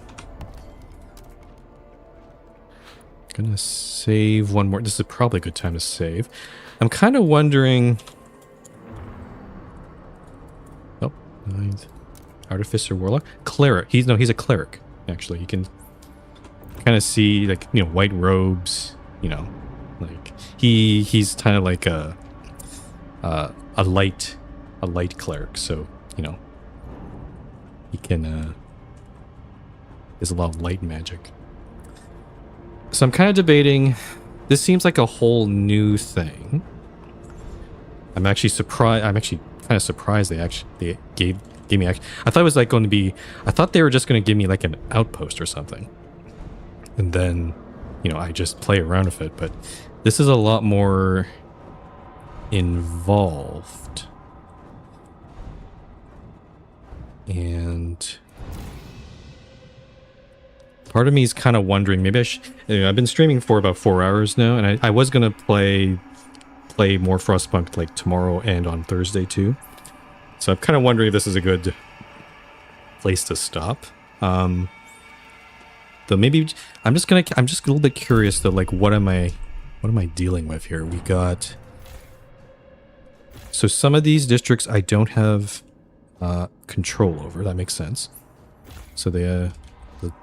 Gonna save one more. This is probably a good time to save. I'm kind of wondering. Oh, nice. Artificer, warlock, cleric. He's a cleric. Actually, you can kind of see like white robes. Like he's kind of like a light cleric. So he can. There's a lot of light magic. So I'm kind of debating. This seems like a whole new thing. I'm actually surprised. I'm actually kind of surprised they gave me. I thought it was like going to be. I thought they were just going to give me like an outpost or something, and then I just play around with it. But this is a lot more involved, and part of me is kind of wondering, maybe I've been streaming for about 4 hours now, and I was gonna play more Frostpunk like tomorrow and on Thursday too. So I'm kind of wondering if this is a good place to stop. Though maybe I'm just a little bit curious though, like what am I dealing with here? We got, so some of these districts I don't have control over. That makes sense. So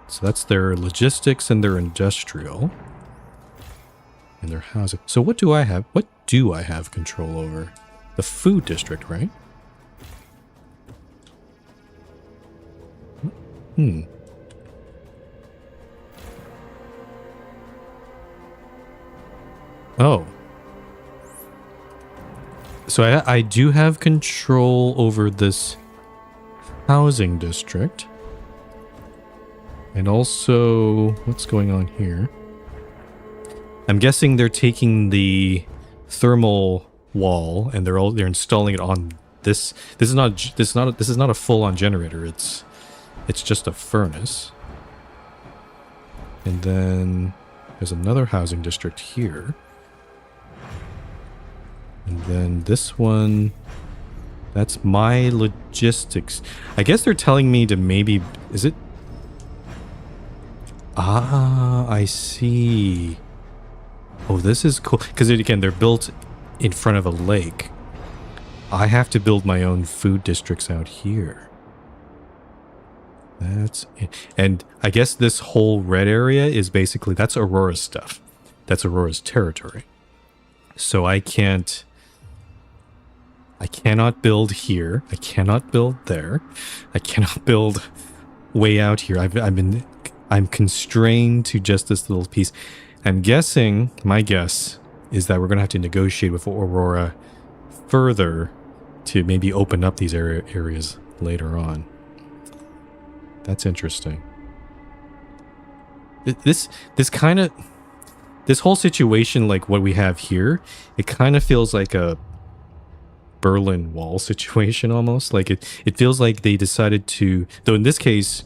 so that's their logistics and their industrial and their housing. So what do I have? What do I have control over? The food district, right? Oh. So I do have control over this housing district. And also, what's going on here? I'm guessing they're taking the thermal wall and they're installing it on this. This is not a full-on generator. It's just a furnace. And then there's another housing district here. And then this one, that's my logistics. I guess they're telling me to maybe, is it? Ah, I see. Oh, this is cool. Because again, they're built in front of a lake. I have to build my own food districts out here. That's it. And I guess this whole red area is basically, that's Aurora's stuff. That's Aurora's territory. So I cannot build here. I cannot build there. I cannot build way out here. I'm constrained to just this little piece. I'm guessing, my guess, is that we're going to have to negotiate with Aurora further to maybe open up these areas later on. That's interesting. This whole situation, like what we have here, it kind of feels like a Berlin Wall situation almost. Like it feels like they decided to, though in this case,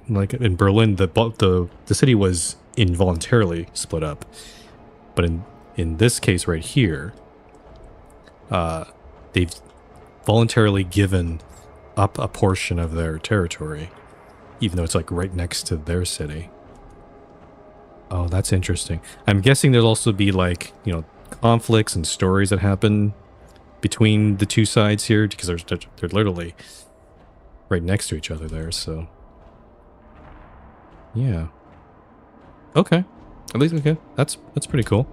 like in Berlin, the city was involuntarily split up, but in this case right here, they've voluntarily given up a portion of their territory, even though it's like right next to their city. Oh, that's interesting. I'm guessing there'll also be like conflicts and stories that happen between the two sides here, because they're literally right next to each other there. So. Yeah. Okay. At least okay. That's pretty cool.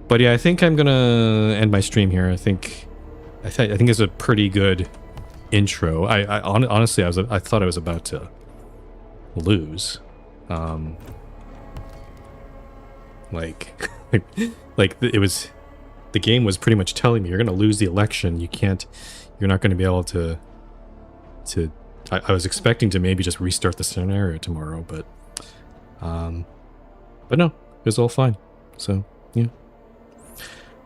But yeah, I think I'm gonna end my stream here. I think it's a pretty good intro. I honestly I thought I was about to lose. Like it was, the game was pretty much telling me you're gonna lose the election. You're not gonna be able to. I was expecting to maybe just restart the scenario tomorrow, but no, it was all fine. So yeah.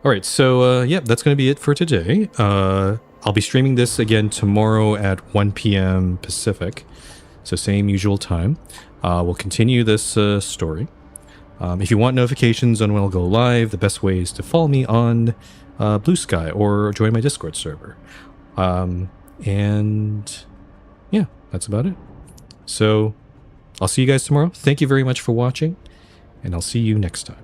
All right, so yeah, that's going to be it for today. I'll be streaming this again tomorrow at 1 p.m. Pacific, so same usual time. We'll continue this story. If you want notifications on when I'll go live, the best way is to follow me on Blue Sky or join my Discord server. And yeah, that's about it. So I'll see you guys tomorrow. Thank you very much for watching, and I'll see you next time.